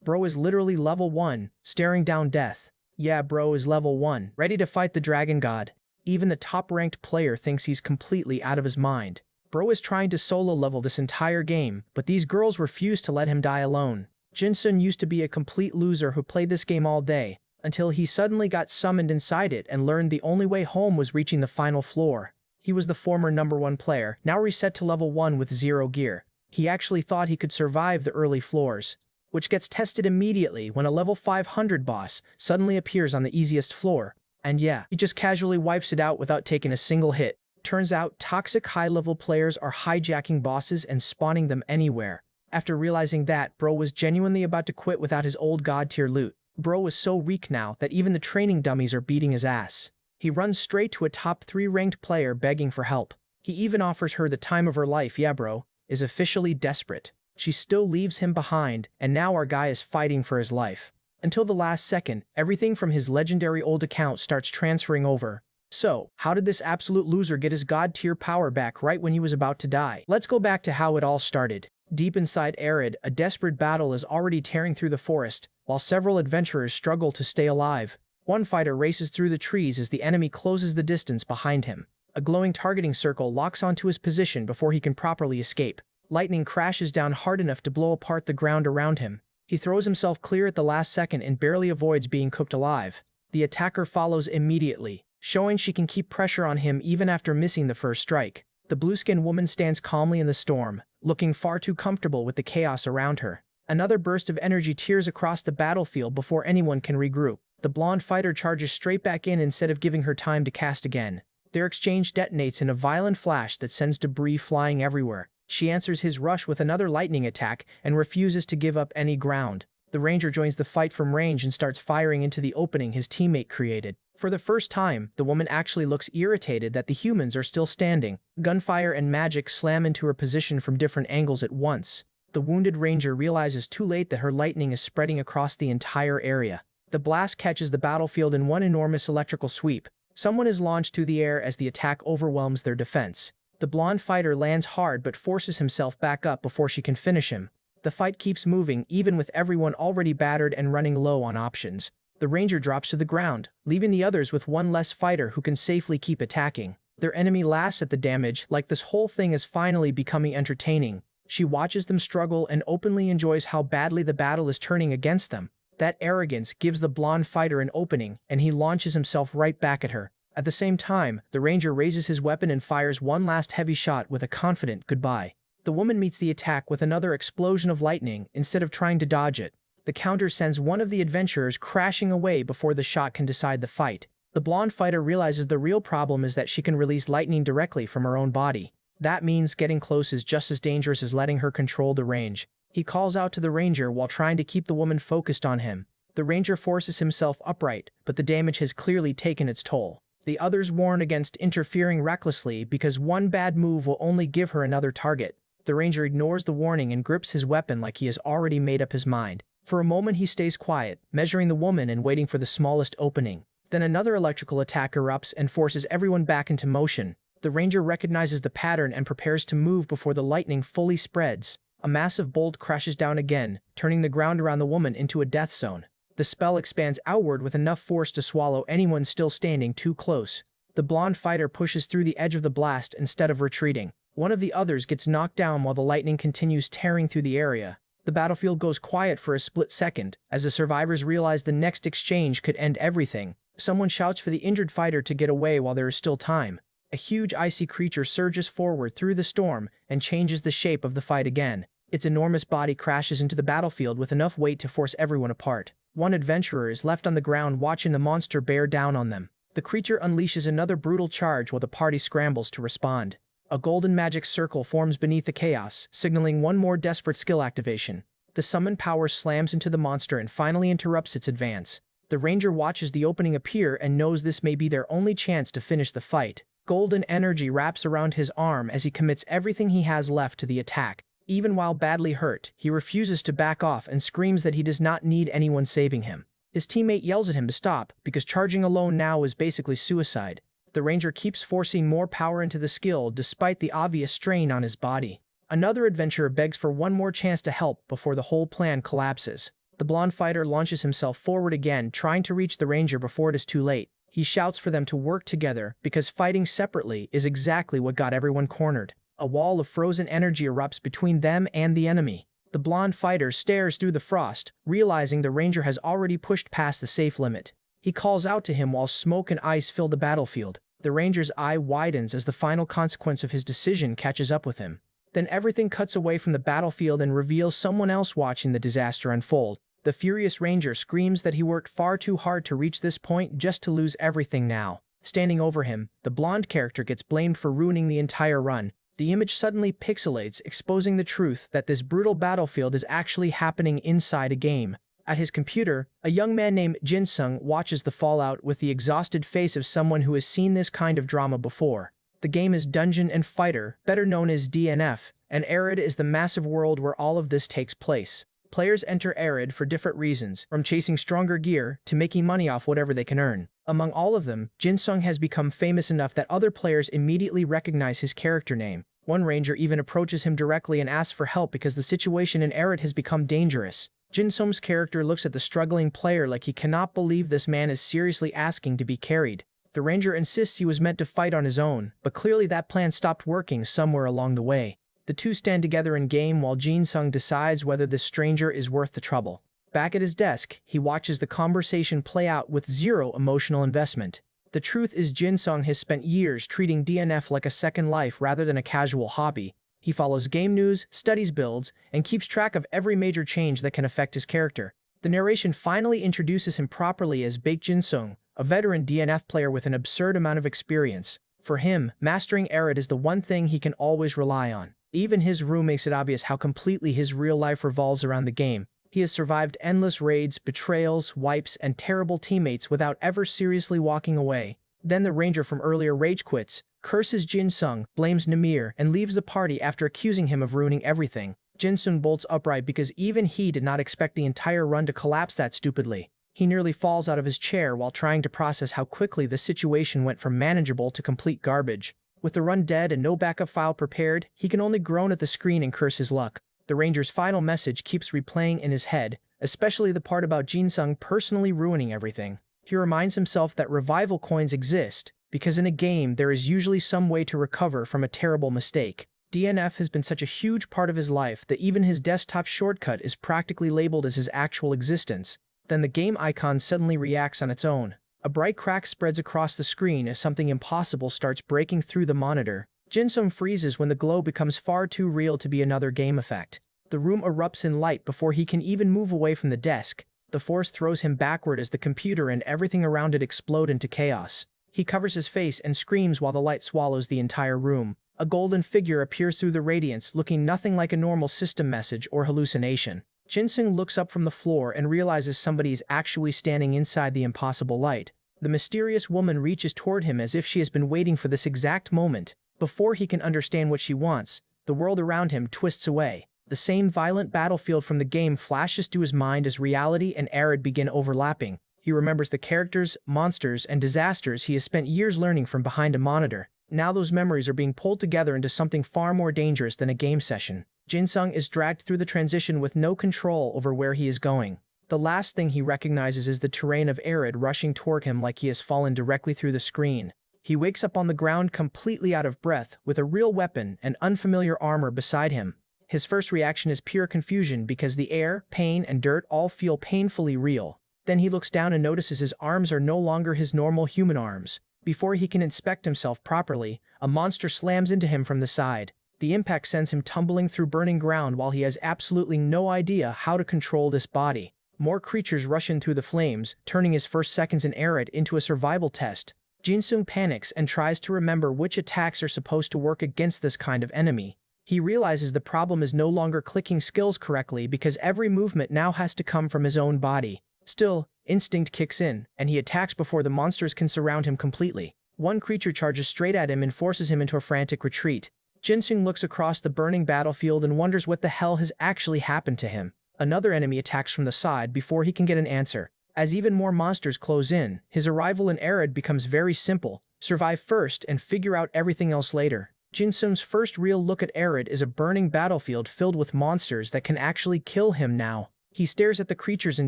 Bro is literally level 1, staring down death. Yeah, bro is level 1, ready to fight the dragon god. Even the top-ranked player thinks he's completely out of his mind. Bro is trying to solo level this entire game, but these girls refuse to let him die alone. Jinsun used to be a complete loser who played this game all day, until he suddenly got summoned inside it and learned the only way home was reaching the final floor. He was the former #1 player, now reset to level 1 with 0 gear. He actually thought he could survive the early floors, which gets tested immediately when a level 500 boss suddenly appears on the easiest floor. And yeah, he just casually wipes it out without taking a single hit. Turns out toxic high-level players are hijacking bosses and spawning them anywhere. After realizing that, bro was genuinely about to quit without his old god-tier loot. Bro was so weak now that even the training dummies are beating his ass. He runs straight to a top 3 ranked player begging for help. He even offers her the time of her life. Yeah, bro is officially desperate. She still leaves him behind, and now our guy is fighting for his life. Until the last second, everything from his legendary old account starts transferring over. So, how did this absolute loser get his god-tier power back right when he was about to die? Let's go back to how it all started. Deep inside Arid, a desperate battle is already tearing through the forest, while several adventurers struggle to stay alive. One fighter races through the trees as the enemy closes the distance behind him. A glowing targeting circle locks onto his position before he can properly escape. Lightning crashes down hard enough to blow apart the ground around him. He throws himself clear at the last second and barely avoids being cooked alive. The attacker follows immediately, showing she can keep pressure on him even after missing the first strike. The blue-skinned woman stands calmly in the storm, looking far too comfortable with the chaos around her. Another burst of energy tears across the battlefield before anyone can regroup. The blonde fighter charges straight back in instead of giving her time to cast again. Their exchange detonates in a violent flash that sends debris flying everywhere. She answers his rush with another lightning attack and refuses to give up any ground. The ranger joins the fight from range and starts firing into the opening his teammate created. For the first time, the woman actually looks irritated that the humans are still standing. Gunfire and magic slam into her position from different angles at once. The wounded ranger realizes too late that her lightning is spreading across the entire area. The blast catches the battlefield in one enormous electrical sweep. Someone is launched through the air as the attack overwhelms their defense. The blonde fighter lands hard but forces himself back up before she can finish him. The fight keeps moving even with everyone already battered and running low on options. The ranger drops to the ground, leaving the others with one less fighter who can safely keep attacking. Their enemy laughs at the damage like this whole thing is finally becoming entertaining. She watches them struggle and openly enjoys how badly the battle is turning against them. That arrogance gives the blonde fighter an opening, and he launches himself right back at her. At the same time, the ranger raises his weapon and fires one last heavy shot with a confident goodbye. The woman meets the attack with another explosion of lightning instead of trying to dodge it. The counter sends one of the adventurers crashing away before the shot can decide the fight. The blonde fighter realizes the real problem is that she can release lightning directly from her own body. That means getting close is just as dangerous as letting her control the range. He calls out to the ranger while trying to keep the woman focused on him. The ranger forces himself upright, but the damage has clearly taken its toll. The others warn against interfering recklessly because one bad move will only give her another target. The ranger ignores the warning and grips his weapon like he has already made up his mind. For a moment he stays quiet, measuring the woman and waiting for the smallest opening. Then another electrical attack erupts and forces everyone back into motion. The ranger recognizes the pattern and prepares to move before the lightning fully spreads. A massive bolt crashes down again, turning the ground around the woman into a death zone. The spell expands outward with enough force to swallow anyone still standing too close. The blonde fighter pushes through the edge of the blast instead of retreating. One of the others gets knocked down while the lightning continues tearing through the area. The battlefield goes quiet for a split second, as the survivors realize the next exchange could end everything. Someone shouts for the injured fighter to get away while there is still time. A huge icy creature surges forward through the storm and changes the shape of the fight again. Its enormous body crashes into the battlefield with enough weight to force everyone apart. One adventurer is left on the ground watching the monster bear down on them. The creature unleashes another brutal charge while the party scrambles to respond. A golden magic circle forms beneath the chaos, signaling one more desperate skill activation. The summon power slams into the monster and finally interrupts its advance. The ranger watches the opening appear and knows this may be their only chance to finish the fight. Golden energy wraps around his arm as he commits everything he has left to the attack. Even while badly hurt, he refuses to back off and screams that he does not need anyone saving him. His teammate yells at him to stop, because charging alone now is basically suicide. The ranger keeps forcing more power into the skill despite the obvious strain on his body. Another adventurer begs for one more chance to help before the whole plan collapses. The blonde fighter launches himself forward again, trying to reach the ranger before it is too late. He shouts for them to work together because fighting separately is exactly what got everyone cornered. A wall of frozen energy erupts between them and the enemy. The blonde fighter stares through the frost, realizing the ranger has already pushed past the safe limit. He calls out to him while smoke and ice fill the battlefield. The ranger's eye widens as the final consequence of his decision catches up with him. Then everything cuts away from the battlefield and reveals someone else watching the disaster unfold. The furious ranger screams that he worked far too hard to reach this point just to lose everything now. Standing over him, the blonde character gets blamed for ruining the entire run. The image suddenly pixelates, exposing the truth that this brutal battlefield is actually happening inside a game. At his computer, a young man named Jin-sung watches the fallout with the exhausted face of someone who has seen this kind of drama before. The game is Dungeon and Fighter, better known as DNF, and Arid is the massive world where all of this takes place. Players enter Arid for different reasons, from chasing stronger gear to making money off whatever they can earn. Among all of them, Jin-sung has become famous enough that other players immediately recognize his character name. One ranger even approaches him directly and asks for help because the situation in Arid has become dangerous. Jin-sung's character looks at the struggling player like he cannot believe this man is seriously asking to be carried. The ranger insists he was meant to fight on his own, but clearly that plan stopped working somewhere along the way. The two stand together in game while Jin-sung decides whether this stranger is worth the trouble. Back at his desk, he watches the conversation play out with zero emotional investment. The truth is Jin-sung has spent years treating DNF like a second life rather than a casual hobby. He follows game news, studies builds, and keeps track of every major change that can affect his character. The narration finally introduces him properly as Baek Jin-sung, a veteran DNF player with an absurd amount of experience. For him, mastering Arid is the one thing he can always rely on. Even his room makes it obvious how completely his real life revolves around the game. He has survived endless raids, betrayals, wipes, and terrible teammates without ever seriously walking away. Then the ranger from earlier rage quits, curses Jin-sung, blames Namir, and leaves the party after accusing him of ruining everything. Jin-sung bolts upright because even he did not expect the entire run to collapse that stupidly. He nearly falls out of his chair while trying to process how quickly the situation went from manageable to complete garbage. With the run dead and no backup file prepared, he can only groan at the screen and curse his luck. The ranger's final message keeps replaying in his head, especially the part about Jin-sung personally ruining everything. He reminds himself that revival coins exist, because in a game there is usually some way to recover from a terrible mistake. DNF has been such a huge part of his life that even his desktop shortcut is practically labeled as his actual existence. Then the game icon suddenly reacts on its own. A bright crack spreads across the screen as something impossible starts breaking through the monitor. Jin-sung freezes when the glow becomes far too real to be another game effect. The room erupts in light before he can even move away from the desk. The force throws him backward as the computer and everything around it explode into chaos. He covers his face and screams while the light swallows the entire room. A golden figure appears through the radiance, looking nothing like a normal system message or hallucination. Jin-sung looks up from the floor and realizes somebody is actually standing inside the impossible light. The mysterious woman reaches toward him as if she has been waiting for this exact moment. Before he can understand what she wants, the world around him twists away. The same violent battlefield from the game flashes to his mind as reality and Arid begin overlapping. He remembers the characters, monsters, and disasters he has spent years learning from behind a monitor. Now those memories are being pulled together into something far more dangerous than a game session. Jin-sung is dragged through the transition with no control over where he is going. The last thing he recognizes is the terrain of Arid rushing toward him like he has fallen directly through the screen. He wakes up on the ground completely out of breath, with a real weapon and unfamiliar armor beside him. His first reaction is pure confusion because the air, pain, and dirt all feel painfully real. Then he looks down and notices his arms are no longer his normal human arms. Before he can inspect himself properly, a monster slams into him from the side. The impact sends him tumbling through burning ground while he has absolutely no idea how to control this body. More creatures rush in through the flames, turning his first seconds in Arid into a survival test. Jin-sung panics and tries to remember which attacks are supposed to work against this kind of enemy. He realizes the problem is no longer clicking skills correctly because every movement now has to come from his own body. Still, instinct kicks in, and he attacks before the monsters can surround him completely. One creature charges straight at him and forces him into a frantic retreat. Jin-sung looks across the burning battlefield and wonders what the hell has actually happened to him. Another enemy attacks from the side before he can get an answer. As even more monsters close in, his arrival in Arid becomes very simple. Survive first and figure out everything else later. Jin-sung's first real look at Arid is a burning battlefield filled with monsters that can actually kill him now. He stares at the creatures in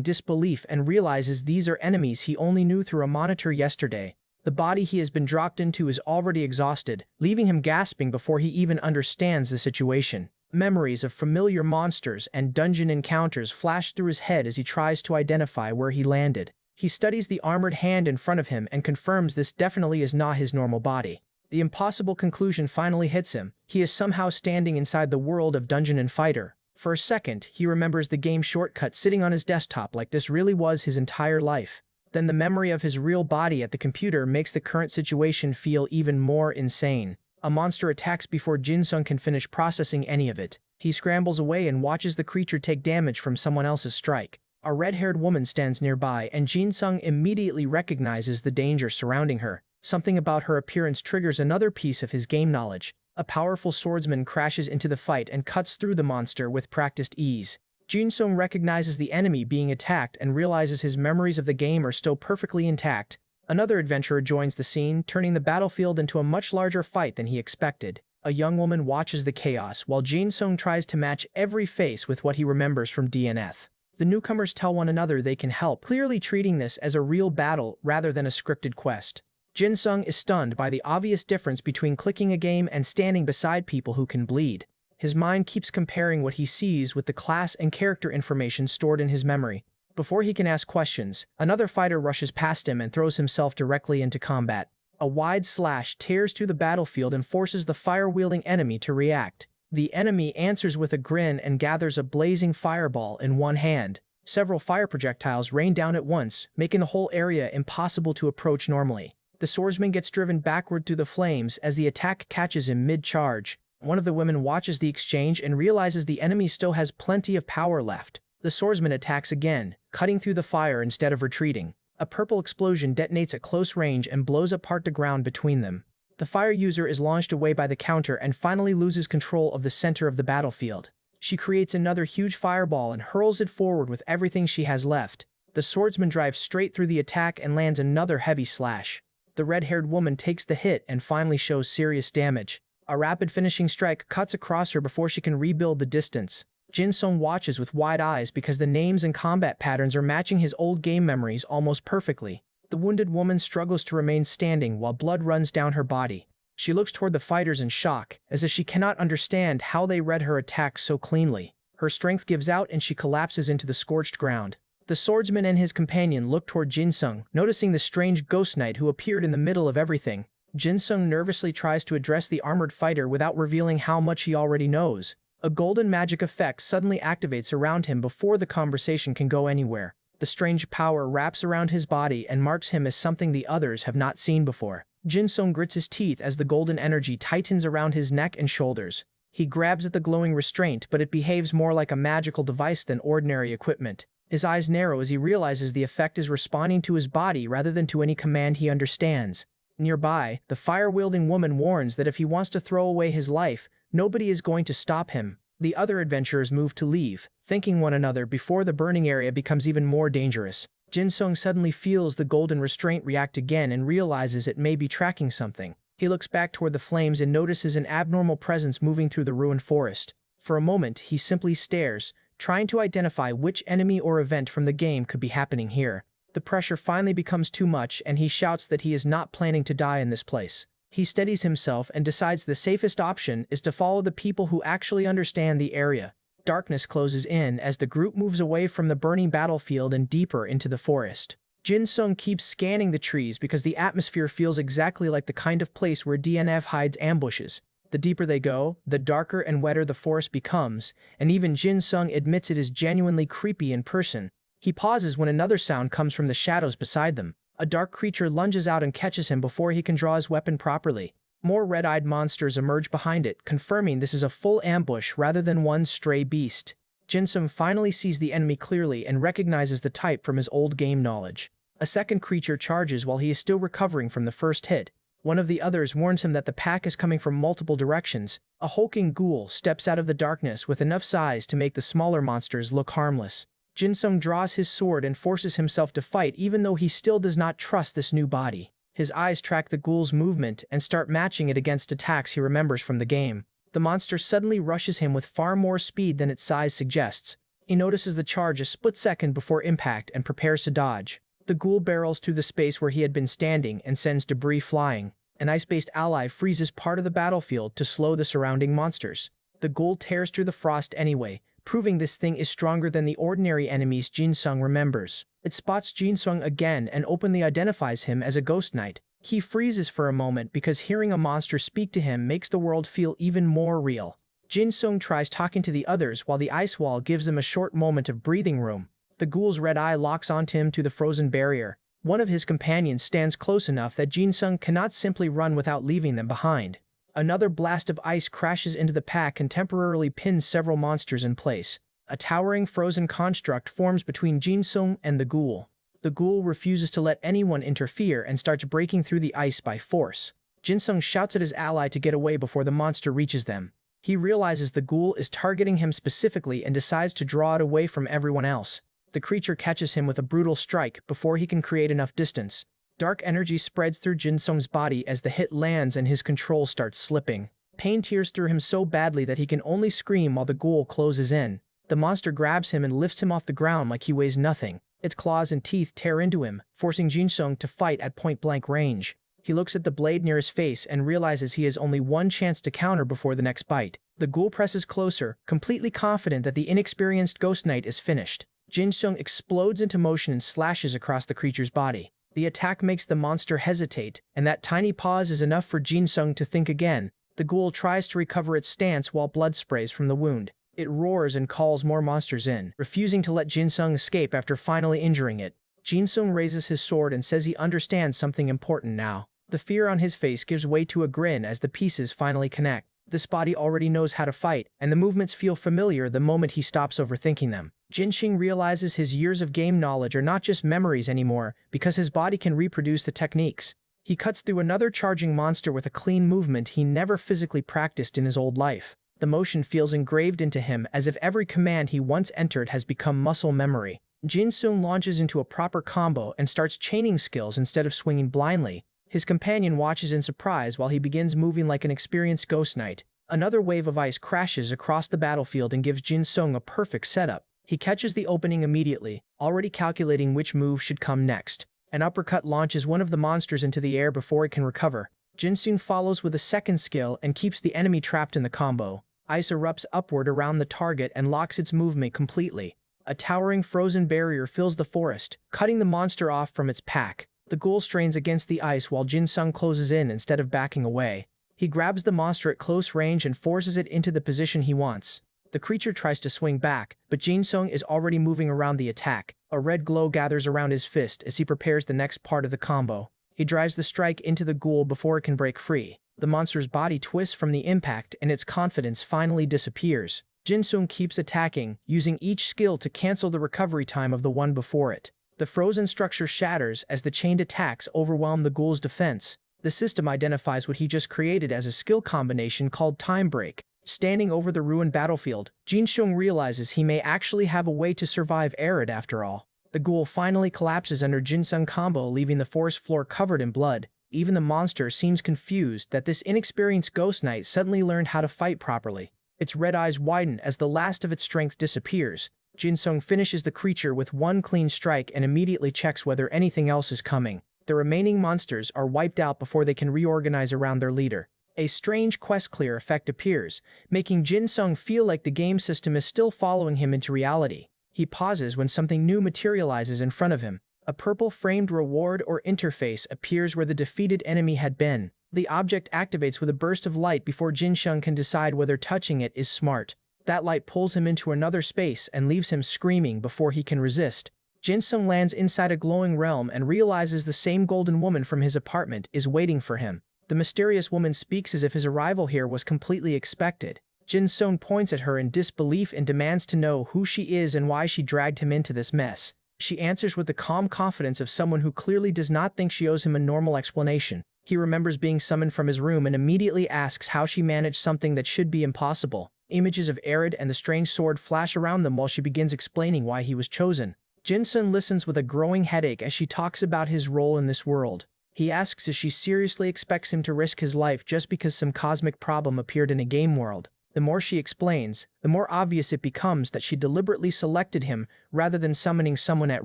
disbelief and realizes these are enemies he only knew through a monitor yesterday. The body he has been dropped into is already exhausted, leaving him gasping before he even understands the situation. Memories of familiar monsters and dungeon encounters flash through his head as he tries to identify where he landed. He studies the armored hand in front of him and confirms this definitely is not his normal body. The impossible conclusion finally hits him. He is somehow standing inside the world of Dungeon and Fighter. For a second, he remembers the game shortcut sitting on his desktop like this really was his entire life. Then the memory of his real body at the computer makes the current situation feel even more insane. A monster attacks before Jin-sung can finish processing any of it. He scrambles away and watches the creature take damage from someone else's strike. A red-haired woman stands nearby and Jin-sung immediately recognizes the danger surrounding her. Something about her appearance triggers another piece of his game knowledge. A powerful swordsman crashes into the fight and cuts through the monster with practiced ease. Jin-sung recognizes the enemy being attacked and realizes his memories of the game are still perfectly intact. Another adventurer joins the scene, turning the battlefield into a much larger fight than he expected. A young woman watches the chaos while Jin-sung tries to match every face with what he remembers from DNF. The newcomers tell one another they can help, clearly treating this as a real battle rather than a scripted quest. Jin-sung is stunned by the obvious difference between clicking a game and standing beside people who can bleed. His mind keeps comparing what he sees with the class and character information stored in his memory. Before he can ask questions, another fighter rushes past him and throws himself directly into combat. A wide slash tears through the battlefield and forces the fire-wielding enemy to react. The enemy answers with a grin and gathers a blazing fireball in one hand. Several fire projectiles rain down at once, making the whole area impossible to approach normally. The swordsman gets driven backward through the flames as the attack catches him mid-charge. One of the women watches the exchange and realizes the enemy still has plenty of power left. The swordsman attacks again, cutting through the fire instead of retreating. A purple explosion detonates at close range and blows apart the ground between them. The fire user is launched away by the counter and finally loses control of the center of the battlefield. She creates another huge fireball and hurls it forward with everything she has left. The swordsman drives straight through the attack and lands another heavy slash. The red-haired woman takes the hit and finally shows serious damage. A rapid finishing strike cuts across her before she can rebuild the distance. Jin-sung watches with wide eyes because the names and combat patterns are matching his old game memories almost perfectly. The wounded woman struggles to remain standing while blood runs down her body. She looks toward the fighters in shock, as if she cannot understand how they read her attacks so cleanly. Her strength gives out and she collapses into the scorched ground. The swordsman and his companion look toward Jin-sung, noticing the strange ghost knight who appeared in the middle of everything. Jin-sung nervously tries to address the armored fighter without revealing how much he already knows. A golden magic effect suddenly activates around him before the conversation can go anywhere. The strange power wraps around his body and marks him as something the others have not seen before. Jin-sung grits his teeth as the golden energy tightens around his neck and shoulders. He grabs at the glowing restraint, but it behaves more like a magical device than ordinary equipment. His eyes narrow as he realizes the effect is responding to his body rather than to any command he understands. Nearby, the fire-wielding woman warns that if he wants to throw away his life, nobody is going to stop him. The other adventurers move to leave, thanking one another before the burning area becomes even more dangerous. Jin-sung suddenly feels the golden restraint react again and realizes it may be tracking something. He looks back toward the flames and notices an abnormal presence moving through the ruined forest. For a moment, he simply stares, trying to identify which enemy or event from the game could be happening here. The pressure finally becomes too much and he shouts that he is not planning to die in this place. He steadies himself and decides the safest option is to follow the people who actually understand the area. Darkness closes in as the group moves away from the burning battlefield and deeper into the forest. Jin-sung keeps scanning the trees because the atmosphere feels exactly like the kind of place where DNF hides ambushes. The deeper they go, the darker and wetter the forest becomes, and even Jin-sung admits it is genuinely creepy in person. He pauses when another sound comes from the shadows beside them. A dark creature lunges out and catches him before he can draw his weapon properly. More red-eyed monsters emerge behind it, confirming this is a full ambush rather than one stray beast. Jin-sung finally sees the enemy clearly and recognizes the type from his old game knowledge. A second creature charges while he is still recovering from the first hit. One of the others warns him that the pack is coming from multiple directions. A hulking ghoul steps out of the darkness with enough size to make the smaller monsters look harmless. Jin-sung draws his sword and forces himself to fight even though he still does not trust this new body. His eyes track the ghoul's movement and start matching it against attacks he remembers from the game. The monster suddenly rushes him with far more speed than its size suggests. He notices the charge a split second before impact and prepares to dodge. The ghoul barrels through the space where he had been standing and sends debris flying. An ice-based ally freezes part of the battlefield to slow the surrounding monsters. The ghoul tears through the frost anyway, proving this thing is stronger than the ordinary enemies Jin-sung remembers. It spots Jin-sung again and openly identifies him as a ghost knight. He freezes for a moment because hearing a monster speak to him makes the world feel even more real. Jin-sung tries talking to the others while the ice wall gives him a short moment of breathing room. The ghoul's red eye locks onto him through the frozen barrier. One of his companions stands close enough that Jin-sung cannot simply run without leaving them behind. Another blast of ice crashes into the pack and temporarily pins several monsters in place. A towering frozen construct forms between Jin-sung and the ghoul. The ghoul refuses to let anyone interfere and starts breaking through the ice by force. Jin-sung shouts at his ally to get away before the monster reaches them. He realizes the ghoul is targeting him specifically and decides to draw it away from everyone else. The creature catches him with a brutal strike before he can create enough distance. Dark energy spreads through Jin-sung's body as the hit lands and his control starts slipping. Pain tears through him so badly that he can only scream while the ghoul closes in. The monster grabs him and lifts him off the ground like he weighs nothing. Its claws and teeth tear into him, forcing Jin-sung to fight at point-blank range. He looks at the blade near his face and realizes he has only one chance to counter before the next bite. The ghoul presses closer, completely confident that the inexperienced ghost knight is finished. Jin-sung explodes into motion and slashes across the creature's body. The attack makes the monster hesitate, and that tiny pause is enough for Jin-sung to think again. The ghoul tries to recover its stance while blood sprays from the wound. It roars and calls more monsters in, refusing to let Jin-sung escape after finally injuring it. Jin-sung raises his sword and says he understands something important now. The fear on his face gives way to a grin as the pieces finally connect. This body already knows how to fight, and the movements feel familiar the moment he stops overthinking them. Jin-sung realizes his years of game knowledge are not just memories anymore, because his body can reproduce the techniques. He cuts through another charging monster with a clean movement he never physically practiced in his old life. The motion feels engraved into him as if every command he once entered has become muscle memory. Jin-sung launches into a proper combo and starts chaining skills instead of swinging blindly. His companion watches in surprise while he begins moving like an experienced ghost knight. Another wave of ice crashes across the battlefield and gives Jin-sung a perfect setup. He catches the opening immediately, already calculating which move should come next. An uppercut launches one of the monsters into the air before it can recover. Jin-sung follows with a second skill and keeps the enemy trapped in the combo. Ice erupts upward around the target and locks its movement completely. A towering frozen barrier fills the forest, cutting the monster off from its pack. The ghoul strains against the ice while Jin-sung closes in instead of backing away. He grabs the monster at close range and forces it into the position he wants. The creature tries to swing back, but Jin-sung is already moving around the attack. A red glow gathers around his fist as he prepares the next part of the combo. He drives the strike into the ghoul before it can break free. The monster's body twists from the impact and its confidence finally disappears. Jin-sung keeps attacking, using each skill to cancel the recovery time of the one before it. The frozen structure shatters as the chained attacks overwhelm the ghoul's defense. The system identifies what he just created as a skill combination called Time Break. Standing over the ruined battlefield, Jin-sung realizes he may actually have a way to survive Arid after all. The ghoul finally collapses under Jin-sung combo, leaving the forest floor covered in blood. Even the monster seems confused that this inexperienced ghost knight suddenly learned how to fight properly. Its red eyes widen as the last of its strength disappears. Jin-sung finishes the creature with one clean strike and immediately checks whether anything else is coming. The remaining monsters are wiped out before they can reorganize around their leader. A strange quest clear effect appears, making Jin-sung feel like the game system is still following him into reality. He pauses when something new materializes in front of him. A purple framed reward or interface appears where the defeated enemy had been. The object activates with a burst of light before Jin-sung can decide whether touching it is smart. That light pulls him into another space and leaves him screaming before he can resist. Jin-sung lands inside a glowing realm and realizes the same golden woman from his apartment is waiting for him. The mysterious woman speaks as if his arrival here was completely expected. Jin-sung points at her in disbelief and demands to know who she is and why she dragged him into this mess. She answers with the calm confidence of someone who clearly does not think she owes him a normal explanation. He remembers being summoned from his room and immediately asks how she managed something that should be impossible. Images of Arid and the strange sword flash around them while she begins explaining why he was chosen. Jin-sung listens with a growing headache as she talks about his role in this world. He asks if she seriously expects him to risk his life just because some cosmic problem appeared in a game world. The more she explains, the more obvious it becomes that she deliberately selected him rather than summoning someone at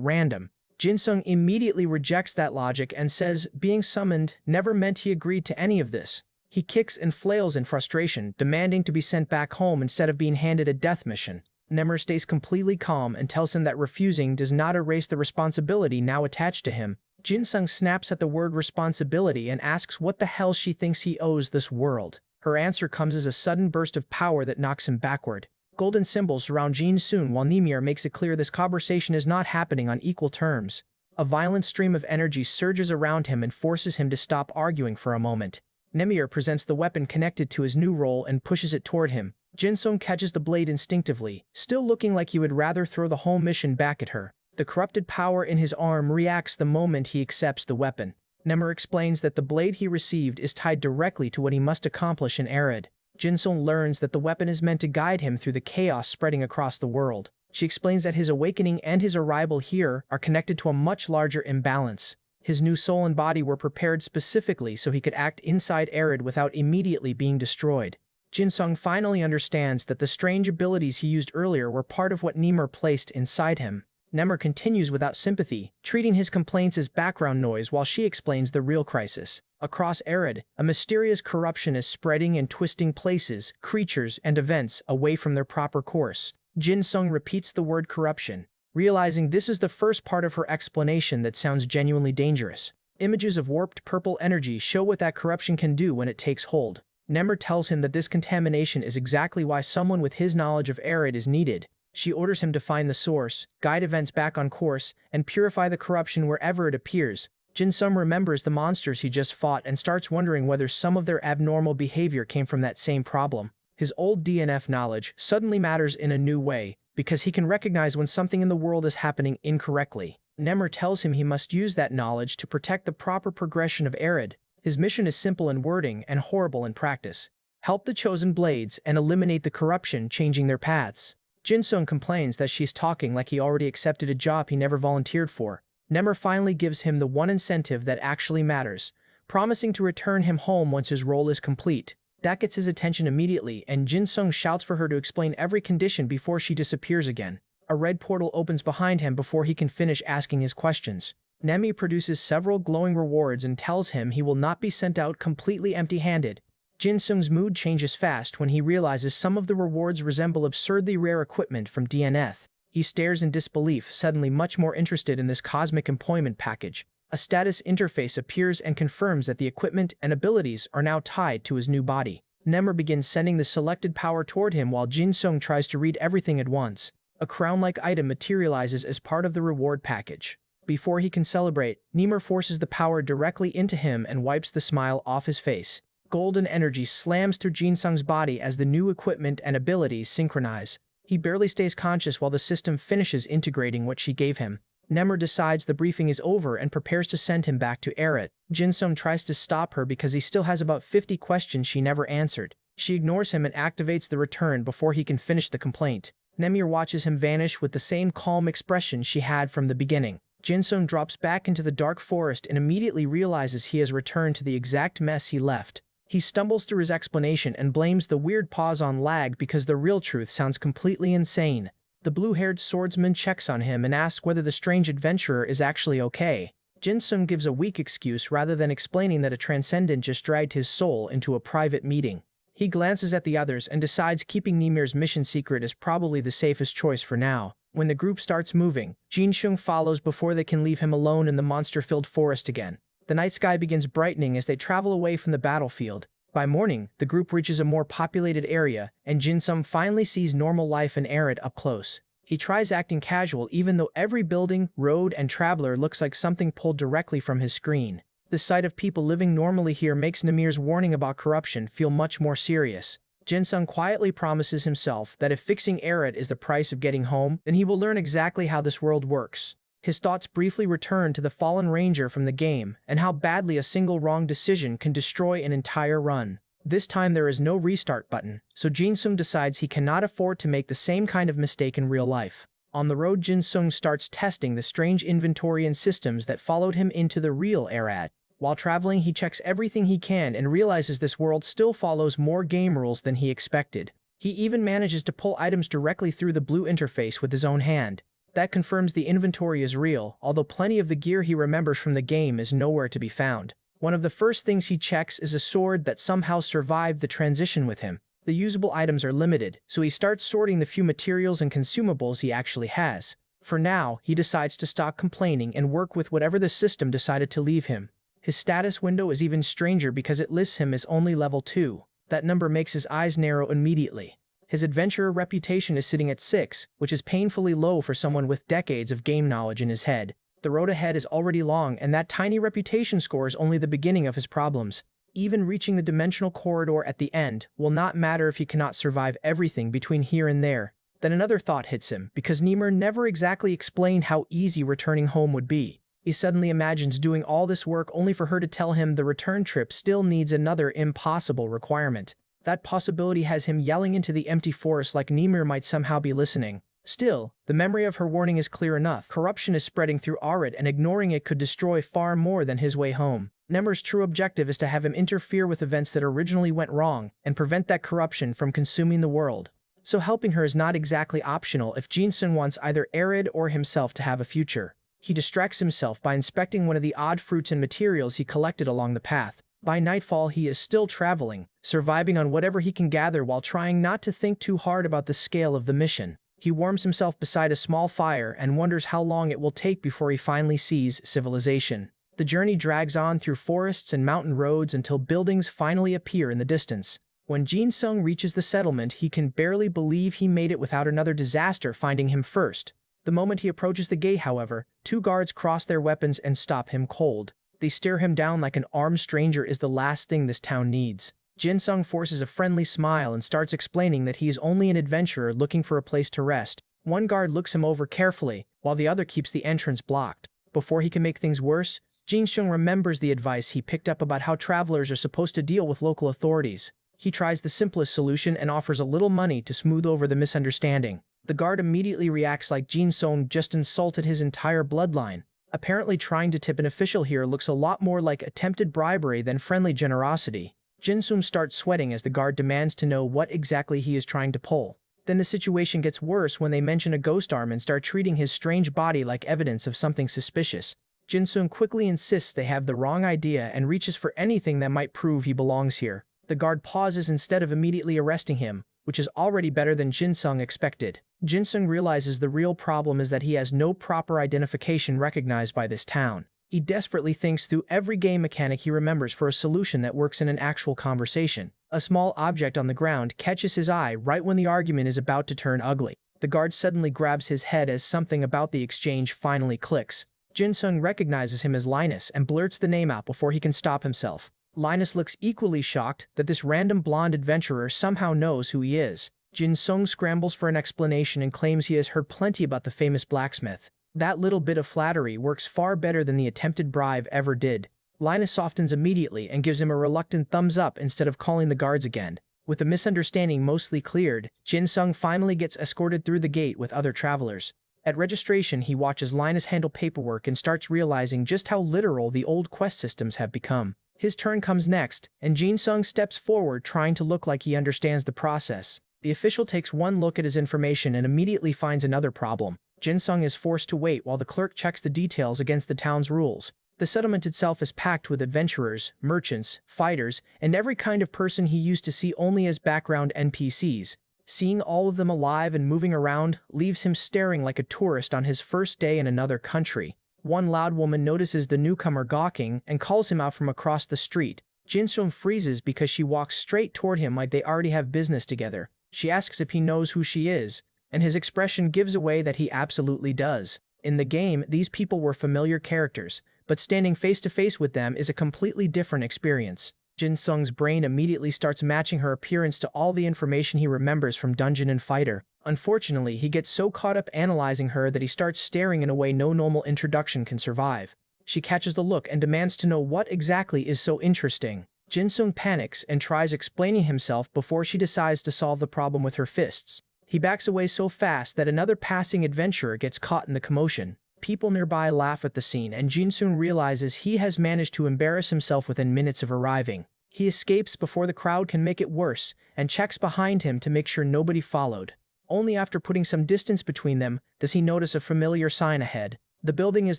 random. Jin-sung immediately rejects that logic and says being summoned never meant he agreed to any of this. He kicks and flails in frustration, demanding to be sent back home instead of being handed a death mission. Nemmer stays completely calm and tells him that refusing does not erase the responsibility now attached to him. Jin-sung snaps at the word responsibility and asks what the hell she thinks he owes this world. Her answer comes as a sudden burst of power that knocks him backward. Golden symbols surround Jin-sung while Nimir makes it clear this conversation is not happening on equal terms. A violent stream of energy surges around him and forces him to stop arguing for a moment. Nimir presents the weapon connected to his new role and pushes it toward him. Jin-sung catches the blade instinctively, still looking like he would rather throw the whole mission back at her. The corrupted power in his arm reacts the moment he accepts the weapon. Nemmer explains that the blade he received is tied directly to what he must accomplish in Arid. Jin-sung learns that the weapon is meant to guide him through the chaos spreading across the world. She explains that his awakening and his arrival here are connected to a much larger imbalance. His new soul and body were prepared specifically so he could act inside Arid without immediately being destroyed. Jin-sung finally understands that the strange abilities he used earlier were part of what Nimir placed inside him. Nemmer continues without sympathy, treating his complaints as background noise while she explains the real crisis. Across Arid, a mysterious corruption is spreading and twisting places, creatures, and events away from their proper course. Jin-sung repeats the word corruption, realizing this is the first part of her explanation that sounds genuinely dangerous. Images of warped purple energy show what that corruption can do when it takes hold. Nemmer tells him that this contamination is exactly why someone with his knowledge of Arid is needed. She orders him to find the source, guide events back on course, and purify the corruption wherever it appears. Jin-sung remembers the monsters he just fought and starts wondering whether some of their abnormal behavior came from that same problem. His old DNF knowledge suddenly matters in a new way, because he can recognize when something in the world is happening incorrectly. Nemmer tells him he must use that knowledge to protect the proper progression of Arid. His mission is simple in wording and horrible in practice. Help the chosen blades and eliminate the corruption changing their paths. Jin-sung complains that she's talking like he already accepted a job he never volunteered for. Nemmer finally gives him the one incentive that actually matters, promising to return him home once his role is complete. That gets his attention immediately, and Jin-sung shouts for her to explain every condition before she disappears again. A red portal opens behind him before he can finish asking his questions. Nemi produces several glowing rewards and tells him he will not be sent out completely empty-handed. Jin-sung's mood changes fast when he realizes some of the rewards resemble absurdly rare equipment from DNF. He stares in disbelief, suddenly much more interested in this cosmic employment package. A status interface appears and confirms that the equipment and abilities are now tied to his new body. Nemmer begins sending the selected power toward him while Jin-sung tries to read everything at once. A crown-like item materializes as part of the reward package. Before he can celebrate, Nemmer forces the power directly into him and wipes the smile off his face. Golden energy slams through Jin-sung's body as the new equipment and abilities synchronize. He barely stays conscious while the system finishes integrating what she gave him. Nemmer decides the briefing is over and prepares to send him back to Arid. Jin-sung tries to stop her because he still has about 50 questions she never answered. She ignores him and activates the return before he can finish the complaint. Nemir watches him vanish with the same calm expression she had from the beginning. Jin-sung drops back into the dark forest and immediately realizes he has returned to the exact mess he left. He stumbles through his explanation and blames the weird pause on lag because the real truth sounds completely insane. The blue-haired swordsman checks on him and asks whether the strange adventurer is actually okay. Jin-sung gives a weak excuse rather than explaining that a transcendent just dragged his soul into a private meeting. He glances at the others and decides keeping Nimir's mission secret is probably the safest choice for now. When the group starts moving, Jin-sung follows before they can leave him alone in the monster-filled forest again. The night sky begins brightening as they travel away from the battlefield. By morning, the group reaches a more populated area, and Jin-sung finally sees normal life in Arid up close. He tries acting casual even though every building, road, and traveler looks like something pulled directly from his screen. The sight of people living normally here makes Nimir's warning about corruption feel much more serious. Jin-sung quietly promises himself that if fixing Arid is the price of getting home, then he will learn exactly how this world works. His thoughts briefly return to the fallen ranger from the game and how badly a single wrong decision can destroy an entire run. This time there is no restart button, so Jin-sung decides he cannot afford to make the same kind of mistake in real life. On the road, Jin-sung starts testing the strange inventory and systems that followed him into the real Arid. While traveling, he checks everything he can and realizes this world still follows more game rules than he expected. He even manages to pull items directly through the blue interface with his own hand. That confirms the inventory is real, although plenty of the gear he remembers from the game is nowhere to be found. One of the first things he checks is a sword that somehow survived the transition with him. The usable items are limited, so he starts sorting the few materials and consumables he actually has. For now, he decides to stop complaining and work with whatever the system decided to leave him. His status window is even stranger because it lists him as only level 2. That number makes his eyes narrow immediately. His adventurer reputation is sitting at 6, which is painfully low for someone with decades of game knowledge in his head. The road ahead is already long, and that tiny reputation score is only the beginning of his problems. Even reaching the dimensional corridor at the end will not matter if he cannot survive everything between here and there. Then another thought hits him, because Ymir never exactly explained how easy returning home would be. He suddenly imagines doing all this work only for her to tell him the return trip still needs another impossible requirement. That possibility has him yelling into the empty forest like Ymir might somehow be listening. Still, the memory of her warning is clear enough. Corruption is spreading through Arid, and ignoring it could destroy far more than his way home. Nymir's true objective is to have him interfere with events that originally went wrong and prevent that corruption from consuming the world. So helping her is not exactly optional if Jin-sung wants either Arid or himself to have a future. He distracts himself by inspecting one of the odd fruits and materials he collected along the path. By nightfall he is still traveling, surviving on whatever he can gather while trying not to think too hard about the scale of the mission. He warms himself beside a small fire and wonders how long it will take before he finally sees civilization. The journey drags on through forests and mountain roads until buildings finally appear in the distance. When Jin-sung reaches the settlement, he can barely believe he made it without another disaster finding him first. The moment he approaches the gate, however, 2 guards cross their weapons and stop him cold. They stare him down like an armed stranger is the last thing this town needs. Jin-sung forces a friendly smile and starts explaining that he is only an adventurer looking for a place to rest. One guard looks him over carefully, while the other keeps the entrance blocked. Before he can make things worse, Jin-sung remembers the advice he picked up about how travelers are supposed to deal with local authorities. He tries the simplest solution and offers a little money to smooth over the misunderstanding. The guard immediately reacts like Jin-sung just insulted his entire bloodline. Apparently trying to tip an official here looks a lot more like attempted bribery than friendly generosity. Jin-sung starts sweating as the guard demands to know what exactly he is trying to pull. Then the situation gets worse when they mention a ghost arm and start treating his strange body like evidence of something suspicious. Jin-sung quickly insists they have the wrong idea and reaches for anything that might prove he belongs here. The guard pauses instead of immediately arresting him, which is already better than Jin-sung expected. Jin-sung realizes the real problem is that he has no proper identification recognized by this town. He desperately thinks through every game mechanic he remembers for a solution that works in an actual conversation. A small object on the ground catches his eye right when the argument is about to turn ugly. The guard suddenly grabs his head as something about the exchange finally clicks. Jin-sung recognizes him as Linus and blurts the name out before he can stop himself. Linus looks equally shocked that this random blonde adventurer somehow knows who he is. Jin-sung scrambles for an explanation and claims he has heard plenty about the famous blacksmith. That little bit of flattery works far better than the attempted bribe ever did. Linus softens immediately and gives him a reluctant thumbs up instead of calling the guards again. With the misunderstanding mostly cleared, Jin-sung finally gets escorted through the gate with other travelers. At registration, he watches Linus handle paperwork and starts realizing just how literal the old quest systems have become. His turn comes next, and Jin-sung steps forward trying to look like he understands the process. The official takes one look at his information and immediately finds another problem. Jin-sung is forced to wait while the clerk checks the details against the town's rules. The settlement itself is packed with adventurers, merchants, fighters, and every kind of person he used to see only as background NPCs. Seeing all of them alive and moving around leaves him staring like a tourist on his first day in another country. One loud woman notices the newcomer gawking and calls him out from across the street. Jin-sung freezes because she walks straight toward him like they already have business together. She asks if he knows who she is, and his expression gives away that he absolutely does. In the game, these people were familiar characters, but standing face to face with them is a completely different experience. Jin-sung's brain immediately starts matching her appearance to all the information he remembers from Dungeon and Fighter. Unfortunately, he gets so caught up analyzing her that he starts staring in a way no normal introduction can survive. She catches the look and demands to know what exactly is so interesting. Jin-sung panics and tries explaining himself before she decides to solve the problem with her fists. He backs away so fast that another passing adventurer gets caught in the commotion. People nearby laugh at the scene and Jin-sung realizes he has managed to embarrass himself within minutes of arriving. He escapes before the crowd can make it worse, and checks behind him to make sure nobody followed. Only after putting some distance between them does he notice a familiar sign ahead. The building is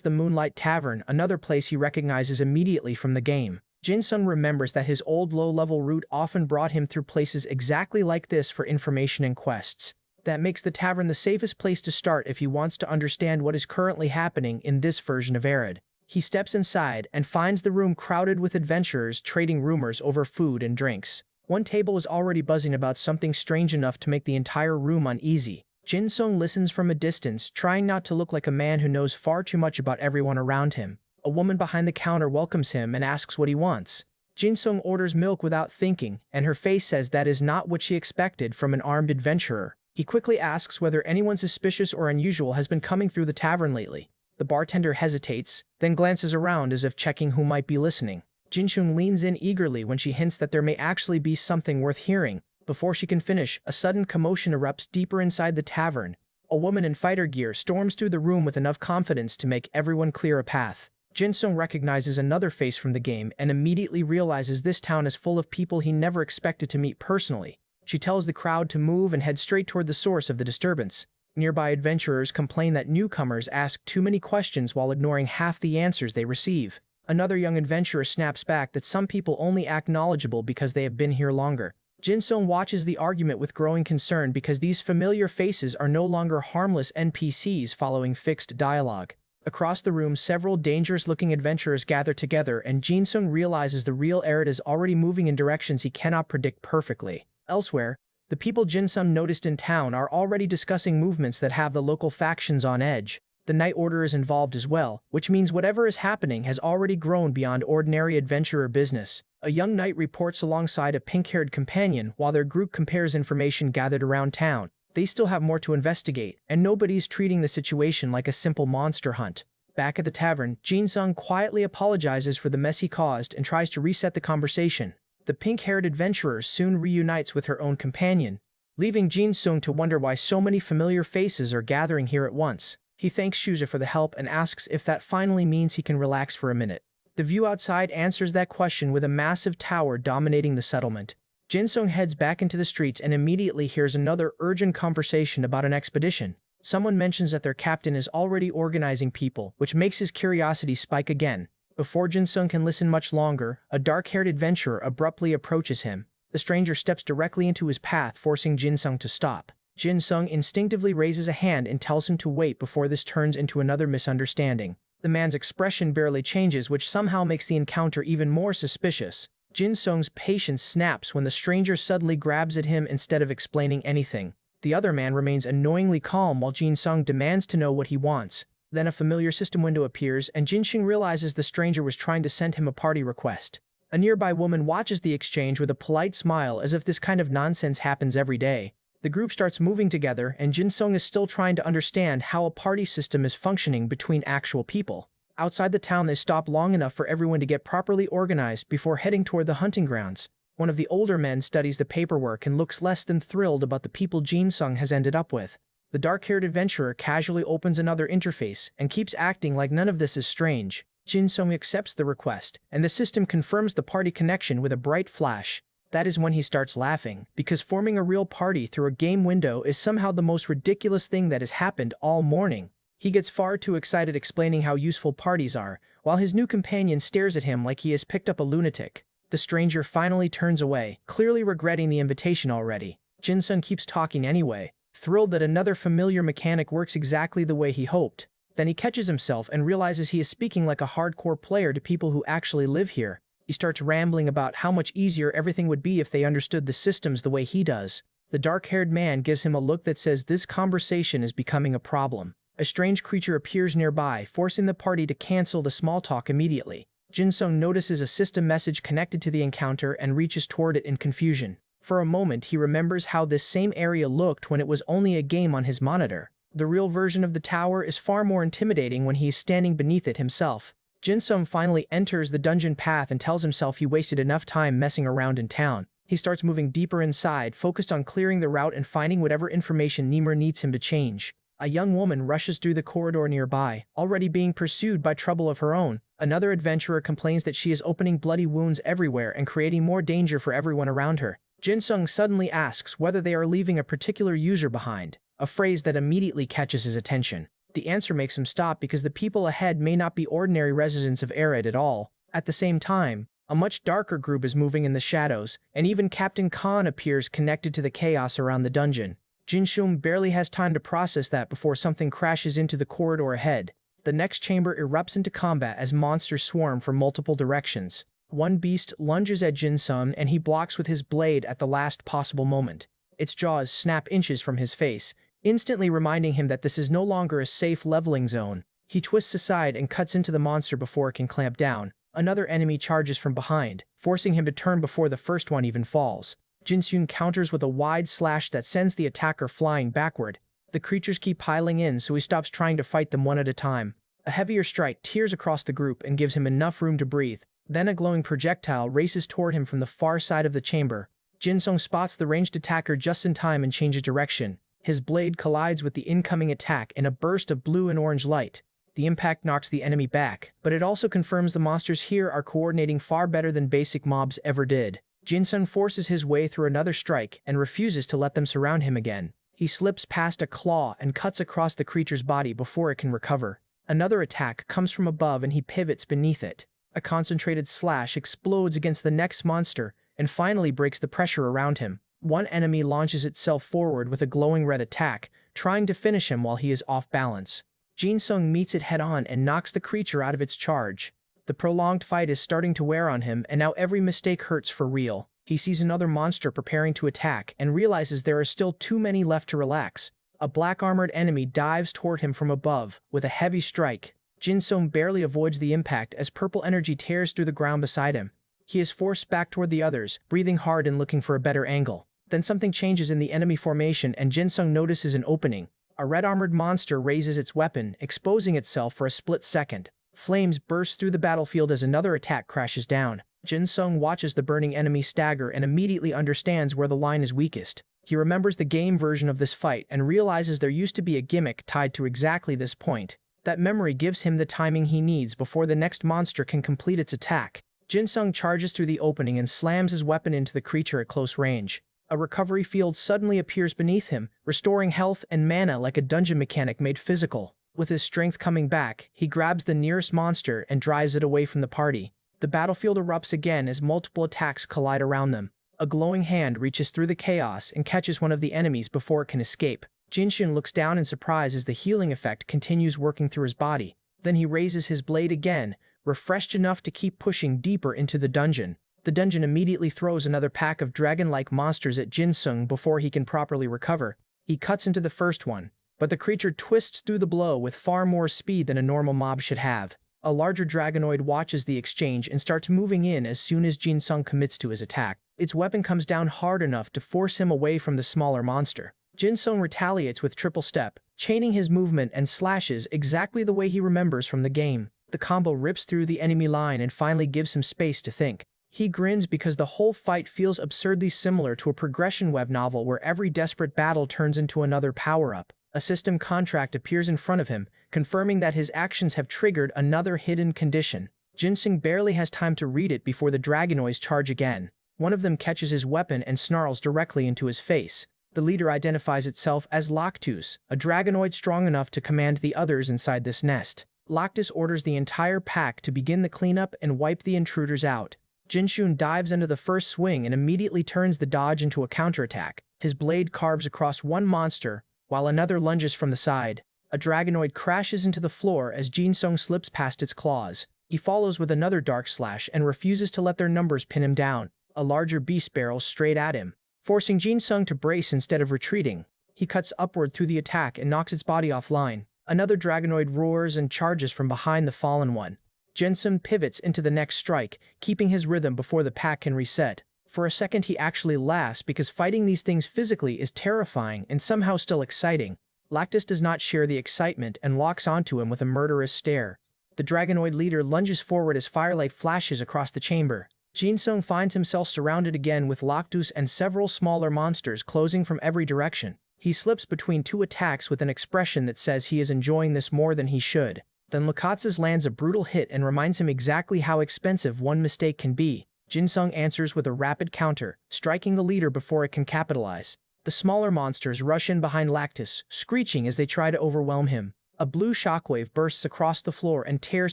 the Moonlight Tavern, another place he recognizes immediately from the game. Jin-sung remembers that his old low-level route often brought him through places exactly like this for information and quests. That makes the tavern the safest place to start if he wants to understand what is currently happening in this version of Arid. He steps inside and finds the room crowded with adventurers trading rumors over food and drinks. One table is already buzzing about something strange enough to make the entire room uneasy. Jin-sung listens from a distance, trying not to look like a man who knows far too much about everyone around him. A woman behind the counter welcomes him and asks what he wants. Jin-sung orders milk without thinking, and her face says that is not what she expected from an armed adventurer. He quickly asks whether anyone suspicious or unusual has been coming through the tavern lately. The bartender hesitates, then glances around as if checking who might be listening. Jin-sung leans in eagerly when she hints that there may actually be something worth hearing. Before she can finish, a sudden commotion erupts deeper inside the tavern. A woman in fighter gear storms through the room with enough confidence to make everyone clear a path. Jin-sung recognizes another face from the game and immediately realizes this town is full of people he never expected to meet personally. She tells the crowd to move and head straight toward the source of the disturbance. Nearby adventurers complain that newcomers ask too many questions while ignoring half the answers they receive. Another young adventurer snaps back that some people only act knowledgeable because they have been here longer. Jin-sung watches the argument with growing concern because these familiar faces are no longer harmless NPCs following fixed dialogue. Across the room, several dangerous-looking adventurers gather together, and Jin-sung realizes the real Arid is already moving in directions he cannot predict perfectly. Elsewhere, the people Jin-sung noticed in town are already discussing movements that have the local factions on edge. The Night Order is involved as well, which means whatever is happening has already grown beyond ordinary adventurer business. A young knight reports alongside a pink-haired companion while their group compares information gathered around town. They still have more to investigate, and nobody's treating the situation like a simple monster hunt. Back at the tavern, Jin-sung quietly apologizes for the mess he caused and tries to reset the conversation. The pink-haired adventurer soon reunites with her own companion, leaving Jin-sung to wonder why so many familiar faces are gathering here at once. He thanks Shuza for the help and asks if that finally means he can relax for a minute. The view outside answers that question with a massive tower dominating the settlement. Jin-sung heads back into the streets and immediately hears another urgent conversation about an expedition. Someone mentions that their captain is already organizing people, which makes his curiosity spike again. Before Jin-sung can listen much longer, a dark-haired adventurer abruptly approaches him. The stranger steps directly into his path, forcing Jin-sung to stop. Jin-sung instinctively raises a hand and tells him to wait before this turns into another misunderstanding. The man's expression barely changes, which somehow makes the encounter even more suspicious. Jin-sung's patience snaps when the stranger suddenly grabs at him instead of explaining anything. The other man remains annoyingly calm while Jin-sung demands to know what he wants. Then a familiar system window appears, and Jin-sung realizes the stranger was trying to send him a party request. A nearby woman watches the exchange with a polite smile as if this kind of nonsense happens every day. The group starts moving together, and Jin-sung is still trying to understand how a party system is functioning between actual people. Outside the town, they stop long enough for everyone to get properly organized before heading toward the hunting grounds. One of the older men studies the paperwork and looks less than thrilled about the people Jin-sung has ended up with. The dark-haired adventurer casually opens another interface and keeps acting like none of this is strange. Jin-sung accepts the request, and the system confirms the party connection with a bright flash. That is when he starts laughing, because forming a real party through a game window is somehow the most ridiculous thing that has happened all morning. He gets far too excited explaining how useful parties are, while his new companion stares at him like he has picked up a lunatic. The stranger finally turns away, clearly regretting the invitation already. Jin-sung keeps talking anyway, thrilled that another familiar mechanic works exactly the way he hoped. Then he catches himself and realizes he is speaking like a hardcore player to people who actually live here. He starts rambling about how much easier everything would be if they understood the systems the way he does. The dark-haired man gives him a look that says this conversation is becoming a problem. A strange creature appears nearby, forcing the party to cancel the small talk immediately. Jin-sung notices a system message connected to the encounter and reaches toward it in confusion. For a moment, he remembers how this same area looked when it was only a game on his monitor. The real version of the tower is far more intimidating when he is standing beneath it himself. Jin-sung finally enters the dungeon path and tells himself he wasted enough time messing around in town. He starts moving deeper inside, focused on clearing the route and finding whatever information Nimue needs him to change. A young woman rushes through the corridor nearby, already being pursued by trouble of her own. Another adventurer complains that she is opening bloody wounds everywhere and creating more danger for everyone around her. Jin-sung suddenly asks whether they are leaving a particular user behind, a phrase that immediately catches his attention. The answer makes him stop because the people ahead may not be ordinary residents of Arid at all. At the same time, a much darker group is moving in the shadows, and even Captain Khan appears connected to the chaos around the dungeon. Jin-sung barely has time to process that before something crashes into the corridor ahead. The next chamber erupts into combat as monsters swarm from multiple directions. One beast lunges at Jin-sung and he blocks with his blade at the last possible moment. Its jaws snap inches from his face, instantly reminding him that this is no longer a safe leveling zone. He twists aside and cuts into the monster before it can clamp down. Another enemy charges from behind, forcing him to turn before the first one even falls. Jin-sung counters with a wide slash that sends the attacker flying backward. The creatures keep piling in, so he stops trying to fight them one at a time. A heavier strike tears across the group and gives him enough room to breathe. Then a glowing projectile races toward him from the far side of the chamber. Jin-sung spots the ranged attacker just in time and changes direction. His blade collides with the incoming attack in a burst of blue and orange light. The impact knocks the enemy back, but it also confirms the monsters here are coordinating far better than basic mobs ever did. Jin-sung forces his way through another strike and refuses to let them surround him again. He slips past a claw and cuts across the creature's body before it can recover. Another attack comes from above and he pivots beneath it. A concentrated slash explodes against the next monster and finally breaks the pressure around him. One enemy launches itself forward with a glowing red attack, trying to finish him while he is off balance. Jin-sung meets it head-on and knocks the creature out of its charge. The prolonged fight is starting to wear on him, and now every mistake hurts for real. He sees another monster preparing to attack and realizes there are still too many left to relax. A black-armored enemy dives toward him from above with a heavy strike. Jin-sung barely avoids the impact as purple energy tears through the ground beside him. He is forced back toward the others, breathing hard and looking for a better angle. Then something changes in the enemy formation and Jin-sung notices an opening. A red-armored monster raises its weapon, exposing itself for a split second. Flames burst through the battlefield as another attack crashes down. Jin-sung watches the burning enemy stagger and immediately understands where the line is weakest. He remembers the game version of this fight and realizes there used to be a gimmick tied to exactly this point. That memory gives him the timing he needs before the next monster can complete its attack. Jin-sung charges through the opening and slams his weapon into the creature at close range. A recovery field suddenly appears beneath him, restoring health and mana like a dungeon mechanic made physical. With his strength coming back, he grabs the nearest monster and drives it away from the party. The battlefield erupts again as multiple attacks collide around them. A glowing hand reaches through the chaos and catches one of the enemies before it can escape. Jin-sung looks down in surprise as the healing effect continues working through his body. Then he raises his blade again, refreshed enough to keep pushing deeper into the dungeon. The dungeon immediately throws another pack of dragon-like monsters at Jin-sung before he can properly recover. He cuts into the first one, but the creature twists through the blow with far more speed than a normal mob should have. A larger dragonoid watches the exchange and starts moving in as soon as Jin-sung commits to his attack. Its weapon comes down hard enough to force him away from the smaller monster. Jin-sung retaliates with triple step, chaining his movement and slashes exactly the way he remembers from the game. The combo rips through the enemy line and finally gives him space to think. He grins because the whole fight feels absurdly similar to a progression web novel where every desperate battle turns into another power-up. A system contract appears in front of him, confirming that his actions have triggered another hidden condition. Jin-sung barely has time to read it before the dragonoids charge again. One of them catches his weapon and snarls directly into his face. The leader identifies itself as Lactus, a dragonoid strong enough to command the others inside this nest. Lactus orders the entire pack to begin the cleanup and wipe the intruders out. Jin-sung dives into the first swing and immediately turns the dodge into a counterattack. His blade carves across one monster, while another lunges from the side. A dragonoid crashes into the floor as Jin-sung slips past its claws. He follows with another dark slash and refuses to let their numbers pin him down. A larger beast barrels straight at him, forcing Jin-sung to brace instead of retreating. He cuts upward through the attack and knocks its body offline. Another dragonoid roars and charges from behind the fallen one. Jin-sung pivots into the next strike, keeping his rhythm before the pack can reset. For a second he actually laughs because fighting these things physically is terrifying and somehow still exciting. Lactus does not share the excitement and locks onto him with a murderous stare. The dragonoid leader lunges forward as firelight flashes across the chamber. Jin-sung finds himself surrounded again with Lactus and several smaller monsters closing from every direction. He slips between two attacks with an expression that says he is enjoying this more than he should. Then Lakatsas lands a brutal hit and reminds him exactly how expensive one mistake can be. Jinsung answers with a rapid counter, striking the leader before it can capitalize. The smaller monsters rush in behind Lactus, screeching as they try to overwhelm him. A blue shockwave bursts across the floor and tears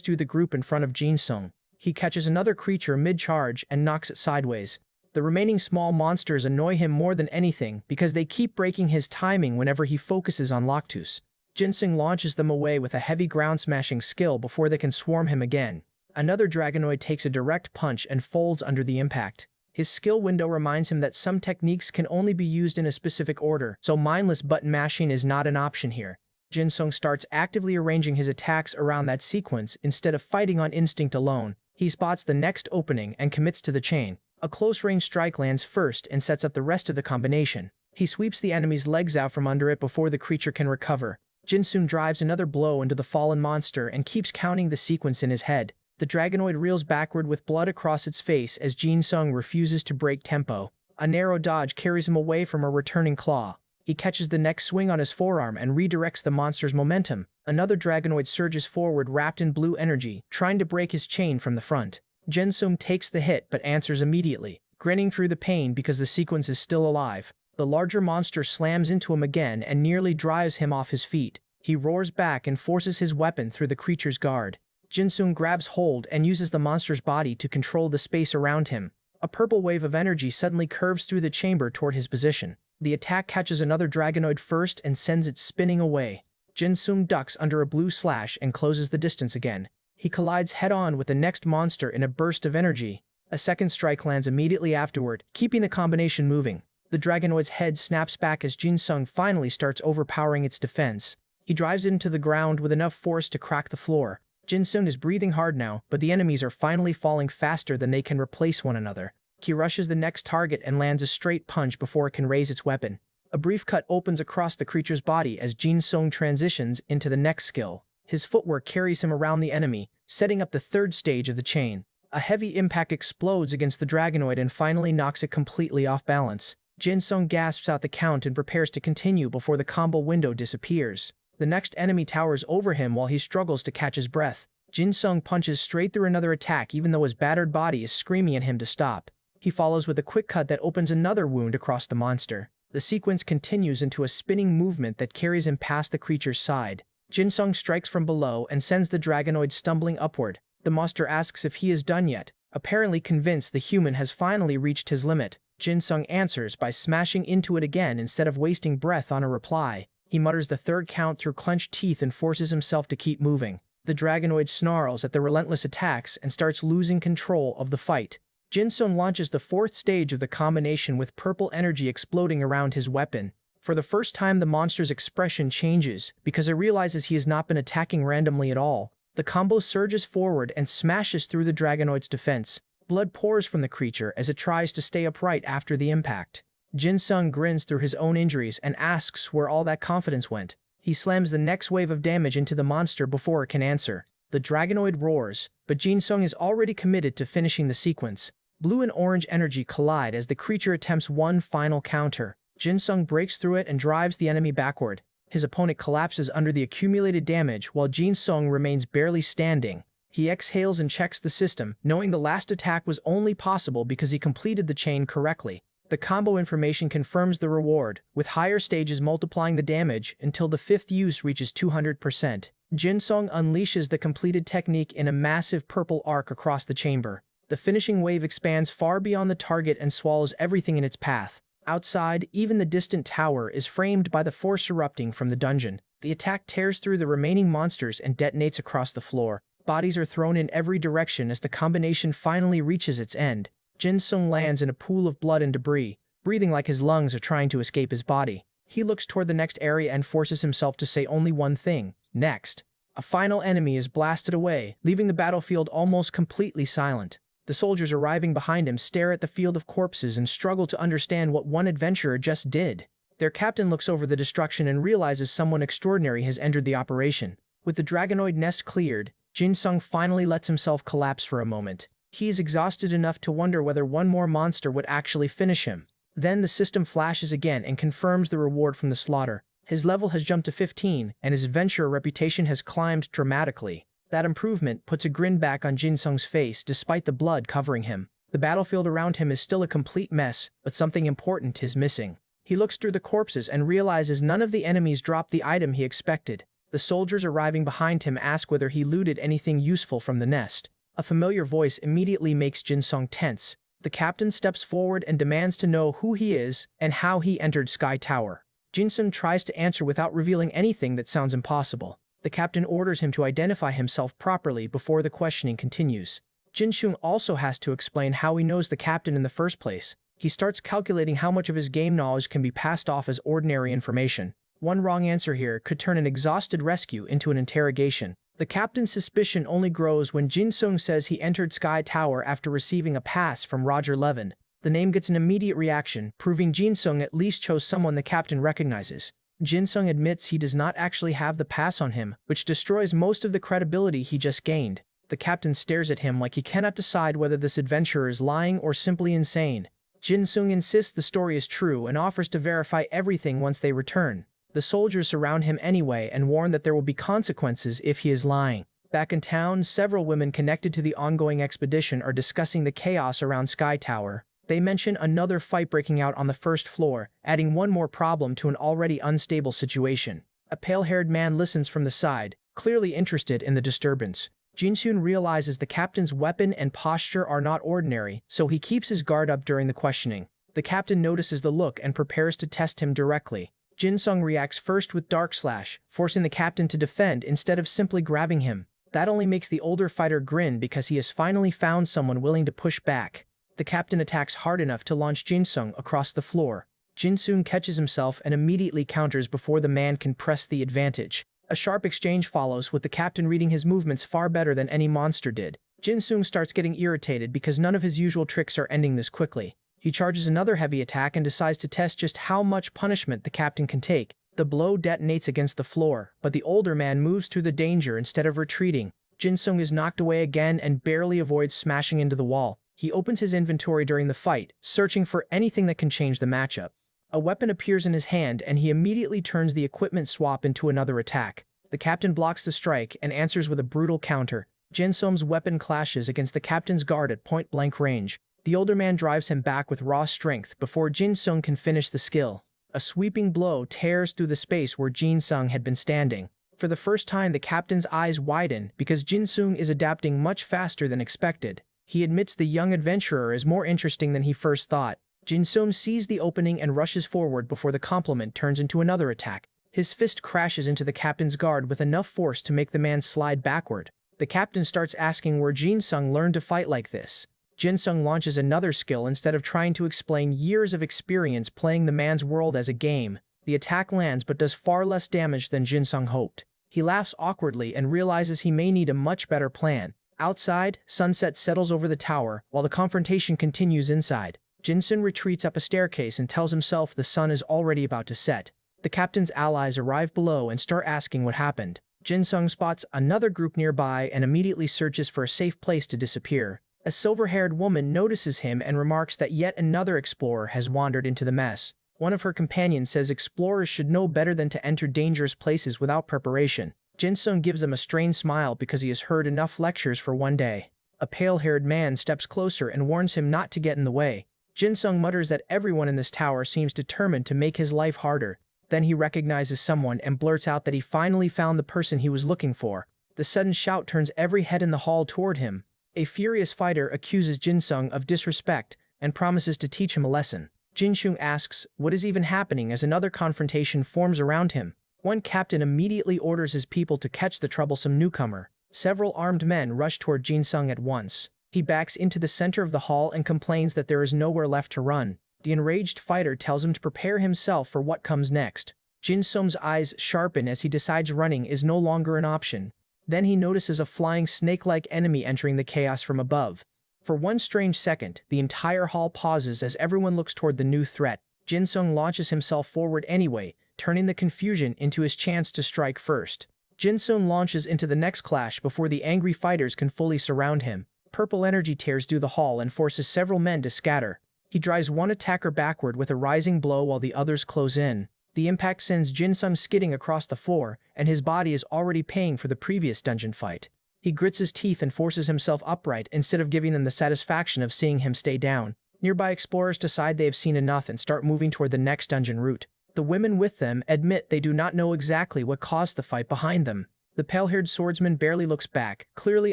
through the group in front of Jinsung. He catches another creature mid-charge and knocks it sideways. The remaining small monsters annoy him more than anything because they keep breaking his timing whenever he focuses on Lactus. Jinsung launches them away with a heavy ground-smashing skill before they can swarm him again. Another Dragonoid takes a direct punch and folds under the impact. His skill window reminds him that some techniques can only be used in a specific order, so mindless button mashing is not an option here. Jinsung starts actively arranging his attacks around that sequence instead of fighting on instinct alone. He spots the next opening and commits to the chain. A close-range strike lands first and sets up the rest of the combination. He sweeps the enemy's legs out from under it before the creature can recover. Jinsung drives another blow into the fallen monster and keeps counting the sequence in his head. The Dragonoid reels backward with blood across its face as Jinsung refuses to break tempo. A narrow dodge carries him away from a returning claw. He catches the next swing on his forearm and redirects the monster's momentum. Another Dragonoid surges forward wrapped in blue energy, trying to break his chain from the front. Jinsung takes the hit but answers immediately, grinning through the pain because the sequence is still alive. The larger monster slams into him again and nearly drives him off his feet. He roars back and forces his weapon through the creature's guard. Jinsung grabs hold and uses the monster's body to control the space around him. A purple wave of energy suddenly curves through the chamber toward his position. The attack catches another Dragonoid first and sends it spinning away. Jinsung ducks under a blue slash and closes the distance again. He collides head-on with the next monster in a burst of energy. A second strike lands immediately afterward, keeping the combination moving. The Dragonoid's head snaps back as Jinsung finally starts overpowering its defense. He drives it into the ground with enough force to crack the floor. Jinsung is breathing hard now, but the enemies are finally falling faster than they can replace one another. He rushes the next target and lands a straight punch before it can raise its weapon. A brief cut opens across the creature's body as Jinsung transitions into the next skill. His footwork carries him around the enemy, setting up the third stage of the chain. A heavy impact explodes against the Dragonoid and finally knocks it completely off balance. Jinsung gasps out the count and prepares to continue before the combo window disappears. The next enemy towers over him while he struggles to catch his breath. Jinsung punches straight through another attack even though his battered body is screaming at him to stop. He follows with a quick cut that opens another wound across the monster. The sequence continues into a spinning movement that carries him past the creature's side. Jinsung strikes from below and sends the Dragonoid stumbling upward. The monster asks if he is done yet, apparently convinced the human has finally reached his limit. Jinsung answers by smashing into it again instead of wasting breath on a reply. He mutters the third count through clenched teeth and forces himself to keep moving. The Dragonoid snarls at the relentless attacks and starts losing control of the fight. Jinsung launches the fourth stage of the combination with purple energy exploding around his weapon. For the first time, the monster's expression changes because it realizes he has not been attacking randomly at all. The combo surges forward and smashes through the Dragonoid's defense. Blood pours from the creature as it tries to stay upright after the impact. Jinsung grins through his own injuries and asks where all that confidence went. He slams the next wave of damage into the monster before it can answer. The Dragonoid roars, but Jinsung is already committed to finishing the sequence. Blue and orange energy collide as the creature attempts one final counter. Jinsung breaks through it and drives the enemy backward. His opponent collapses under the accumulated damage while Jinsung remains barely standing. He exhales and checks the system, knowing the last attack was only possible because he completed the chain correctly. The combo information confirms the reward, with higher stages multiplying the damage until the fifth use reaches 200%. Jinsung unleashes the completed technique in a massive purple arc across the chamber. The finishing wave expands far beyond the target and swallows everything in its path. Outside, even the distant tower is framed by the force erupting from the dungeon. The attack tears through the remaining monsters and detonates across the floor. Bodies are thrown in every direction as the combination finally reaches its end. Jinsung lands in a pool of blood and debris, breathing like his lungs are trying to escape his body. He looks toward the next area and forces himself to say only one thing: next. A final enemy is blasted away, leaving the battlefield almost completely silent. The soldiers arriving behind him stare at the field of corpses and struggle to understand what one adventurer just did. Their captain looks over the destruction and realizes someone extraordinary has entered the operation. With the Dragonoid nest cleared, Jinsung finally lets himself collapse for a moment. He is exhausted enough to wonder whether one more monster would actually finish him. Then the system flashes again and confirms the reward from the slaughter. His level has jumped to 15, and his adventurer reputation has climbed dramatically. That improvement puts a grin back on Jin Sung's face despite the blood covering him. The battlefield around him is still a complete mess, but something important is missing. He looks through the corpses and realizes none of the enemies dropped the item he expected. The soldiers arriving behind him ask whether he looted anything useful from the nest. A familiar voice immediately makes Jin Sung tense. The captain steps forward and demands to know who he is and how he entered Sky Tower. Jin Sung tries to answer without revealing anything that sounds impossible. The captain orders him to identify himself properly before the questioning continues. Jin Sung also has to explain how he knows the captain in the first place. He starts calculating how much of his game knowledge can be passed off as ordinary information. One wrong answer here could turn an exhausted rescue into an interrogation. The captain's suspicion only grows when Jin Sung says he entered Sky Tower after receiving a pass from Roger Levin. The name gets an immediate reaction, proving Jin Sung at least chose someone the captain recognizes. Jin Sung admits he does not actually have the pass on him, which destroys most of the credibility he just gained. The captain stares at him like he cannot decide whether this adventurer is lying or simply insane. Jin Sung insists the story is true and offers to verify everything once they return. The soldiers surround him anyway and warn that there will be consequences if he is lying. Back in town, several women connected to the ongoing expedition are discussing the chaos around Sky Tower. They mention another fight breaking out on the first floor, adding one more problem to an already unstable situation. A pale-haired man listens from the side, clearly interested in the disturbance. Jin Sung realizes the captain's weapon and posture are not ordinary, so he keeps his guard up during the questioning. The captain notices the look and prepares to test him directly. Jin Sung reacts first with Dark Slash, forcing the captain to defend instead of simply grabbing him. That only makes the older fighter grin because he has finally found someone willing to push back. The captain attacks hard enough to launch Jin Sung across the floor. Jin Sung catches himself and immediately counters before the man can press the advantage. A sharp exchange follows, with the captain reading his movements far better than any monster did. Jin Sung starts getting irritated because none of his usual tricks are ending this quickly. He charges another heavy attack and decides to test just how much punishment the captain can take. The blow detonates against the floor, but the older man moves through the danger instead of retreating. Jin Sung is knocked away again and barely avoids smashing into the wall. He opens his inventory during the fight, searching for anything that can change the matchup. A weapon appears in his hand and he immediately turns the equipment swap into another attack. The captain blocks the strike and answers with a brutal counter. Jin Sung's weapon clashes against the captain's guard at point-blank range. The older man drives him back with raw strength before Jin Sung can finish the skill. A sweeping blow tears through the space where Jin Sung had been standing. For the first time, the captain's eyes widen because Jin Sung is adapting much faster than expected. He admits the young adventurer is more interesting than he first thought. Jin Sung sees the opening and rushes forward before the compliment turns into another attack. His fist crashes into the captain's guard with enough force to make the man slide backward. The captain starts asking where Jin Sung learned to fight like this. Jin Sung launches another skill instead of trying to explain years of experience playing the man's world as a game. The attack lands but does far less damage than Jin Sung hoped. He laughs awkwardly and realizes he may need a much better plan. Outside, sunset settles over the tower, while the confrontation continues inside. Jin Sung retreats up a staircase and tells himself the sun is already about to set. The captain's allies arrive below and start asking what happened. Jin Sung spots another group nearby and immediately searches for a safe place to disappear. A silver-haired woman notices him and remarks that yet another explorer has wandered into the mess. One of her companions says explorers should know better than to enter dangerous places without preparation. Jin Sung gives him a strained smile because he has heard enough lectures for one day. A pale-haired man steps closer and warns him not to get in the way. Jin Sung mutters that everyone in this tower seems determined to make his life harder. Then he recognizes someone and blurts out that he finally found the person he was looking for. The sudden shout turns every head in the hall toward him. A furious fighter accuses Jin Sung of disrespect and promises to teach him a lesson. Jin Sung asks what is even happening as another confrontation forms around him. One captain immediately orders his people to catch the troublesome newcomer. Several armed men rush toward Jin Sung at once. He backs into the center of the hall and complains that there is nowhere left to run. The enraged fighter tells him to prepare himself for what comes next. Jin Sung's eyes sharpen as he decides running is no longer an option. Then he notices a flying snake-like enemy entering the chaos from above. For one strange second, the entire hall pauses as everyone looks toward the new threat. Jin Sung launches himself forward anyway, turning the confusion into his chance to strike first. Jin Sung launches into the next clash before the angry fighters can fully surround him. Purple energy tears through the hall and forces several men to scatter. He drives one attacker backward with a rising blow while the others close in. The impact sends Jin-sung skidding across the floor, and his body is already paying for the previous dungeon fight. He grits his teeth and forces himself upright instead of giving them the satisfaction of seeing him stay down. Nearby explorers decide they have seen enough and start moving toward the next dungeon route. The women with them admit they do not know exactly what caused the fight behind them. The pale-haired swordsman barely looks back, clearly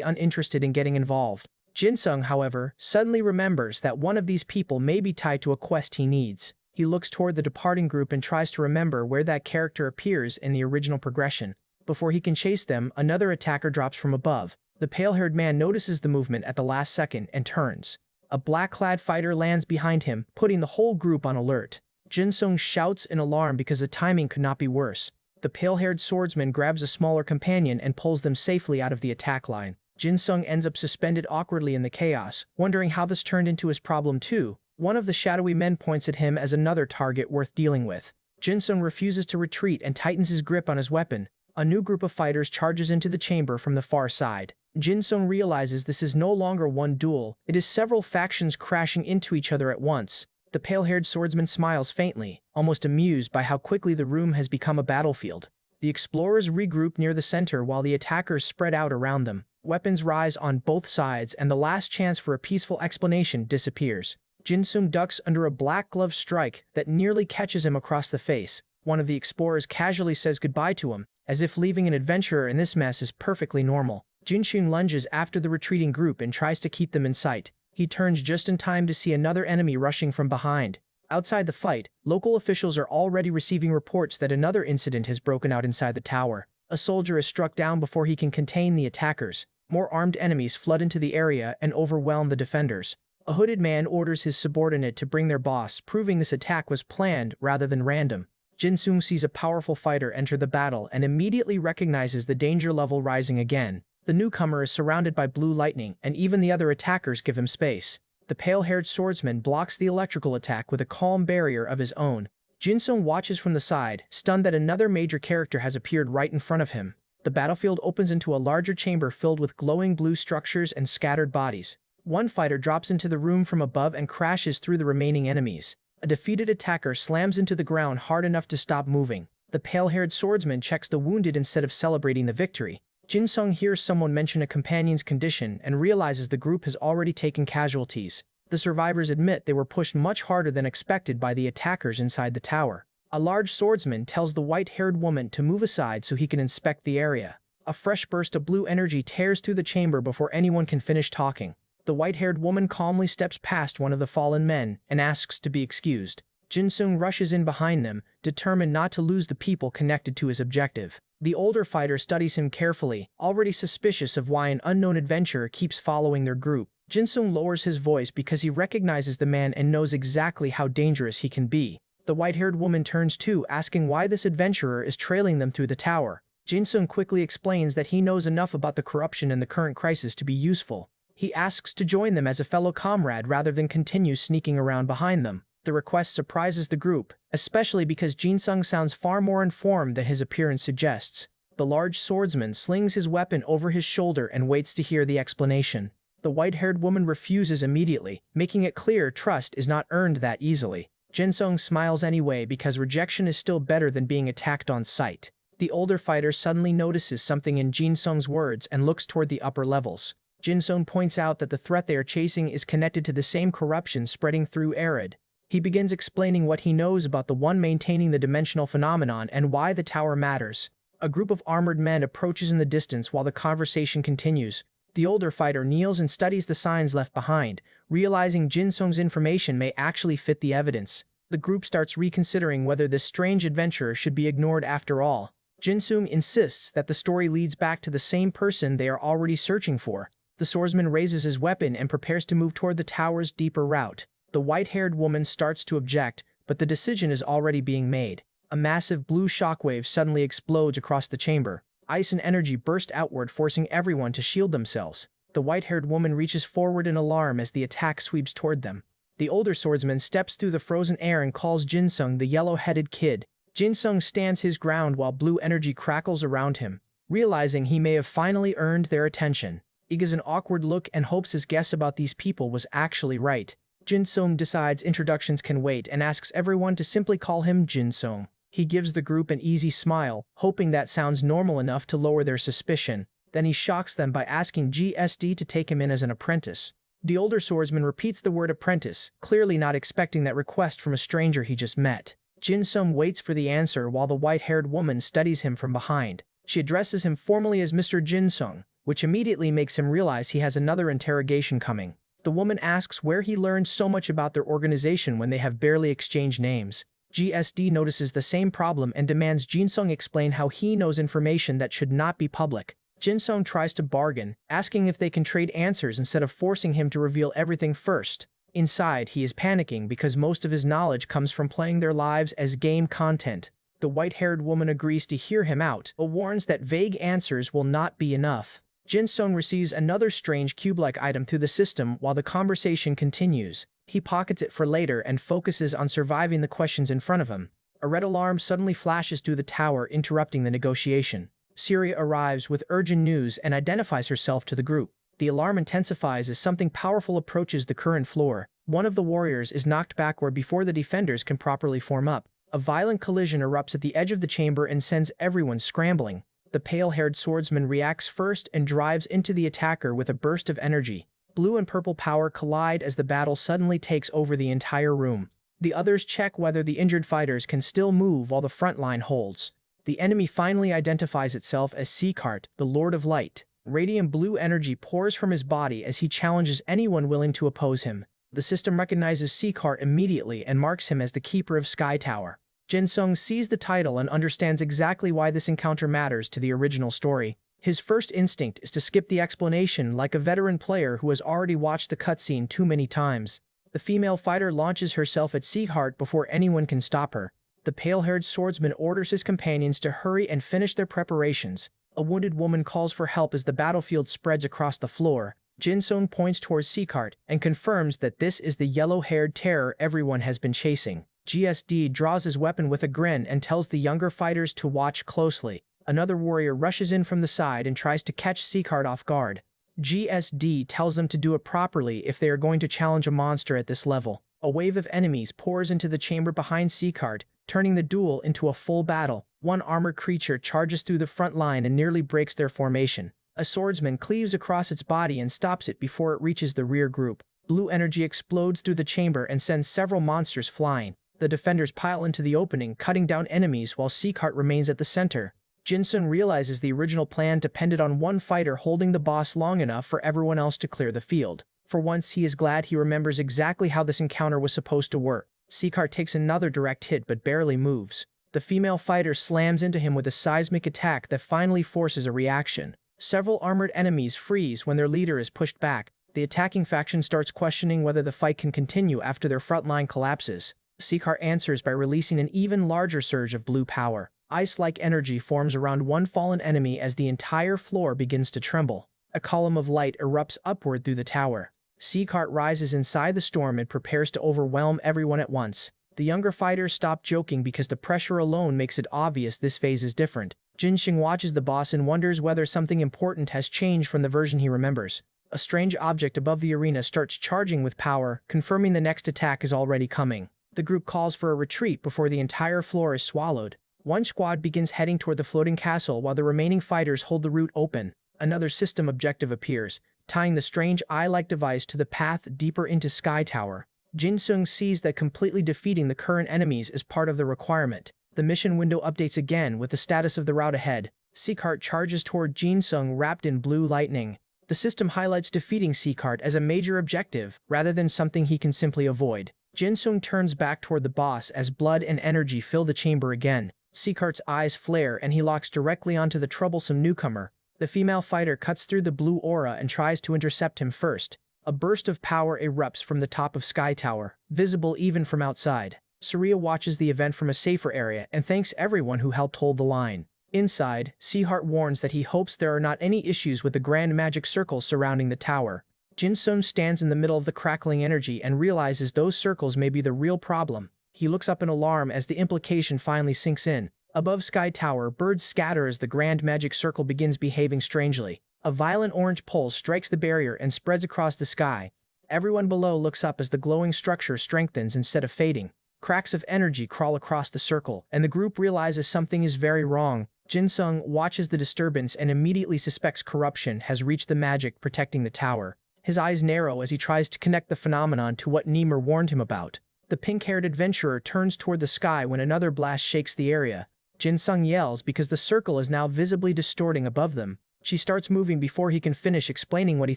uninterested in getting involved. Jin-sung, however, suddenly remembers that one of these people may be tied to a quest he needs. He looks toward the departing group and tries to remember where that character appears in the original progression. Before he can chase them, another attacker drops from above. The pale-haired man notices the movement at the last second and turns. A black-clad fighter lands behind him, putting the whole group on alert. Jin-sung shouts in alarm because the timing could not be worse. The pale-haired swordsman grabs a smaller companion and pulls them safely out of the attack line. Jin-sung ends up suspended awkwardly in the chaos, wondering how this turned into his problem too. One of the shadowy men points at him as another target worth dealing with. Jin-sung refuses to retreat and tightens his grip on his weapon. A new group of fighters charges into the chamber from the far side. Jin-sung realizes this is no longer one duel, it is several factions crashing into each other at once. The pale-haired swordsman smiles faintly, almost amused by how quickly the room has become a battlefield. The explorers regroup near the center while the attackers spread out around them. Weapons rise on both sides and the last chance for a peaceful explanation disappears. Jin-sung ducks under a black glove strike that nearly catches him across the face. One of the explorers casually says goodbye to him, as if leaving an adventurer in this mess is perfectly normal. Jin-sung lunges after the retreating group and tries to keep them in sight. He turns just in time to see another enemy rushing from behind. Outside the fight, local officials are already receiving reports that another incident has broken out inside the tower. A soldier is struck down before he can contain the attackers. More armed enemies flood into the area and overwhelm the defenders. A hooded man orders his subordinate to bring their boss, proving this attack was planned rather than random. Jin-sung sees a powerful fighter enter the battle and immediately recognizes the danger level rising again. The newcomer is surrounded by blue lightning, and even the other attackers give him space. The pale-haired swordsman blocks the electrical attack with a calm barrier of his own. Jin-sung watches from the side, stunned that another major character has appeared right in front of him. The battlefield opens into a larger chamber filled with glowing blue structures and scattered bodies. One fighter drops into the room from above and crashes through the remaining enemies. A defeated attacker slams into the ground hard enough to stop moving. The pale-haired swordsman checks the wounded instead of celebrating the victory. Jin-sung hears someone mention a companion's condition and realizes the group has already taken casualties. The survivors admit they were pushed much harder than expected by the attackers inside the tower. A large swordsman tells the white-haired woman to move aside so he can inspect the area. A fresh burst of blue energy tears through the chamber before anyone can finish talking. The white-haired woman calmly steps past one of the fallen men and asks to be excused. Jin-sung rushes in behind them, determined not to lose the people connected to his objective. The older fighter studies him carefully, already suspicious of why an unknown adventurer keeps following their group. Jin-sung lowers his voice because he recognizes the man and knows exactly how dangerous he can be. The white-haired woman turns too, asking why this adventurer is trailing them through the tower. Jin-sung quickly explains that he knows enough about the corruption in the current crisis to be useful. He asks to join them as a fellow comrade rather than continue sneaking around behind them. The request surprises the group, especially because Jin-sung sounds far more informed than his appearance suggests. The large swordsman slings his weapon over his shoulder and waits to hear the explanation. The white-haired woman refuses immediately, making it clear trust is not earned that easily. Jin-sung smiles anyway because rejection is still better than being attacked on sight. The older fighter suddenly notices something in Jin-sung's words and looks toward the upper levels. Jin-sung points out that the threat they are chasing is connected to the same corruption spreading through Arid. He begins explaining what he knows about the one maintaining the dimensional phenomenon and why the tower matters. A group of armored men approaches in the distance while the conversation continues. The older fighter kneels and studies the signs left behind, realizing Jin-sung's information may actually fit the evidence. The group starts reconsidering whether this strange adventurer should be ignored after all. Jin-sung insists that the story leads back to the same person they are already searching for. The swordsman raises his weapon and prepares to move toward the tower's deeper route. The white-haired woman starts to object, but the decision is already being made. A massive blue shockwave suddenly explodes across the chamber. Ice and energy burst outward, forcing everyone to shield themselves. The white-haired woman reaches forward in alarm as the attack sweeps toward them. The older swordsman steps through the frozen air and calls Jin-sung the yellow-headed kid. Jin-sung stands his ground while blue energy crackles around him, realizing he may have finally earned their attention. He gives an awkward look and hopes his guess about these people was actually right. Jin-sung decides introductions can wait and asks everyone to simply call him Jin-sung. He gives the group an easy smile, hoping that sounds normal enough to lower their suspicion. Then he shocks them by asking GSD to take him in as an apprentice. The older swordsman repeats the word apprentice, clearly not expecting that request from a stranger he just met. Jin-sung waits for the answer while the white-haired woman studies him from behind. She addresses him formally as Mr. Jin-sung, which immediately makes him realize he has another interrogation coming. The woman asks where he learned so much about their organization when they have barely exchanged names. GSD notices the same problem and demands Jin-sung explain how he knows information that should not be public. Jin-sung tries to bargain, asking if they can trade answers instead of forcing him to reveal everything first. Inside, he is panicking because most of his knowledge comes from playing their lives as game content. The white-haired woman agrees to hear him out, but warns that vague answers will not be enough. Jin-sung receives another strange cube-like item through the system while the conversation continues. He pockets it for later and focuses on surviving the questions in front of him. A red alarm suddenly flashes through the tower, interrupting the negotiation. Syria arrives with urgent news and identifies herself to the group. The alarm intensifies as something powerful approaches the current floor. One of the warriors is knocked backward before the defenders can properly form up. A violent collision erupts at the edge of the chamber and sends everyone scrambling. The pale-haired swordsman reacts first and drives into the attacker with a burst of energy. Blue and purple power collide as the battle suddenly takes over the entire room. The others check whether the injured fighters can still move while the front line holds. The enemy finally identifies itself as Seacart, the Lord of Light. Radiant blue energy pours from his body as he challenges anyone willing to oppose him. The system recognizes Seacart immediately and marks him as the Keeper of Sky Tower. Jin-sung sees the title and understands exactly why this encounter matters to the original story. His first instinct is to skip the explanation like a veteran player who has already watched the cutscene too many times. The female fighter launches herself at Seacart before anyone can stop her. The pale-haired swordsman orders his companions to hurry and finish their preparations. A wounded woman calls for help as the battlefield spreads across the floor. Jin-sung points towards Seacart and confirms that this is the yellow-haired terror everyone has been chasing. GSD draws his weapon with a grin and tells the younger fighters to watch closely. Another warrior rushes in from the side and tries to catch Seacart off guard. GSD tells them to do it properly if they are going to challenge a monster at this level. A wave of enemies pours into the chamber behind Seacart, turning the duel into a full battle. One armored creature charges through the front line and nearly breaks their formation. A swordsman cleaves across its body and stops it before it reaches the rear group. Blue energy explodes through the chamber and sends several monsters flying. The defenders pile into the opening, cutting down enemies while Seacart remains at the center. Jin-sung realizes the original plan depended on one fighter holding the boss long enough for everyone else to clear the field. For once, he is glad he remembers exactly how this encounter was supposed to work. Seacart takes another direct hit but barely moves. The female fighter slams into him with a seismic attack that finally forces a reaction. Several armored enemies freeze when their leader is pushed back. The attacking faction starts questioning whether the fight can continue after their front line collapses. Seacart answers by releasing an even larger surge of blue power. Ice-like energy forms around one fallen enemy as the entire floor begins to tremble. A column of light erupts upward through the tower. Seacart rises inside the storm and prepares to overwhelm everyone at once. The younger fighters stop joking because the pressure alone makes it obvious this phase is different. Jin-sung watches the boss and wonders whether something important has changed from the version he remembers. A strange object above the arena starts charging with power, confirming the next attack is already coming. The group calls for a retreat before the entire floor is swallowed. One squad begins heading toward the floating castle while the remaining fighters hold the route open. Another system objective appears, tying the strange eye-like device to the path deeper into Sky Tower. Jin-sung sees that completely defeating the current enemies is part of the requirement. The mission window updates again with the status of the route ahead. Seacart charges toward Jin-sung wrapped in blue lightning. The system highlights defeating Seacart as a major objective rather than something he can simply avoid. Jin-sung turns back toward the boss as blood and energy fill the chamber again. Seacart's eyes flare and he locks directly onto the troublesome newcomer. The female fighter cuts through the blue aura and tries to intercept him first. A burst of power erupts from the top of Sky Tower, visible even from outside. Surya watches the event from a safer area and thanks everyone who helped hold the line. Inside, Seacart warns that he hopes there are not any issues with the grand magic circles surrounding the tower. Jin-sung stands in the middle of the crackling energy and realizes those circles may be the real problem. He looks up in alarm as the implication finally sinks in. Above Sky Tower, birds scatter as the grand magic circle begins behaving strangely. A violent orange pulse strikes the barrier and spreads across the sky. Everyone below looks up as the glowing structure strengthens instead of fading. Cracks of energy crawl across the circle, and the group realizes something is very wrong. Jin-sung watches the disturbance and immediately suspects corruption has reached the magic protecting the tower. His eyes narrow as he tries to connect the phenomenon to what Ymir warned him about. The pink-haired adventurer turns toward the sky when another blast shakes the area. Jin-sung yells because the circle is now visibly distorting above them. She starts moving before he can finish explaining what he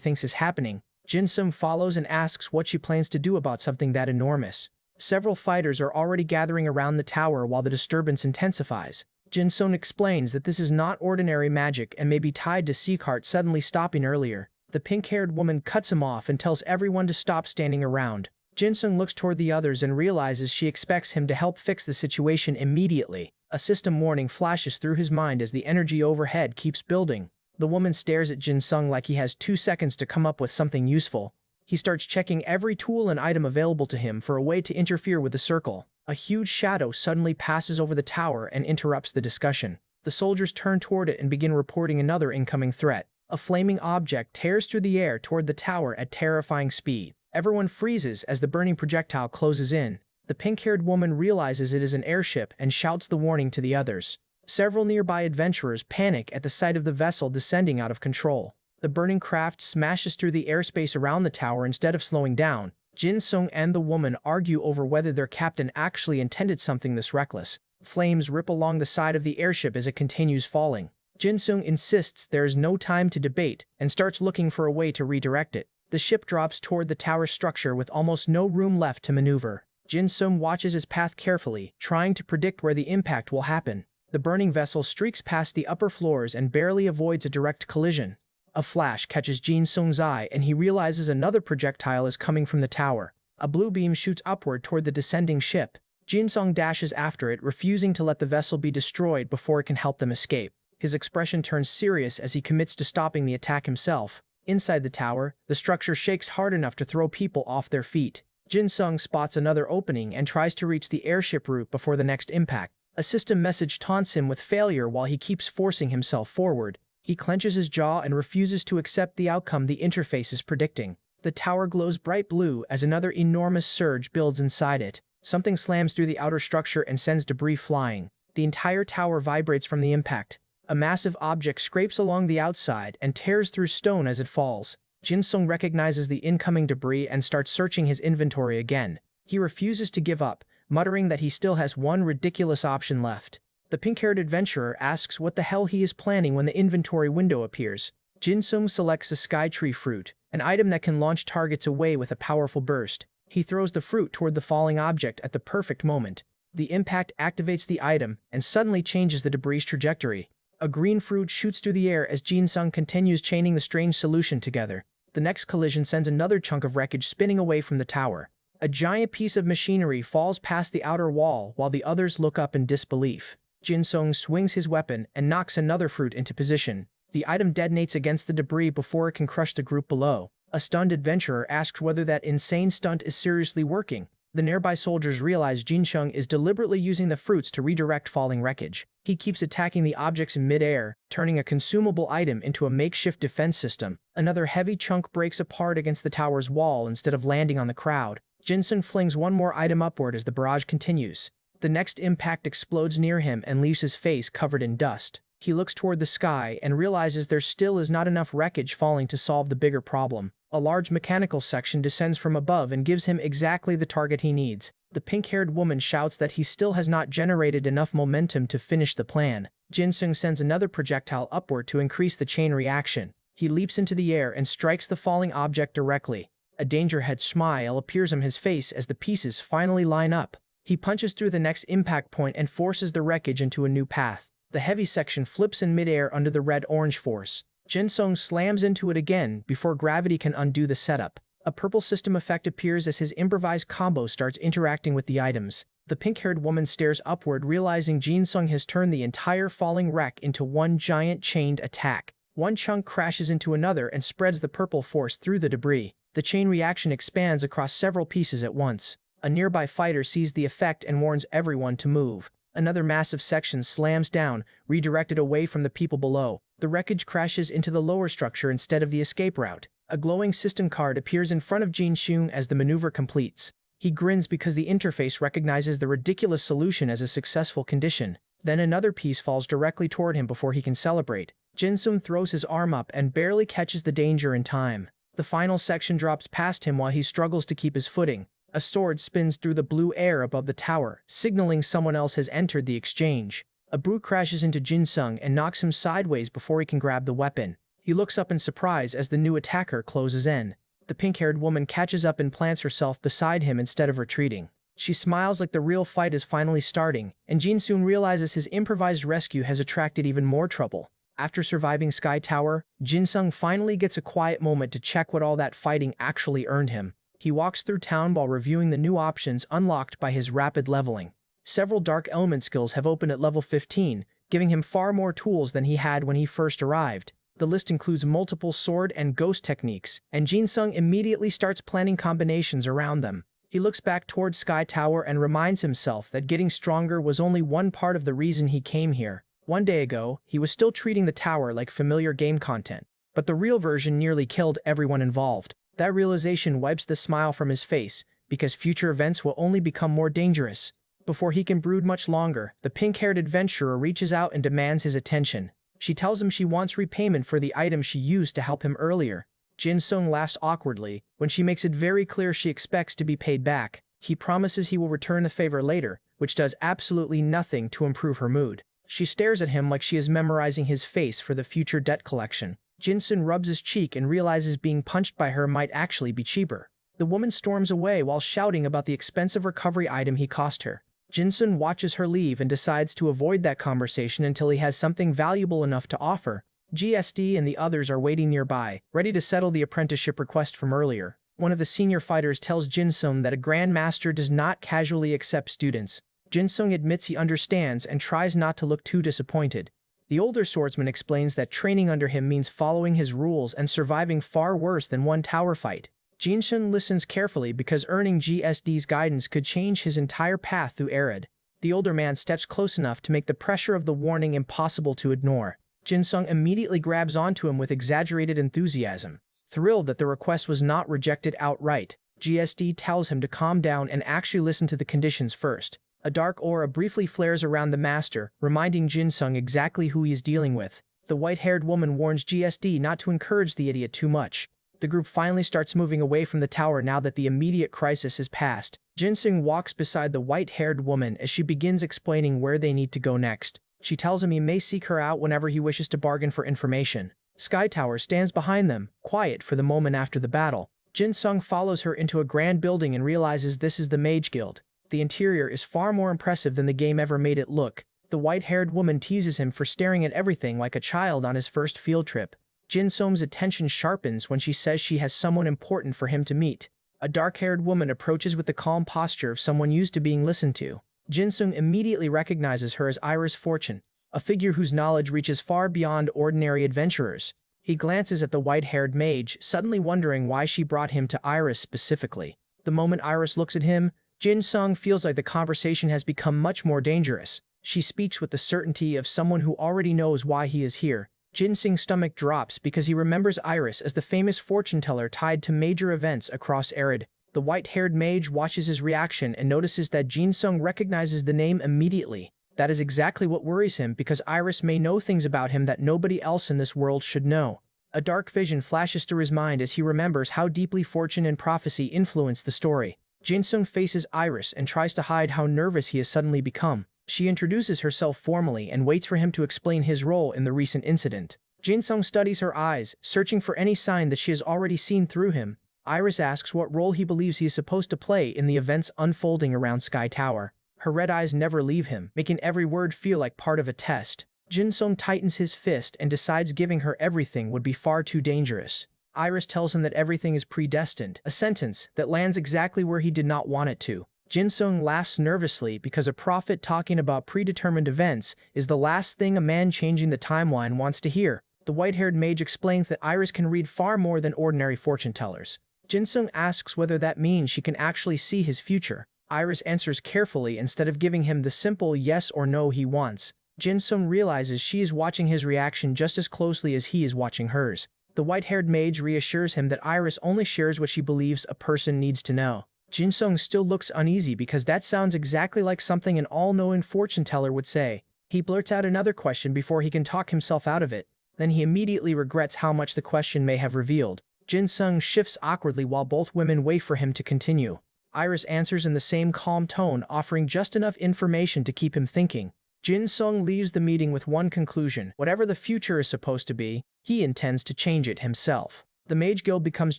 thinks is happening. Jin-sung follows and asks what she plans to do about something that enormous. Several fighters are already gathering around the tower while the disturbance intensifies. Jin-sung explains that this is not ordinary magic and may be tied to Seacart suddenly stopping earlier. The pink-haired woman cuts him off and tells everyone to stop standing around. Jin-sung looks toward the others and realizes she expects him to help fix the situation immediately. A system warning flashes through his mind as the energy overhead keeps building. The woman stares at Jin-sung like he has 2 seconds to come up with something useful. He starts checking every tool and item available to him for a way to interfere with the circle. A huge shadow suddenly passes over the tower and interrupts the discussion. The soldiers turn toward it and begin reporting another incoming threat. A flaming object tears through the air toward the tower at terrifying speed. Everyone freezes as the burning projectile closes in. The pink-haired woman realizes it is an airship and shouts the warning to the others. Several nearby adventurers panic at the sight of the vessel descending out of control. The burning craft smashes through the airspace around the tower instead of slowing down. Jin-sung and the woman argue over whether their captain actually intended something this reckless. Flames rip along the side of the airship as it continues falling. Jin-sung insists there is no time to debate and starts looking for a way to redirect it. The ship drops toward the tower structure with almost no room left to maneuver. Jin-sung watches his path carefully, trying to predict where the impact will happen. The burning vessel streaks past the upper floors and barely avoids a direct collision. A flash catches Jin-sung's eye and he realizes another projectile is coming from the tower. A blue beam shoots upward toward the descending ship. Jin-sung dashes after it, refusing to let the vessel be destroyed before it can help them escape. His expression turns serious as he commits to stopping the attack himself. Inside the tower, the structure shakes hard enough to throw people off their feet. Jin-sung spots another opening and tries to reach the airship route before the next impact. A system message taunts him with failure while he keeps forcing himself forward. He clenches his jaw and refuses to accept the outcome the interface is predicting. The tower glows bright blue as another enormous surge builds inside it. Something slams through the outer structure and sends debris flying. The entire tower vibrates from the impact. A massive object scrapes along the outside and tears through stone as it falls. Jin-sung recognizes the incoming debris and starts searching his inventory again. He refuses to give up, muttering that he still has one ridiculous option left. The pink-haired adventurer asks what the hell he is planning when the inventory window appears. Jin-sung selects a skytree fruit, an item that can launch targets away with a powerful burst. He throws the fruit toward the falling object at the perfect moment. The impact activates the item and suddenly changes the debris' trajectory. A green fruit shoots through the air as Jin-sung continues chaining the strange solution together. The next collision sends another chunk of wreckage spinning away from the tower. A giant piece of machinery falls past the outer wall while the others look up in disbelief. Jin-sung swings his weapon and knocks another fruit into position. The item detonates against the debris before it can crush the group below. A stunned adventurer asks whether that insane stunt is seriously working. The nearby soldiers realize Jin-sung is deliberately using the fruits to redirect falling wreckage. He keeps attacking the objects in mid-air, turning a consumable item into a makeshift defense system. Another heavy chunk breaks apart against the tower's wall instead of landing on the crowd. Jin-sung flings one more item upward as the barrage continues. The next impact explodes near him and leaves his face covered in dust. He looks toward the sky and realizes there still is not enough wreckage falling to solve the bigger problem. A large mechanical section descends from above and gives him exactly the target he needs. The pink-haired woman shouts that he still has not generated enough momentum to finish the plan. Jin-sung sends another projectile upward to increase the chain reaction. He leaps into the air and strikes the falling object directly. A danger-head smile appears on his face as the pieces finally line up. He punches through the next impact point and forces the wreckage into a new path. The heavy section flips in midair under the red-orange force. Jin-sung slams into it again before gravity can undo the setup. A purple system effect appears as his improvised combo starts interacting with the items. The pink-haired woman stares upward, realizing Jin-sung has turned the entire falling wreck into one giant chained attack. One chunk crashes into another and spreads the purple force through the debris. The chain reaction expands across several pieces at once. A nearby fighter sees the effect and warns everyone to move. Another massive section slams down, redirected away from the people below. The wreckage crashes into the lower structure instead of the escape route. A glowing system card appears in front of Jin-sung as the maneuver completes. He grins because the interface recognizes the ridiculous solution as a successful condition. Then another piece falls directly toward him before he can celebrate. Jin-sung throws his arm up and barely catches the danger in time. The final section drops past him while he struggles to keep his footing. A sword spins through the blue air above the tower, signaling someone else has entered the exchange. A boot crashes into Jin-sung and knocks him sideways before he can grab the weapon. He looks up in surprise as the new attacker closes in. The pink-haired woman catches up and plants herself beside him instead of retreating. She smiles like the real fight is finally starting, and Jin-sung realizes his improvised rescue has attracted even more trouble. After surviving Sky Tower, Jin-sung finally gets a quiet moment to check what all that fighting actually earned him. He walks through town while reviewing the new options unlocked by his rapid leveling. Several dark element skills have opened at level 15, giving him far more tools than he had when he first arrived. The list includes multiple sword and ghost techniques, and Jin-sung immediately starts planning combinations around them. He looks back towards Sky Tower and reminds himself that getting stronger was only one part of the reason he came here. One day ago, he was still treating the tower like familiar game content, but the real version nearly killed everyone involved. That realization wipes the smile from his face, because future events will only become more dangerous. Before he can brood much longer, the pink-haired adventurer reaches out and demands his attention. She tells him she wants repayment for the item she used to help him earlier. Jin-sung laughs awkwardly when she makes it very clear she expects to be paid back. He promises he will return the favor later, which does absolutely nothing to improve her mood. She stares at him like she is memorizing his face for the future debt collection. Jin-sung rubs his cheek and realizes being punched by her might actually be cheaper. The woman storms away while shouting about the expensive recovery item he cost her. Jin-sung watches her leave and decides to avoid that conversation until he has something valuable enough to offer. GSD and the others are waiting nearby, ready to settle the apprenticeship request from earlier. One of the senior fighters tells Jin-sung that a grandmaster does not casually accept students. Jin-sung admits he understands and tries not to look too disappointed. The older swordsman explains that training under him means following his rules and surviving far worse than one tower fight. Jin-sung listens carefully because earning GSD's guidance could change his entire path through Arid. The older man steps close enough to make the pressure of the warning impossible to ignore. Jin-sung immediately grabs onto him with exaggerated enthusiasm. Thrilled that the request was not rejected outright, GSD tells him to calm down and actually listen to the conditions first. A dark aura briefly flares around the master, reminding Jin-sung exactly who he is dealing with. The white-haired woman warns GSD not to encourage the idiot too much. The group finally starts moving away from the tower now that the immediate crisis is past. Jin-sung walks beside the white-haired woman as she begins explaining where they need to go next. She tells him he may seek her out whenever he wishes to bargain for information. Sky Tower stands behind them, quiet for the moment after the battle. Jin-sung follows her into a grand building and realizes this is the Mage Guild. The interior is far more impressive than the game ever made it look. The white-haired woman teases him for staring at everything like a child on his first field trip. Jin-sung's attention sharpens when she says she has someone important for him to meet. A dark-haired woman approaches with the calm posture of someone used to being listened to. Jin-sung immediately recognizes her as Iris Fortune, a figure whose knowledge reaches far beyond ordinary adventurers. He glances at the white-haired mage, suddenly wondering why she brought him to Iris specifically. The moment Iris looks at him, Jin-sung feels like the conversation has become much more dangerous. She speaks with the certainty of someone who already knows why he is here. Jin-sung's stomach drops because he remembers Iris as the famous fortune teller tied to major events across Arid. The white-haired mage watches his reaction and notices that Jin-sung recognizes the name immediately. That is exactly what worries him because Iris may know things about him that nobody else in this world should know. A dark vision flashes through his mind as he remembers how deeply fortune and prophecy influenced the story. Jin-sung faces Iris and tries to hide how nervous he has suddenly become. She introduces herself formally and waits for him to explain his role in the recent incident. Jin-sung studies her eyes, searching for any sign that she has already seen through him. Iris asks what role he believes he is supposed to play in the events unfolding around Sky Tower. Her red eyes never leave him, making every word feel like part of a test. Jin-sung tightens his fist and decides giving her everything would be far too dangerous. Iris tells him that everything is predestined, a sentence that lands exactly where he did not want it to. Jin-sung laughs nervously because a prophet talking about predetermined events is the last thing a man changing the timeline wants to hear. The white-haired mage explains that Iris can read far more than ordinary fortune tellers. Jin-sung asks whether that means she can actually see his future. Iris answers carefully instead of giving him the simple yes or no he wants. Jin-sung realizes she is watching his reaction just as closely as he is watching hers. The white-haired mage reassures him that Iris only shares what she believes a person needs to know. Jin-sung still looks uneasy because that sounds exactly like something an all-knowing fortune teller would say. He blurts out another question before he can talk himself out of it. Then he immediately regrets how much the question may have revealed. Jin-sung shifts awkwardly while both women wait for him to continue. Iris answers in the same calm tone, offering just enough information to keep him thinking. Jin-sung leaves the meeting with one conclusion: whatever the future is supposed to be, he intends to change it himself. The Mage Guild becomes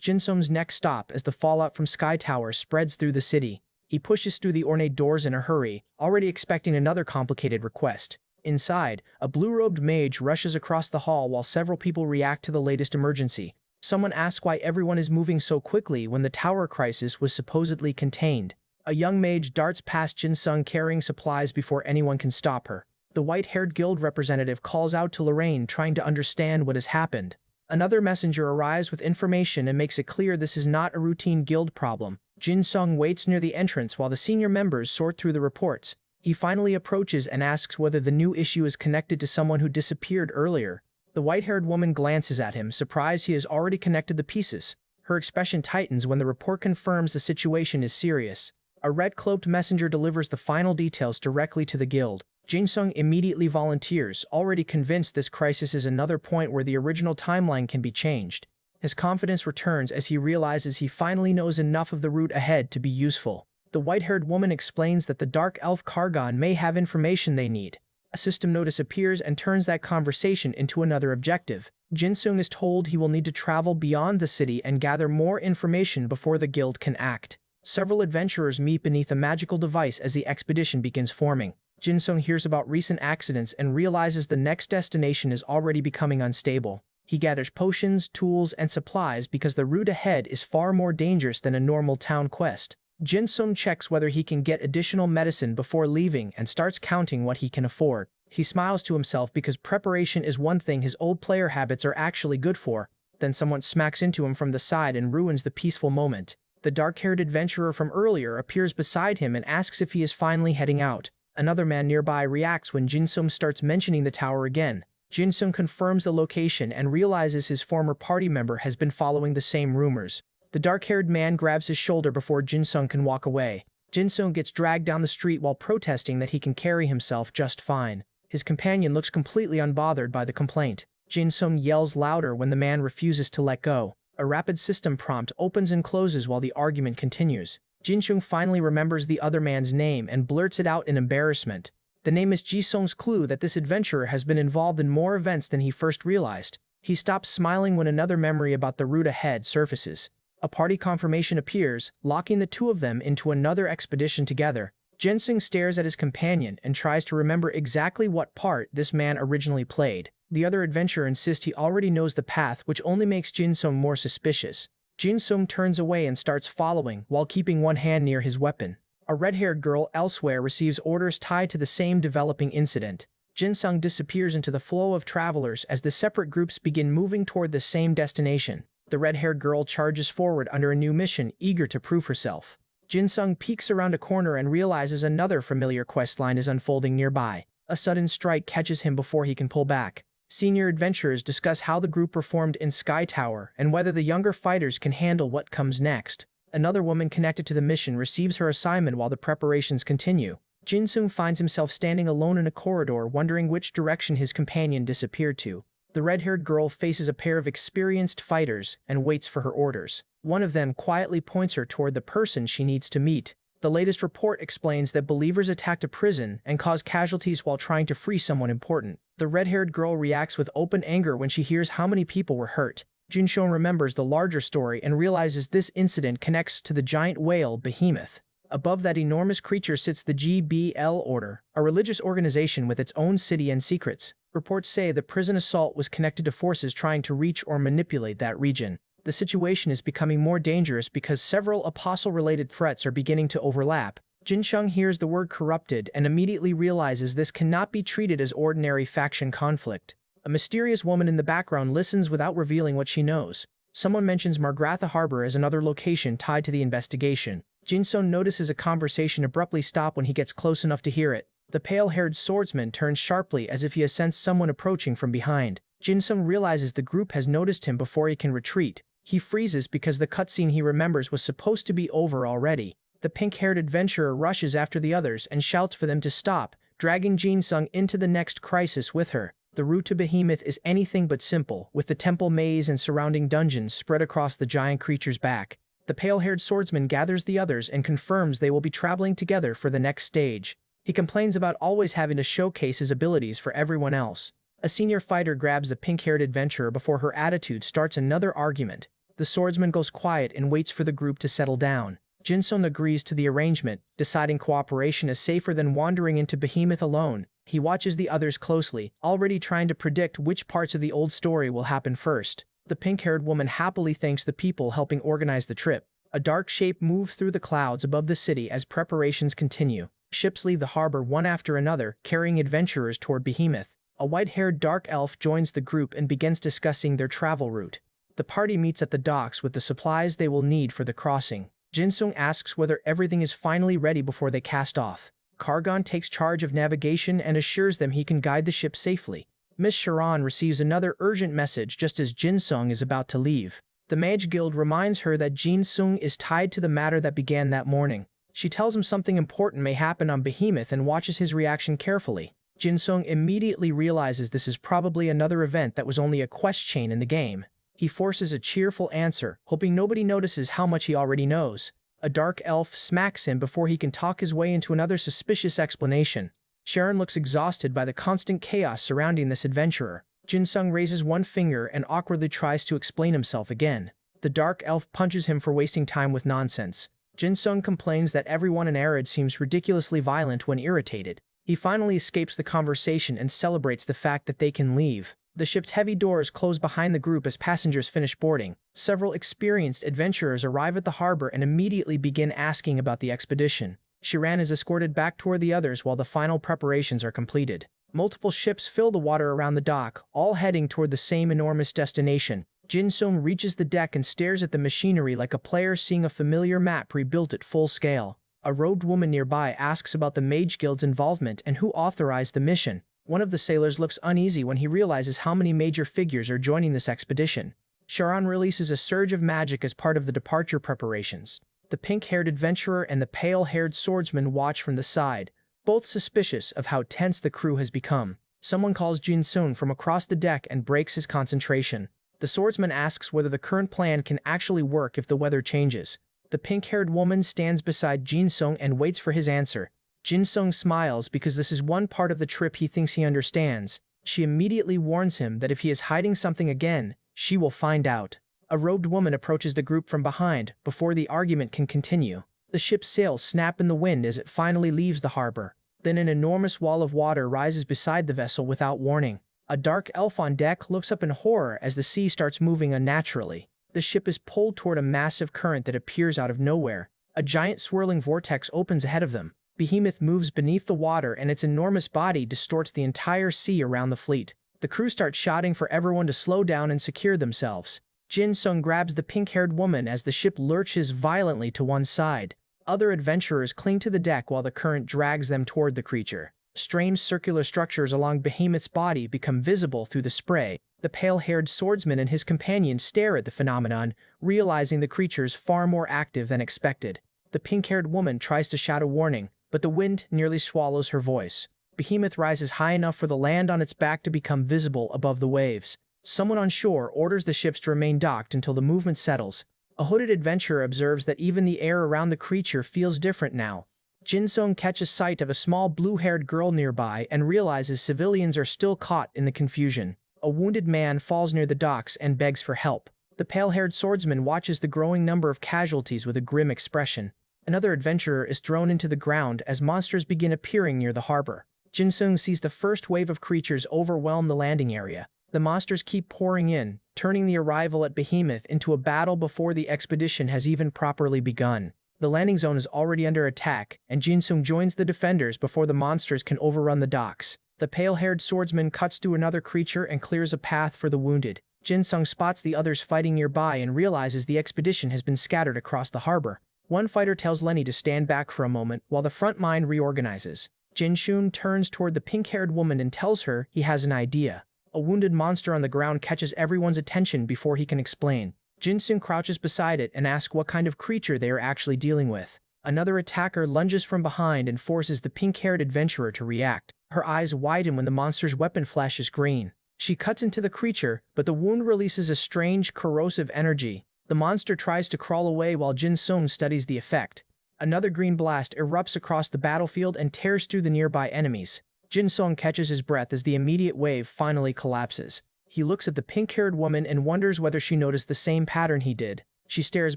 Jin-sung's next stop as the fallout from Sky Tower spreads through the city. He pushes through the ornate doors in a hurry, already expecting another complicated request. Inside, a blue-robed mage rushes across the hall while several people react to the latest emergency. Someone asks why everyone is moving so quickly when the tower crisis was supposedly contained. A young mage darts past Jin-sung carrying supplies before anyone can stop her. The white-haired guild representative calls out to Lorraine, trying to understand what has happened. Another messenger arrives with information and makes it clear this is not a routine guild problem. Jin-sung waits near the entrance while the senior members sort through the reports. He finally approaches and asks whether the new issue is connected to someone who disappeared earlier. The white-haired woman glances at him, surprised he has already connected the pieces. Her expression tightens when the report confirms the situation is serious. A red-cloaked messenger delivers the final details directly to the guild. Jin-sung immediately volunteers, already convinced this crisis is another point where the original timeline can be changed. His confidence returns as he realizes he finally knows enough of the route ahead to be useful. The white-haired woman explains that the Dark Elf Kargon may have information they need. A system notice appears and turns that conversation into another objective. Jin-sung is told he will need to travel beyond the city and gather more information before the guild can act. Several adventurers meet beneath a magical device as the expedition begins forming. Jin-sung hears about recent accidents and realizes the next destination is already becoming unstable. He gathers potions, tools, and supplies because the route ahead is far more dangerous than a normal town quest. Jin-sung checks whether he can get additional medicine before leaving and starts counting what he can afford. He smiles to himself because preparation is one thing his old player habits are actually good for. Then someone smacks into him from the side and ruins the peaceful moment. The dark-haired adventurer from earlier appears beside him and asks if he is finally heading out. Another man nearby reacts when Jin-sung starts mentioning the tower again. Jin-sung confirms the location and realizes his former party member has been following the same rumors. The dark-haired man grabs his shoulder before Jin-sung can walk away. Jin-sung gets dragged down the street while protesting that he can carry himself just fine. His companion looks completely unbothered by the complaint. Jin-sung yells louder when the man refuses to let go. A rapid system prompt opens and closes while the argument continues. Jin-sung finally remembers the other man's name and blurts it out in embarrassment. The name is Ji-sung's clue that this adventurer has been involved in more events than he first realized. He stops smiling when another memory about the route ahead surfaces. A party confirmation appears, locking the two of them into another expedition together. Jin-sung stares at his companion and tries to remember exactly what part this man originally played. The other adventurer insists he already knows the path, which only makes Jin-sung more suspicious. Jin-sung turns away and starts following, while keeping one hand near his weapon. A red-haired girl elsewhere receives orders tied to the same developing incident. Jin-sung disappears into the flow of travelers as the separate groups begin moving toward the same destination. The red-haired girl charges forward under a new mission, eager to prove herself. Jin-sung peeks around a corner and realizes another familiar questline is unfolding nearby. A sudden strike catches him before he can pull back. Senior adventurers discuss how the group performed in Sky Tower and whether the younger fighters can handle what comes next. Another woman connected to the mission receives her assignment while the preparations continue. Jin-sung finds himself standing alone in a corridor, wondering which direction his companion disappeared to. The red-haired girl faces a pair of experienced fighters and waits for her orders. One of them quietly points her toward the person she needs to meet. The latest report explains that believers attacked a prison and caused casualties while trying to free someone important. The red-haired girl reacts with open anger when she hears how many people were hurt. Jin-sung remembers the larger story and realizes this incident connects to the giant whale Behemoth. Above that enormous creature sits the GBL Order, a religious organization with its own city and secrets. Reports say the prison assault was connected to forces trying to reach or manipulate that region. The situation is becoming more dangerous because several apostle-related threats are beginning to overlap. Jin-sung hears the word corrupted and immediately realizes this cannot be treated as ordinary faction conflict. A mysterious woman in the background listens without revealing what she knows. Someone mentions Margratha Harbor as another location tied to the investigation. Jin-sung notices a conversation abruptly stop when he gets close enough to hear it. The pale-haired swordsman turns sharply as if he has sensed someone approaching from behind. Jin-sung realizes the group has noticed him before he can retreat. He freezes because the cutscene he remembers was supposed to be over already. The pink-haired adventurer rushes after the others and shouts for them to stop, dragging Jin-sung into the next crisis with her. The route to Behemoth is anything but simple, with the temple maze and surrounding dungeons spread across the giant creature's back. The pale-haired swordsman gathers the others and confirms they will be traveling together for the next stage. He complains about always having to showcase his abilities for everyone else. A senior fighter grabs the pink-haired adventurer before her attitude starts another argument. The swordsman goes quiet and waits for the group to settle down. Jin-sung agrees to the arrangement, deciding cooperation is safer than wandering into Behemoth alone. He watches the others closely, already trying to predict which parts of the old story will happen first. The pink-haired woman happily thanks the people helping organize the trip. A dark shape moves through the clouds above the city as preparations continue. Ships leave the harbor one after another, carrying adventurers toward Behemoth. A white-haired dark elf joins the group and begins discussing their travel route. The party meets at the docks with the supplies they will need for the crossing. Jin-sung asks whether everything is finally ready before they cast off. Kargon takes charge of navigation and assures them he can guide the ship safely. Miss Sharon receives another urgent message just as Jin-sung is about to leave. The Mage Guild reminds her that Jin-sung is tied to the matter that began that morning. She tells him something important may happen on Behemoth and watches his reaction carefully. Jin-sung immediately realizes this is probably another event that was only a quest chain in the game. He forces a cheerful answer, hoping nobody notices how much he already knows. A dark elf smacks him before he can talk his way into another suspicious explanation. Sharon looks exhausted by the constant chaos surrounding this adventurer. Jin-sung raises one finger and awkwardly tries to explain himself again. The dark elf punches him for wasting time with nonsense. Jin-sung complains that everyone in Arid seems ridiculously violent when irritated. He finally escapes the conversation and celebrates the fact that they can leave. The ship's heavy doors close behind the group as passengers finish boarding. Several experienced adventurers arrive at the harbor and immediately begin asking about the expedition. Shiran is escorted back toward the others while the final preparations are completed. Multiple ships fill the water around the dock, all heading toward the same enormous destination. Jin-sung reaches the deck and stares at the machinery like a player seeing a familiar map rebuilt at full scale. A robed woman nearby asks about the Mage Guild's involvement and who authorized the mission. One of the sailors looks uneasy when he realizes how many major figures are joining this expedition. Sharon releases a surge of magic as part of the departure preparations. The pink-haired adventurer and the pale-haired swordsman watch from the side, both suspicious of how tense the crew has become. Someone calls Jin-sung from across the deck and breaks his concentration. The swordsman asks whether the current plan can actually work if the weather changes. The pink-haired woman stands beside Jin-sung and waits for his answer. Jin-sung smiles because this is one part of the trip he thinks he understands. She immediately warns him that if he is hiding something again, she will find out. A robed woman approaches the group from behind before the argument can continue. The ship's sails snap in the wind as it finally leaves the harbor. Then an enormous wall of water rises beside the vessel without warning. A dark elf on deck looks up in horror as the sea starts moving unnaturally. The ship is pulled toward a massive current that appears out of nowhere. A giant swirling vortex opens ahead of them. Behemoth moves beneath the water and its enormous body distorts the entire sea around the fleet. The crew starts shouting for everyone to slow down and secure themselves. Jin-sung grabs the pink-haired woman as the ship lurches violently to one side. Other adventurers cling to the deck while the current drags them toward the creature. Strange circular structures along Behemoth's body become visible through the spray. The pale-haired swordsman and his companion stare at the phenomenon, realizing the creature's far more active than expected. The pink-haired woman tries to shout a warning, but the wind nearly swallows her voice. Behemoth rises high enough for the land on its back to become visible above the waves. Someone on shore orders the ships to remain docked until the movement settles. A hooded adventurer observes that even the air around the creature feels different now. Jin-sung catches sight of a small blue-haired girl nearby and realizes civilians are still caught in the confusion. A wounded man falls near the docks and begs for help. The pale-haired swordsman watches the growing number of casualties with a grim expression. Another adventurer is thrown into the ground as monsters begin appearing near the harbor. Jin-sung sees the first wave of creatures overwhelm the landing area. The monsters keep pouring in, turning the arrival at Behemoth into a battle before the expedition has even properly begun. The landing zone is already under attack, and Jin-sung joins the defenders before the monsters can overrun the docks. The pale-haired swordsman cuts through another creature and clears a path for the wounded. Jin-sung spots the others fighting nearby and realizes the expedition has been scattered across the harbor. One fighter tells Lenny to stand back for a moment while the front line reorganizes. Jin-shun turns toward the pink-haired woman and tells her he has an idea. A wounded monster on the ground catches everyone's attention before he can explain. Jin-sung crouches beside it and asks what kind of creature they are actually dealing with. Another attacker lunges from behind and forces the pink-haired adventurer to react. Her eyes widen when the monster's weapon flashes green. She cuts into the creature, but the wound releases a strange, corrosive energy. The monster tries to crawl away while Jin-sung studies the effect. Another green blast erupts across the battlefield and tears through the nearby enemies. Jin-sung catches his breath as the immediate wave finally collapses. He looks at the pink-haired woman and wonders whether she noticed the same pattern he did. She stares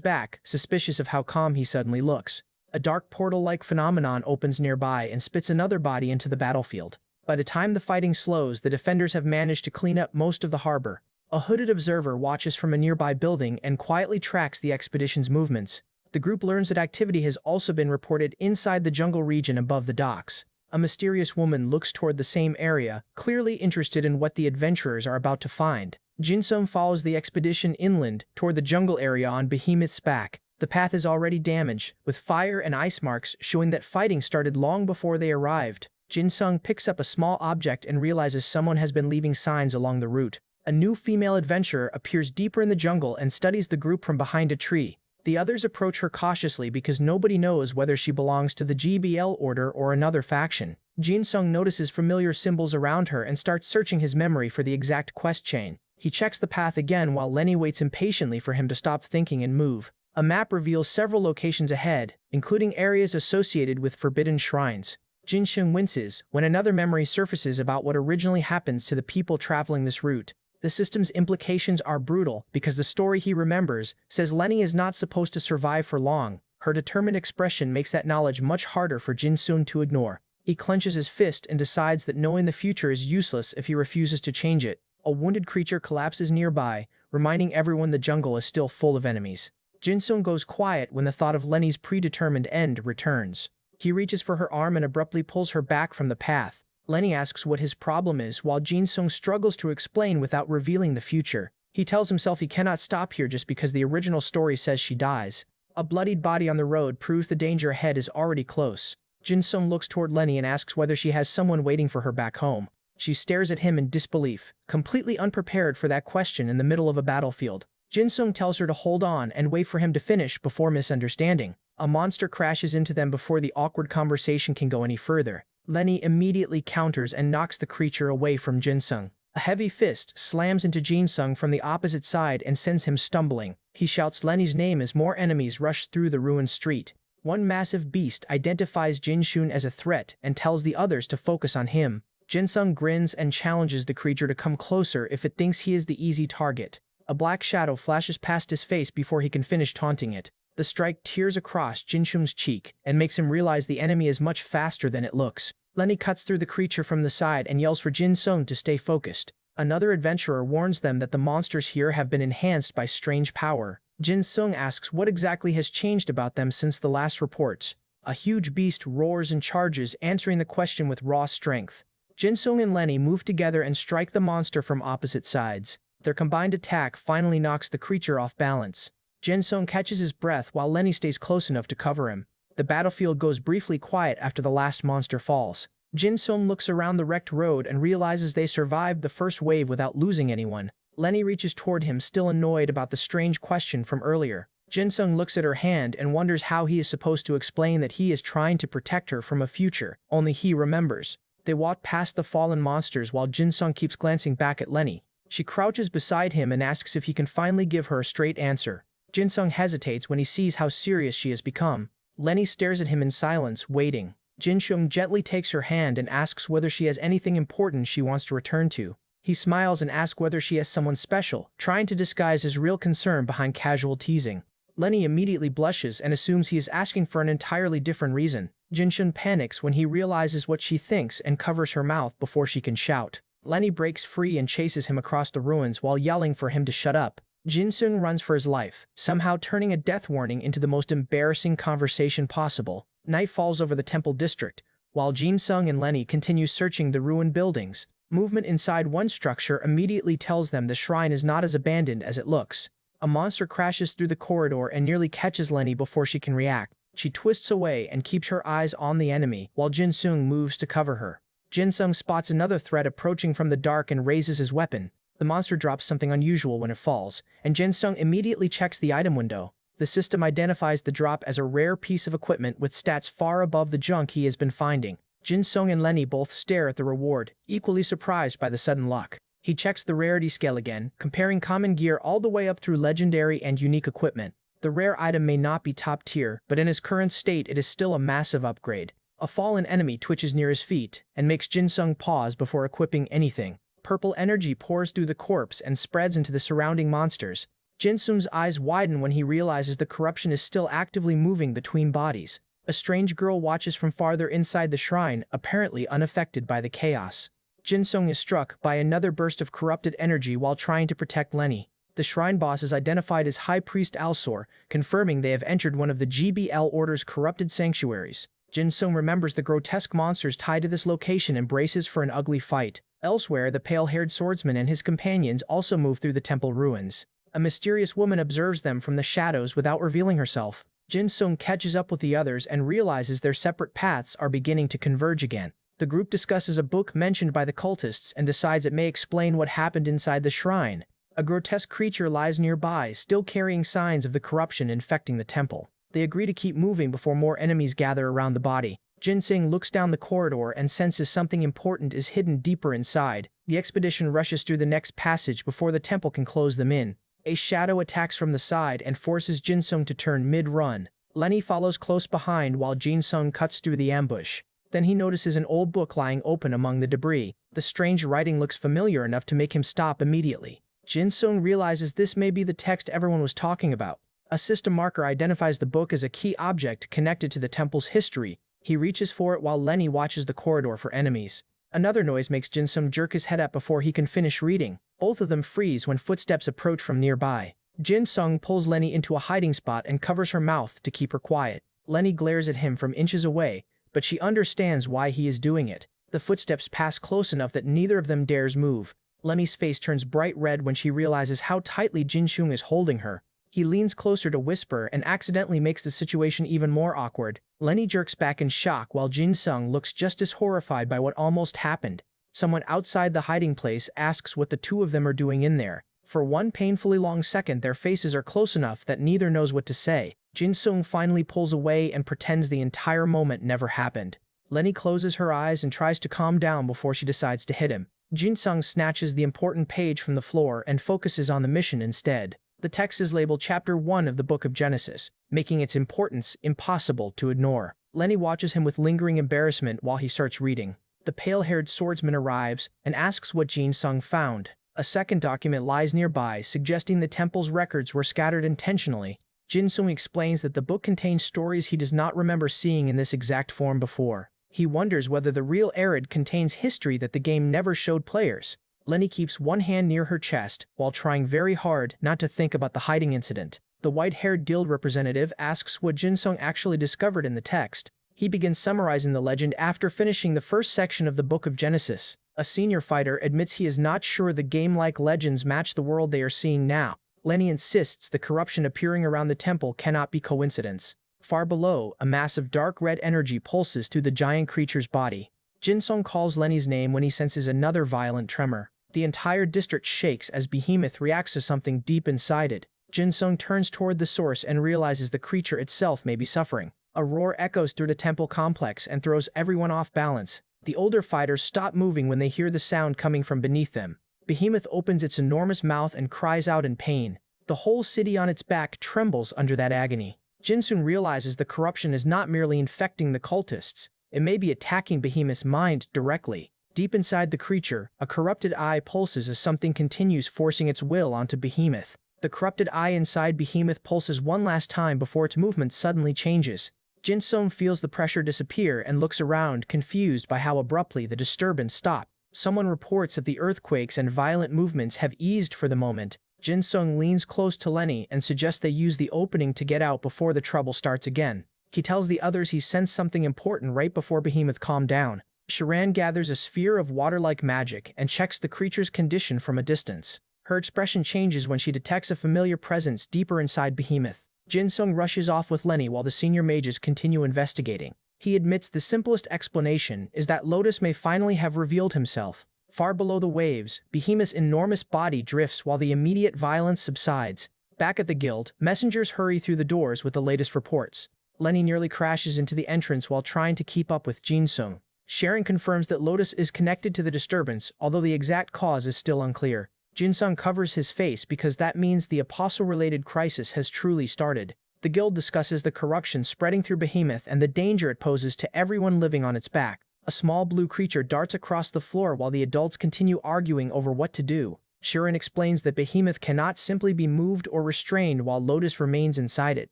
back, suspicious of how calm he suddenly looks. A dark portal-like phenomenon opens nearby and spits another body into the battlefield. By the time the fighting slows, the defenders have managed to clean up most of the harbor. A hooded observer watches from a nearby building and quietly tracks the expedition's movements. The group learns that activity has also been reported inside the jungle region above the docks. A mysterious woman looks toward the same area, clearly interested in what the adventurers are about to find. Jin-sung follows the expedition inland toward the jungle area on Behemoth's back. The path is already damaged, with fire and ice marks showing that fighting started long before they arrived. Jin-sung picks up a small object and realizes someone has been leaving signs along the route. A new female adventurer appears deeper in the jungle and studies the group from behind a tree. The others approach her cautiously because nobody knows whether she belongs to the GBL order or another faction. Jin-sung notices familiar symbols around her and starts searching his memory for the exact quest chain. He checks the path again while Lenny waits impatiently for him to stop thinking and move. A map reveals several locations ahead, including areas associated with forbidden shrines. Jin-sung winces when another memory surfaces about what originally happens to the people traveling this route. The system's implications are brutal because the story he remembers says Lenny is not supposed to survive for long. Her determined expression makes that knowledge much harder for Jin-sung to ignore. He clenches his fist and decides that knowing the future is useless if he refuses to change it. A wounded creature collapses nearby, reminding everyone the jungle is still full of enemies. Jin-sung goes quiet when the thought of Lenny's predetermined end returns. He reaches for her arm and abruptly pulls her back from the path. Lenny asks what his problem is while Jin-sung struggles to explain without revealing the future. He tells himself he cannot stop here just because the original story says she dies. A bloodied body on the road proves the danger ahead is already close. Jin-sung looks toward Lenny and asks whether she has someone waiting for her back home. She stares at him in disbelief, completely unprepared for that question in the middle of a battlefield. Jin-sung tells her to hold on and wait for him to finish before misunderstanding. A monster crashes into them before the awkward conversation can go any further. Lenny immediately counters and knocks the creature away from Jin-sung. A heavy fist slams into Jin-sung from the opposite side and sends him stumbling. He shouts Lenny's name as more enemies rush through the ruined street. One massive beast identifies Jin-sung as a threat and tells the others to focus on him. Jin-sung grins and challenges the creature to come closer if it thinks he is the easy target. A black shadow flashes past his face before he can finish taunting it. The strike tears across Jin-sung's cheek and makes him realize the enemy is much faster than it looks. Lenny cuts through the creature from the side and yells for Jin-sung to stay focused. Another adventurer warns them that the monsters here have been enhanced by strange power. Jin-sung asks what exactly has changed about them since the last reports. A huge beast roars and charges, answering the question with raw strength. Jin-sung and Lenny move together and strike the monster from opposite sides. Their combined attack finally knocks the creature off balance. Jin-sung catches his breath while Lenny stays close enough to cover him. The battlefield goes briefly quiet after the last monster falls. Jin-sung looks around the wrecked road and realizes they survived the first wave without losing anyone. Lenny reaches toward him, still annoyed about the strange question from earlier. Jin-sung looks at her hand and wonders how he is supposed to explain that he is trying to protect her from a future only he remembers. They walk past the fallen monsters while Jin-sung keeps glancing back at Lenny. She crouches beside him and asks if he can finally give her a straight answer. Jin-sung hesitates when he sees how serious she has become. Lenny stares at him in silence, waiting. Jin-sung gently takes her hand and asks whether she has anything important she wants to return to. He smiles and asks whether she has someone special, trying to disguise his real concern behind casual teasing. Lenny immediately blushes and assumes he is asking for an entirely different reason. Jin-sung panics when he realizes what she thinks and covers her mouth before she can shout. Lenny breaks free and chases him across the ruins while yelling for him to shut up. Jin-sung runs for his life, somehow turning a death warning into the most embarrassing conversation possible. Night falls over the temple district, while Jin-sung and Lenny continue searching the ruined buildings. Movement inside one structure immediately tells them the shrine is not as abandoned as it looks. A monster crashes through the corridor and nearly catches Lenny before she can react. She twists away and keeps her eyes on the enemy, while Jin-sung moves to cover her. Jin-sung spots another threat approaching from the dark and raises his weapon. The monster drops something unusual when it falls, and Jin-sung immediately checks the item window. The system identifies the drop as a rare piece of equipment with stats far above the junk he has been finding. Jin-sung and Lenny both stare at the reward, equally surprised by the sudden luck. He checks the rarity scale again, comparing common gear all the way up through legendary and unique equipment. The rare item may not be top tier, but in his current state it is still a massive upgrade. A fallen enemy twitches near his feet, and makes Jin-sung pause before equipping anything. Purple energy pours through the corpse and spreads into the surrounding monsters. Jin-sung's eyes widen when he realizes the corruption is still actively moving between bodies. A strange girl watches from farther inside the shrine, apparently unaffected by the chaos. Jin-sung is struck by another burst of corrupted energy while trying to protect Lenny. The shrine boss is identified as High Priest Alsor, confirming they have entered one of the GBL Order's corrupted sanctuaries. Jin-sung remembers the grotesque monsters tied to this location and braces for an ugly fight. Elsewhere, the pale-haired swordsman and his companions also move through the temple ruins. A mysterious woman observes them from the shadows without revealing herself. Jin-sung catches up with the others and realizes their separate paths are beginning to converge again. The group discusses a book mentioned by the cultists and decides it may explain what happened inside the shrine. A grotesque creature lies nearby, still carrying signs of the corruption infecting the temple. They agree to keep moving before more enemies gather around the body. Jin-sung looks down the corridor and senses something important is hidden deeper inside. The expedition rushes through the next passage before the temple can close them in. A shadow attacks from the side and forces Jin-sung to turn mid-run. Lenny follows close behind while Jin-sung cuts through the ambush. Then he notices an old book lying open among the debris. The strange writing looks familiar enough to make him stop immediately. Jin-sung realizes this may be the text everyone was talking about. A system marker identifies the book as a key object connected to the temple's history. He reaches for it while Lenny watches the corridor for enemies. Another noise makes Jin-sung jerk his head up before he can finish reading. Both of them freeze when footsteps approach from nearby. Jin-sung pulls Lenny into a hiding spot and covers her mouth to keep her quiet. Lenny glares at him from inches away, but she understands why he is doing it. The footsteps pass close enough that neither of them dares move. Lenny's face turns bright red when she realizes how tightly Jin-sung is holding her. He leans closer to whisper and accidentally makes the situation even more awkward. Lenny jerks back in shock while Jin-sung looks just as horrified by what almost happened. Someone outside the hiding place asks what the two of them are doing in there. For one painfully long second their faces are close enough that neither knows what to say. Jin-sung finally pulls away and pretends the entire moment never happened. Lenny closes her eyes and tries to calm down before she decides to hit him. Jin-sung snatches the important page from the floor and focuses on the mission instead. The text is labeled Chapter 1 of the Book of Genesis, making its importance impossible to ignore. Lenny watches him with lingering embarrassment while he starts reading. The pale-haired swordsman arrives and asks what Jin-sung found. A second document lies nearby, suggesting the temple's records were scattered intentionally. Jin-sung explains that the book contains stories he does not remember seeing in this exact form before. He wonders whether the real Arid contains history that the game never showed players. Lenny keeps one hand near her chest while trying very hard not to think about the hiding incident. The white-haired guild representative asks what Jin-sung actually discovered in the text. He begins summarizing the legend after finishing the first section of the Book of Genesis. A senior fighter admits he is not sure the game-like legends match the world they are seeing now. Lenny insists the corruption appearing around the temple cannot be coincidence. Far below, a mass of dark red energy pulses through the giant creature's body. Jin-sung calls Lenny's name when he senses another violent tremor. The entire district shakes as Behemoth reacts to something deep inside it. Jin-sung turns toward the source and realizes the creature itself may be suffering. A roar echoes through the temple complex and throws everyone off balance. The older fighters stop moving when they hear the sound coming from beneath them. Behemoth opens its enormous mouth and cries out in pain. The whole city on its back trembles under that agony. Jin-sung realizes the corruption is not merely infecting the cultists. It may be attacking Behemoth's mind directly. Deep inside the creature, a corrupted eye pulses as something continues forcing its will onto Behemoth. The corrupted eye inside Behemoth pulses one last time before its movement suddenly changes. Jin-sung feels the pressure disappear and looks around, confused by how abruptly the disturbance stopped. Someone reports that the earthquakes and violent movements have eased for the moment. Jin-sung leans close to Lenny and suggests they use the opening to get out before the trouble starts again. He tells the others he sensed something important right before Behemoth calmed down. Sharan gathers a sphere of water-like magic and checks the creature's condition from a distance. Her expression changes when she detects a familiar presence deeper inside Behemoth. Jin-sung rushes off with Lenny while the senior mages continue investigating. He admits the simplest explanation is that Lotus may finally have revealed himself. Far below the waves, Behemoth's enormous body drifts while the immediate violence subsides. Back at the guild, messengers hurry through the doors with the latest reports. Lenny nearly crashes into the entrance while trying to keep up with Jin-sung. Sharon confirms that Lotus is connected to the disturbance, although the exact cause is still unclear. Jin-sung covers his face because that means the apostle-related crisis has truly started. The guild discusses the corruption spreading through Behemoth and the danger it poses to everyone living on its back. A small blue creature darts across the floor while the adults continue arguing over what to do. Sharon explains that Behemoth cannot simply be moved or restrained while Lotus remains inside it.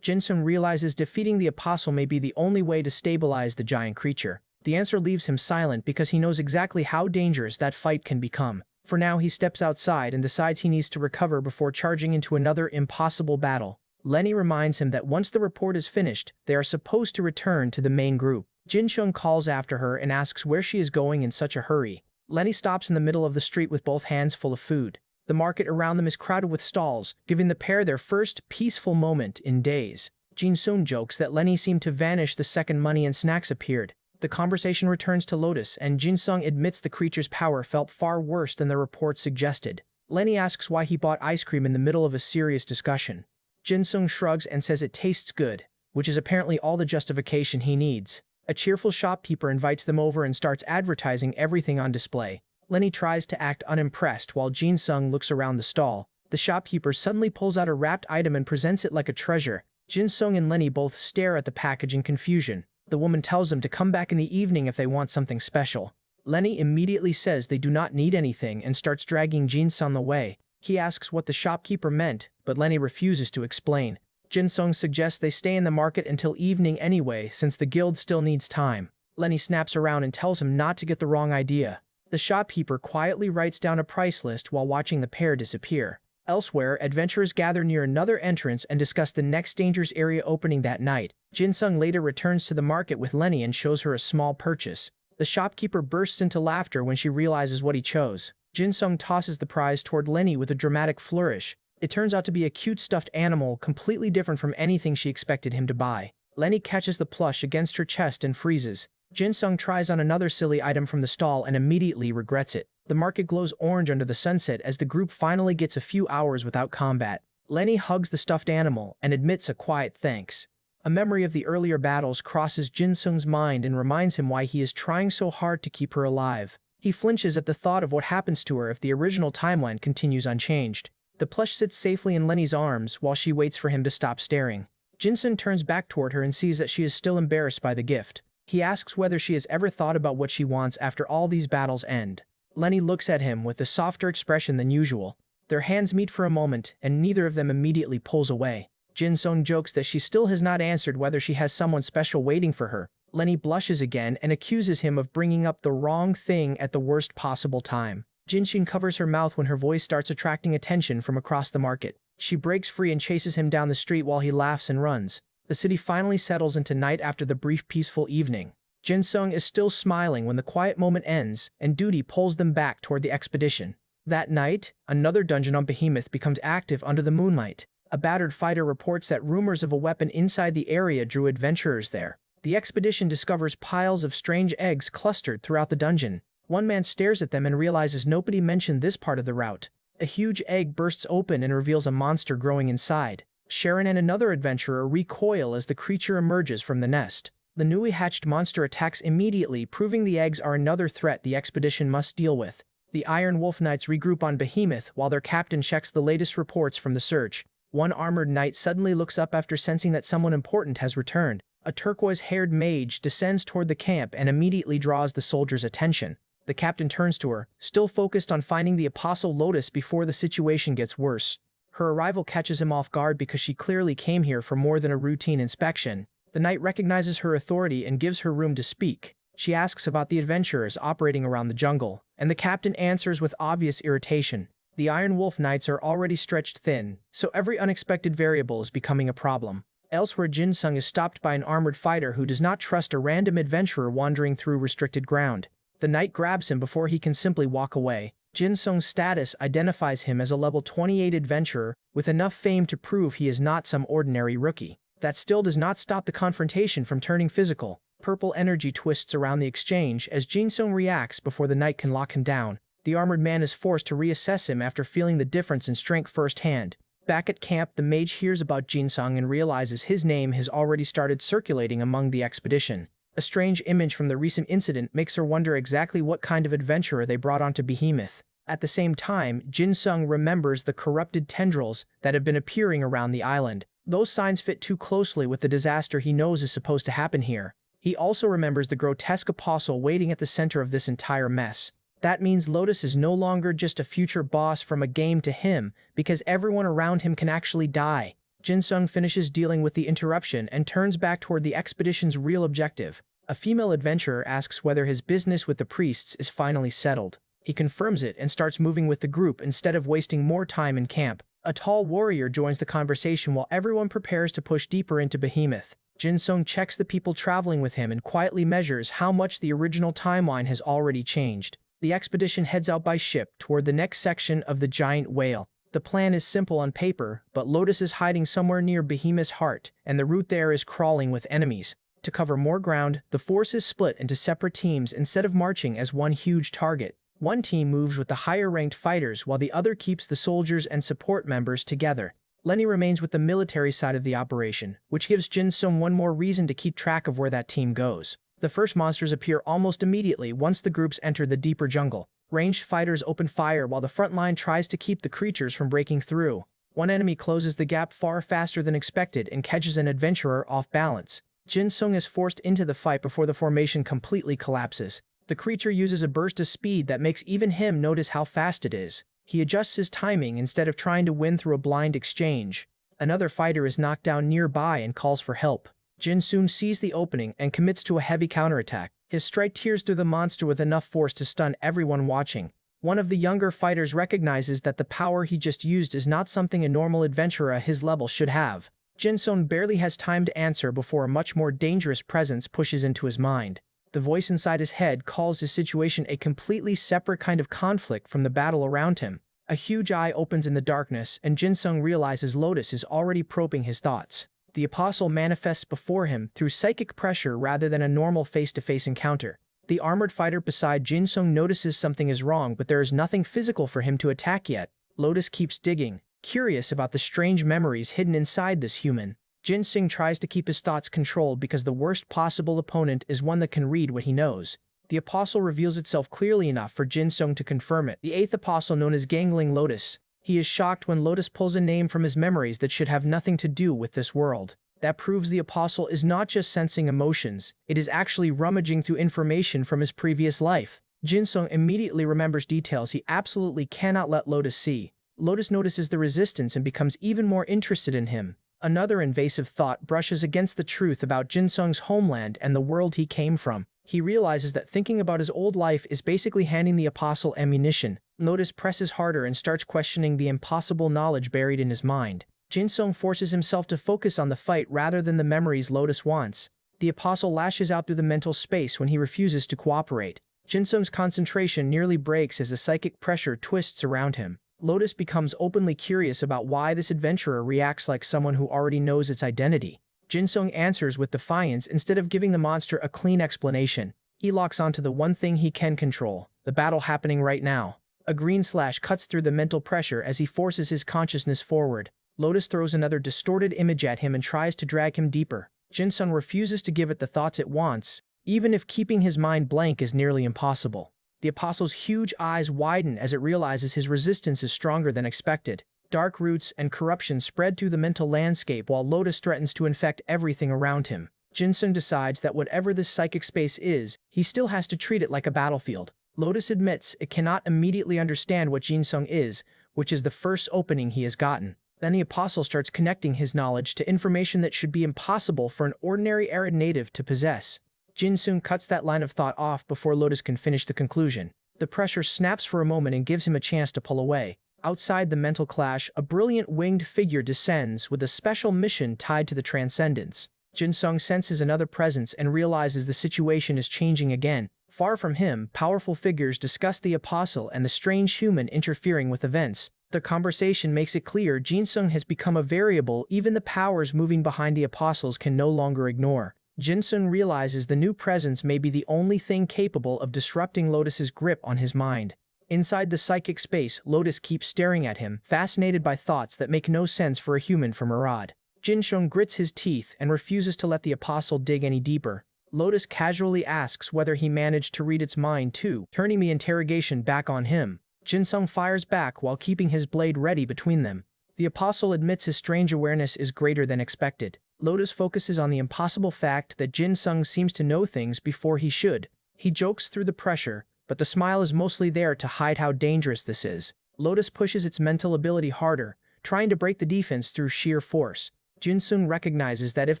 Jin-sung realizes defeating the apostle may be the only way to stabilize the giant creature. The answer leaves him silent because he knows exactly how dangerous that fight can become. For now, he steps outside and decides he needs to recover before charging into another impossible battle. Lenny reminds him that once the report is finished, they are supposed to return to the main group. Jin-sung calls after her and asks where she is going in such a hurry. Lenny stops in the middle of the street with both hands full of food. The market around them is crowded with stalls, giving the pair their first peaceful moment in days. Jin-sung jokes that Lenny seemed to vanish the second money and snacks appeared. The conversation returns to Lotus, and Jin-sung admits the creature's power felt far worse than the report suggested. Lenny asks why he bought ice cream in the middle of a serious discussion. Jin-sung shrugs and says it tastes good, which is apparently all the justification he needs. A cheerful shopkeeper invites them over and starts advertising everything on display. Lenny tries to act unimpressed while Jin-sung looks around the stall. The shopkeeper suddenly pulls out a wrapped item and presents it like a treasure. Jin-sung and Lenny both stare at the package in confusion. The woman tells them to come back in the evening if they want something special. Lenny immediately says they do not need anything and starts dragging Jin-sung away. He asks what the shopkeeper meant, but Lenny refuses to explain. Jin-sung suggests they stay in the market until evening anyway, since the guild still needs time. Lenny snaps around and tells him not to get the wrong idea. The shopkeeper quietly writes down a price list while watching the pair disappear. Elsewhere, adventurers gather near another entrance and discuss the next dangerous area opening that night. Jin-sung later returns to the market with Lenny and shows her a small purchase. The shopkeeper bursts into laughter when she realizes what he chose. Jin-sung tosses the prize toward Lenny with a dramatic flourish. It turns out to be a cute stuffed animal completely different from anything she expected him to buy. Lenny catches the plush against her chest and freezes. Jin-sung tries on another silly item from the stall and immediately regrets it. The market glows orange under the sunset as the group finally gets a few hours without combat. Lenny hugs the stuffed animal and admits a quiet thanks. A memory of the earlier battles crosses Jin-sung's mind and reminds him why he is trying so hard to keep her alive. He flinches at the thought of what happens to her if the original timeline continues unchanged. The plush sits safely in Lenny's arms while she waits for him to stop staring. Jin-sung turns back toward her and sees that she is still embarrassed by the gift. He asks whether she has ever thought about what she wants after all these battles end. Lenny looks at him with a softer expression than usual. Their hands meet for a moment, and neither of them immediately pulls away. Jin-sung jokes that she still has not answered whether she has someone special waiting for her. Lenny blushes again and accuses him of bringing up the wrong thing at the worst possible time. Jin-sung covers her mouth when her voice starts attracting attention from across the market. She breaks free and chases him down the street while he laughs and runs. The city finally settles into night after the brief peaceful evening. Jin-sung is still smiling when the quiet moment ends, and duty pulls them back toward the expedition. That night, another dungeon on Behemoth becomes active under the moonlight. A battered fighter reports that rumors of a weapon inside the area drew adventurers there. The expedition discovers piles of strange eggs clustered throughout the dungeon. One man stares at them and realizes nobody mentioned this part of the route. A huge egg bursts open and reveals a monster growing inside. Sharon and another adventurer recoil as the creature emerges from the nest. The newly hatched monster attacks immediately, proving the eggs are another threat the expedition must deal with. The Iron Wolf Knights regroup on Behemoth while their captain checks the latest reports from the search. One armored knight suddenly looks up after sensing that someone important has returned. A turquoise-haired mage descends toward the camp and immediately draws the soldiers' attention. The captain turns to her, still focused on finding the Apostle Lotus before the situation gets worse. Her arrival catches him off guard because she clearly came here for more than a routine inspection. The knight recognizes her authority and gives her room to speak. She asks about the adventurers operating around the jungle, and the captain answers with obvious irritation. The Iron Wolf Knights are already stretched thin, so every unexpected variable is becoming a problem. Elsewhere, Jin-sung is stopped by an armored fighter who does not trust a random adventurer wandering through restricted ground. The knight grabs him before he can simply walk away. Jin-sung's status identifies him as a level 28 adventurer with enough fame to prove he is not some ordinary rookie. That still does not stop the confrontation from turning physical. Purple energy twists around the exchange as Jin-sung reacts before the knight can lock him down. The armored man is forced to reassess him after feeling the difference in strength firsthand. Back at camp, the mage hears about Jinsung and realizes his name has already started circulating among the expedition. A strange image from the recent incident makes her wonder exactly what kind of adventurer they brought onto Behemoth. At the same time, Jinsung remembers the corrupted tendrils that have been appearing around the island. Those signs fit too closely with the disaster he knows is supposed to happen here. He also remembers the grotesque apostle waiting at the center of this entire mess. That means Lotus is no longer just a future boss from a game to him, because everyone around him can actually die. Jinsung finishes dealing with the interruption and turns back toward the expedition's real objective. A female adventurer asks whether his business with the priests is finally settled. He confirms it and starts moving with the group instead of wasting more time in camp. A tall warrior joins the conversation while everyone prepares to push deeper into Behemoth. Jinsung checks the people traveling with him and quietly measures how much the original timeline has already changed. The expedition heads out by ship toward the next section of the giant whale. The plan is simple on paper, but Lotus is hiding somewhere near Behemoth's heart, and the route there is crawling with enemies. To cover more ground, the force is split into separate teams instead of marching as one huge target. One team moves with the higher-ranked fighters while the other keeps the soldiers and support members together. Lenny remains with the military side of the operation, which gives Jinsung one more reason to keep track of where that team goes. The first monsters appear almost immediately once the groups enter the deeper jungle. Ranged fighters open fire while the front line tries to keep the creatures from breaking through. One enemy closes the gap far faster than expected and catches an adventurer off balance. Jinsung is forced into the fight before the formation completely collapses. The creature uses a burst of speed that makes even him notice how fast it is. He adjusts his timing instead of trying to win through a blind exchange. Another fighter is knocked down nearby and calls for help. Jinsung sees the opening and commits to a heavy counterattack. His strike tears through the monster with enough force to stun everyone watching. One of the younger fighters recognizes that the power he just used is not something a normal adventurer at his level should have. Jinsung barely has time to answer before a much more dangerous presence pushes into his mind. The voice inside his head calls his situation a completely separate kind of conflict from the battle around him. A huge eye opens in the darkness, and Jinsung realizes Lotus is already probing his thoughts. The apostle manifests before him through psychic pressure rather than a normal face-to-face encounter. The armored fighter beside Jinsung notices something is wrong, but there is nothing physical for him to attack yet. Lotus keeps digging, curious about the strange memories hidden inside this human. Jinsung tries to keep his thoughts controlled because the worst possible opponent is one that can read what he knows. The apostle reveals itself clearly enough for Jinsung to confirm it. The eighth apostle, known as Gangling Lotus. He is shocked when Lotus pulls a name from his memories that should have nothing to do with this world. That proves the apostle is not just sensing emotions, it is actually rummaging through information from his previous life. Jinsung immediately remembers details he absolutely cannot let Lotus see. Lotus notices the resistance and becomes even more interested in him. Another invasive thought brushes against the truth about Jinsung's homeland and the world he came from. He realizes that thinking about his old life is basically handing the apostle ammunition. Lotus presses harder and starts questioning the impossible knowledge buried in his mind. Jinsung forces himself to focus on the fight rather than the memories Lotus wants. The apostle lashes out through the mental space when he refuses to cooperate. Jinsung's concentration nearly breaks as the psychic pressure twists around him. Lotus becomes openly curious about why this adventurer reacts like someone who already knows its identity. Jinsung answers with defiance instead of giving the monster a clean explanation. He locks onto the one thing he can control, the battle happening right now. A green slash cuts through the mental pressure as he forces his consciousness forward. Lotus throws another distorted image at him and tries to drag him deeper. Jinsung refuses to give it the thoughts it wants, even if keeping his mind blank is nearly impossible. The apostle's huge eyes widen as it realizes his resistance is stronger than expected. Dark roots and corruption spread through the mental landscape while Lotus threatens to infect everything around him. Jinsung decides that whatever this psychic space is, he still has to treat it like a battlefield. Lotus admits it cannot immediately understand what Jinsung is, which is the first opening he has gotten. Then the apostle starts connecting his knowledge to information that should be impossible for an ordinary arid native to possess. Jinsung cuts that line of thought off before Lotus can finish the conclusion. The pressure snaps for a moment and gives him a chance to pull away. Outside the mental clash, a brilliant winged figure descends with a special mission tied to the transcendence. Jinsung senses another presence and realizes the situation is changing again. Far from him, powerful figures discuss the apostle and the strange human interfering with events. The conversation makes it clear Jinsung has become a variable even the powers moving behind the apostles can no longer ignore. Jinsung realizes the new presence may be the only thing capable of disrupting Lotus's grip on his mind. Inside the psychic space, Lotus keeps staring at him, fascinated by thoughts that make no sense for a human from Murad. Jinseong grits his teeth and refuses to let the apostle dig any deeper. Lotus casually asks whether he managed to read its mind too, turning the interrogation back on him. Jinseong fires back while keeping his blade ready between them. The apostle admits his strange awareness is greater than expected. Lotus focuses on the impossible fact that Jinseong seems to know things before he should. He jokes through the pressure, but the smile is mostly there to hide how dangerous this is. Lotus pushes its mental ability harder, trying to break the defense through sheer force. Jinseong recognizes that if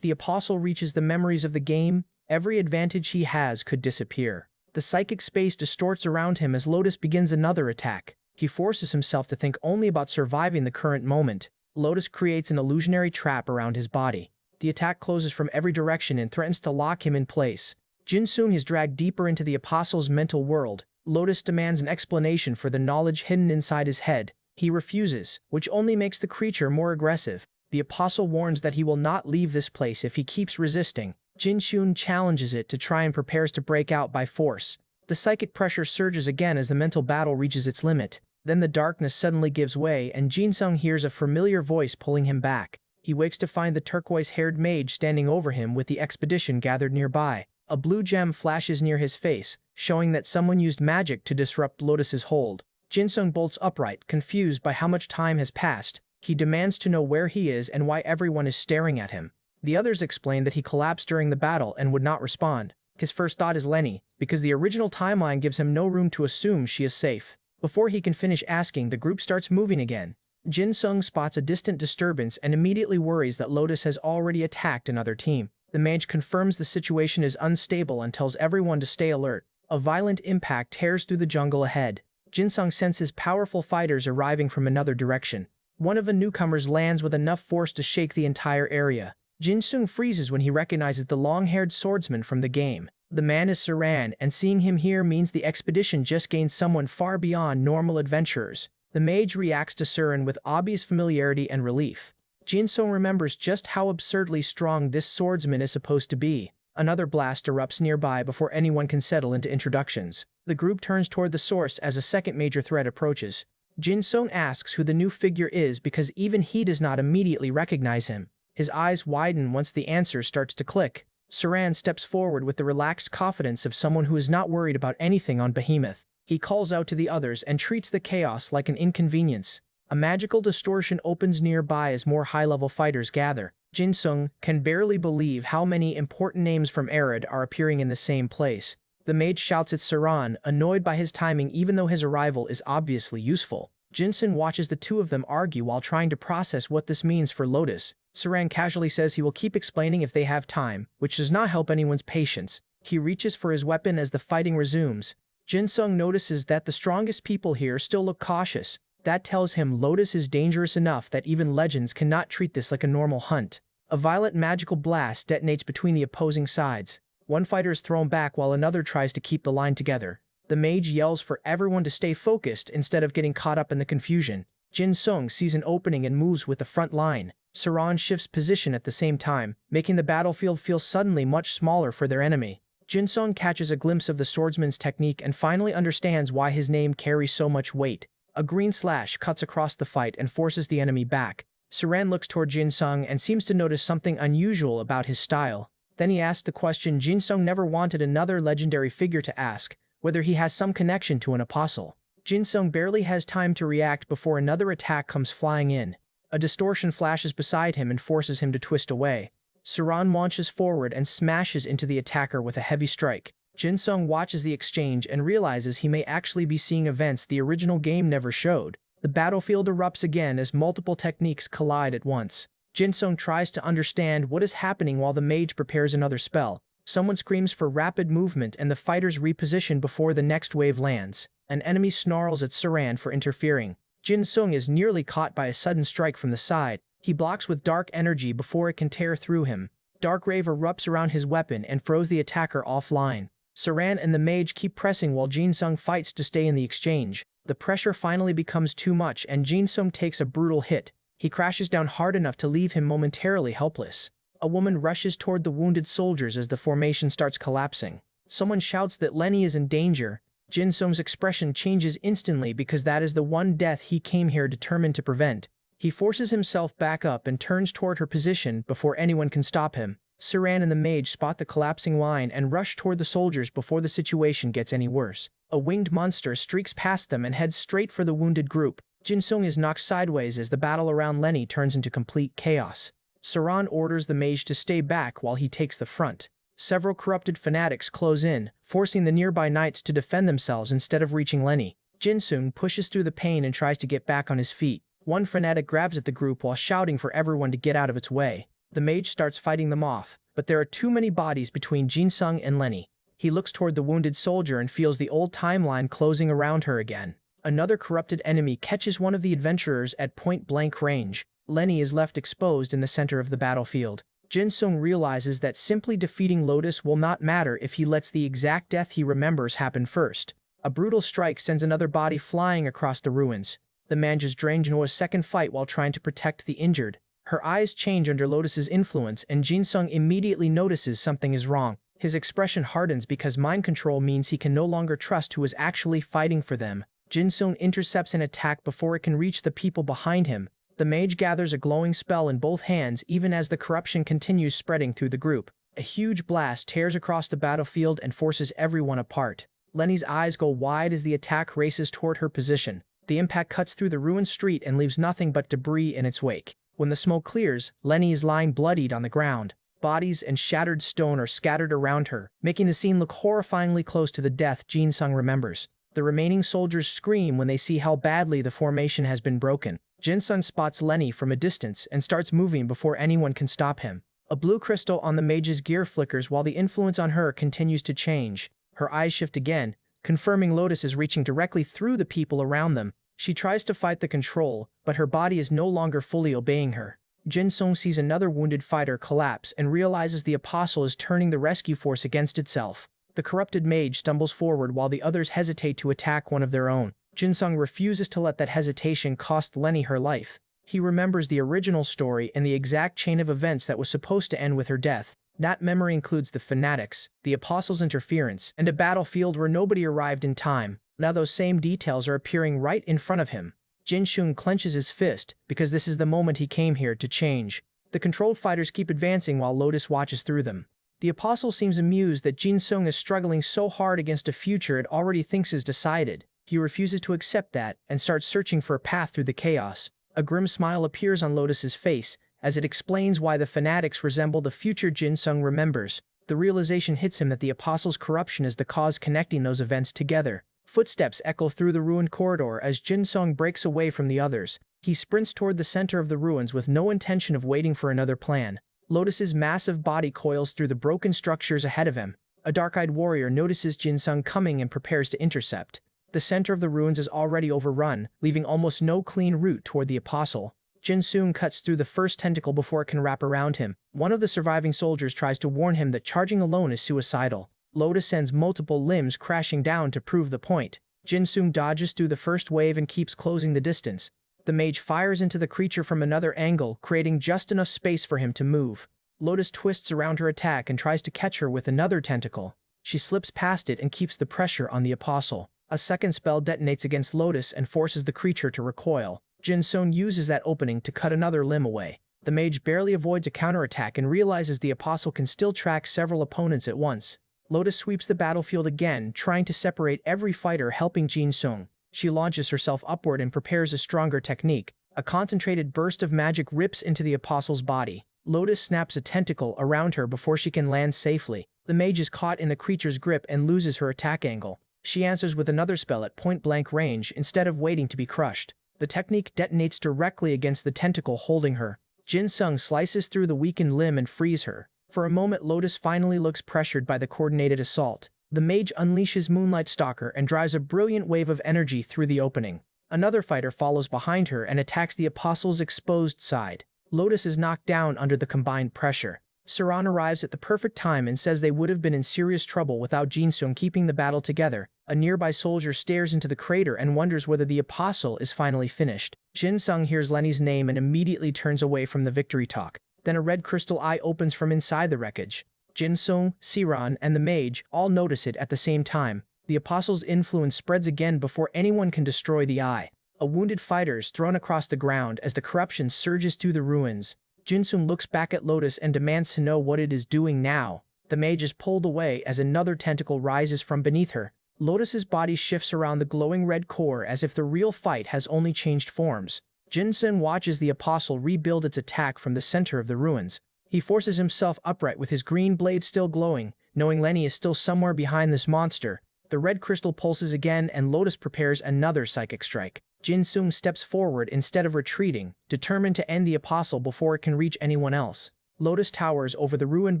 the apostle reaches the memories of the game, every advantage he has could disappear. The psychic space distorts around him as Lotus begins another attack. He forces himself to think only about surviving the current moment. Lotus creates an illusionary trap around his body. The attack closes from every direction and threatens to lock him in place. Jinseong is dragged deeper into the apostle's mental world. Lotus demands an explanation for the knowledge hidden inside his head. He refuses, which only makes the creature more aggressive. The apostle warns that he will not leave this place if he keeps resisting. Jinseong challenges it to try and prepares to break out by force. The psychic pressure surges again as the mental battle reaches its limit. Then the darkness suddenly gives way and Jinseong hears a familiar voice pulling him back. He wakes to find the turquoise-haired mage standing over him with the expedition gathered nearby. A blue gem flashes near his face, showing that someone used magic to disrupt Lotus's hold. Jinseong bolts upright, confused by how much time has passed. He demands to know where he is and why everyone is staring at him. The others explain that he collapsed during the battle and would not respond. His first thought is Lenny, because the original timeline gives him no room to assume she is safe. Before he can finish asking, the group starts moving again. Jinseong spots a distant disturbance and immediately worries that Lotus has already attacked another team. The mage confirms the situation is unstable and tells everyone to stay alert. A violent impact tears through the jungle ahead. Jinseong senses powerful fighters arriving from another direction. One of the newcomers lands with enough force to shake the entire area. Jinseong freezes when he recognizes the long-haired swordsman from the game. The man is Suran, and seeing him here means the expedition just gained someone far beyond normal adventurers. The mage reacts to Suran with obvious familiarity and relief. Jinseong remembers just how absurdly strong this swordsman is supposed to be. Another blast erupts nearby before anyone can settle into introductions. The group turns toward the source as a second major threat approaches. Jinseong asks who the new figure is because even he does not immediately recognize him. His eyes widen once the answer starts to click. Suran steps forward with the relaxed confidence of someone who is not worried about anything on Behemoth. He calls out to the others and treats the chaos like an inconvenience. A magical distortion opens nearby as more high-level fighters gather. Jinseong can barely believe how many important names from Arid are appearing in the same place. The mage shouts at Suran, annoyed by his timing even though his arrival is obviously useful. Jinseong watches the two of them argue while trying to process what this means for Lotus. Suran casually says he will keep explaining if they have time, which does not help anyone's patience. He reaches for his weapon as the fighting resumes. Jinseong notices that the strongest people here still look cautious. That tells him Lotus is dangerous enough that even legends cannot treat this like a normal hunt. A violent magical blast detonates between the opposing sides. One fighter is thrown back while another tries to keep the line together. The mage yells for everyone to stay focused instead of getting caught up in the confusion. Jinseong sees an opening and moves with the front line. Suran shifts position at the same time, making the battlefield feel suddenly much smaller for their enemy. Jinseong catches a glimpse of the swordsman's technique and finally understands why his name carries so much weight. A green slash cuts across the fight and forces the enemy back. Suran looks toward Jinseong and seems to notice something unusual about his style. Then he asks the question Jinseong never wanted another legendary figure to ask, whether he has some connection to an apostle. Jinseong barely has time to react before another attack comes flying in. A distortion flashes beside him and forces him to twist away. Suran launches forward and smashes into the attacker with a heavy strike. Jinseong watches the exchange and realizes he may actually be seeing events the original game never showed. The battlefield erupts again as multiple techniques collide at once. Jinseong tries to understand what is happening while the mage prepares another spell. Someone screams for rapid movement and the fighters reposition before the next wave lands. An enemy snarls at Suran for interfering. Jinseong is nearly caught by a sudden strike from the side. He blocks with dark energy before it can tear through him. Dark Rave erupts around his weapon and throws the attacker offline. Suran and the mage keep pressing while Jinseong fights to stay in the exchange. The pressure finally becomes too much and Jinseong takes a brutal hit. He crashes down hard enough to leave him momentarily helpless. A woman rushes toward the wounded soldiers as the formation starts collapsing. Someone shouts that Lenny is in danger. Jin Sung's expression changes instantly because that is the one death he came here determined to prevent. He forces himself back up and turns toward her position before anyone can stop him. Saran and the mage spot the collapsing line and rush toward the soldiers before the situation gets any worse. A winged monster streaks past them and heads straight for the wounded group. Jin Sung is knocked sideways as the battle around Lenny turns into complete chaos. Saran orders the mage to stay back while he takes the front. Several corrupted fanatics close in, forcing the nearby knights to defend themselves instead of reaching Lenny. Jin Sung pushes through the pain and tries to get back on his feet. One fanatic grabs at the group while shouting for everyone to get out of its way. The mage starts fighting them off, but there are too many bodies between Jin Sung and Lenny. He looks toward the wounded soldier and feels the old timeline closing around her again. Another corrupted enemy catches one of the adventurers at point-blank range. Lenny is left exposed in the center of the battlefield. Jin Sung realizes that simply defeating Lotus will not matter if he lets the exact death he remembers happen first. A brutal strike sends another body flying across the ruins. The mangas drain Noah's second fight while trying to protect the injured. Her eyes change under Lotus's influence and Jin Sung immediately notices something is wrong. His expression hardens because mind control means he can no longer trust who is actually fighting for them. Jin Sung intercepts an attack before it can reach the people behind him. The mage gathers a glowing spell in both hands even as the corruption continues spreading through the group. A huge blast tears across the battlefield and forces everyone apart. Lenny's eyes go wide as the attack races toward her position. The impact cuts through the ruined street and leaves nothing but debris in its wake. When the smoke clears, Lenny is lying bloodied on the ground. Bodies and shattered stone are scattered around her, making the scene look horrifyingly close to the death Jin Sung remembers. The remaining soldiers scream when they see how badly the formation has been broken. Jin Sung spots Lenny from a distance and starts moving before anyone can stop him. A blue crystal on the mage's gear flickers while the influence on her continues to change. Her eyes shift again, confirming Lotus is reaching directly through the people around them. She tries to fight the control, but her body is no longer fully obeying her. Jin Sung sees another wounded fighter collapse and realizes the apostle is turning the rescue force against itself. The corrupted mage stumbles forward while the others hesitate to attack one of their own. Jin Sung refuses to let that hesitation cost Lenny her life. He remembers the original story and the exact chain of events that was supposed to end with her death. That memory includes the fanatics, the apostles' interference, and a battlefield where nobody arrived in time. Now those same details are appearing right in front of him. Jin Sung clenches his fist because this is the moment he came here to change. The controlled fighters keep advancing while Lotus watches through them. The apostle seems amused that Jin Sung is struggling so hard against a future it already thinks is decided. He refuses to accept that and starts searching for a path through the chaos. A grim smile appears on Lotus's face as it explains why the fanatics resemble the future Jin Sung remembers. The realization hits him that the apostle's corruption is the cause connecting those events together. Footsteps echo through the ruined corridor as Jin Sung breaks away from the others. He sprints toward the center of the ruins with no intention of waiting for another plan. Lotus's massive body coils through the broken structures ahead of him. A dark-eyed warrior notices Jin Sung coming and prepares to intercept. The center of the ruins is already overrun, leaving almost no clean route toward the apostle. Jin Sung cuts through the first tentacle before it can wrap around him. One of the surviving soldiers tries to warn him that charging alone is suicidal. Lotus sends multiple limbs crashing down to prove the point. Jin Sung dodges through the first wave and keeps closing the distance. The mage fires into the creature from another angle, creating just enough space for him to move. Lotus twists around her attack and tries to catch her with another tentacle. She slips past it and keeps the pressure on the apostle. A second spell detonates against Lotus and forces the creature to recoil. Jin Sung uses that opening to cut another limb away. The mage barely avoids a counterattack and realizes the apostle can still track several opponents at once. Lotus sweeps the battlefield again, trying to separate every fighter, helping Jin Sung. She launches herself upward and prepares a stronger technique. A concentrated burst of magic rips into the apostle's body. Lotus snaps a tentacle around her before she can land safely. The mage is caught in the creature's grip and loses her attack angle. She answers with another spell at point-blank range instead of waiting to be crushed. The technique detonates directly against the tentacle holding her. Jin Sung slices through the weakened limb and frees her. For a moment, Lotus finally looks pressured by the coordinated assault. The mage unleashes Moonlight Stalker and drives a brilliant wave of energy through the opening. Another fighter follows behind her and attacks the apostle's exposed side. Lotus is knocked down under the combined pressure. Saran arrives at the perfect time and says they would have been in serious trouble without Jin Sung keeping the battle together. A nearby soldier stares into the crater and wonders whether the apostle is finally finished. Jin Sung hears Lenny's name and immediately turns away from the victory talk. Then a red crystal eye opens from inside the wreckage. Jin Sung, Saran, and the mage all notice it at the same time. The apostle's influence spreads again before anyone can destroy the eye. A wounded fighter is thrown across the ground as the corruption surges through the ruins. Jinsung looks back at Lotus and demands to know what it is doing now. The mage is pulled away as another tentacle rises from beneath her. Lotus's body shifts around the glowing red core as if the real fight has only changed forms. Jinsung watches the apostle rebuild its attack from the center of the ruins. He forces himself upright with his green blade still glowing, knowing Lenny is still somewhere behind this monster. The red crystal pulses again and Lotus prepares another psychic strike. Jinsung steps forward instead of retreating, determined to end the apostle before it can reach anyone else. Lotus towers over the ruined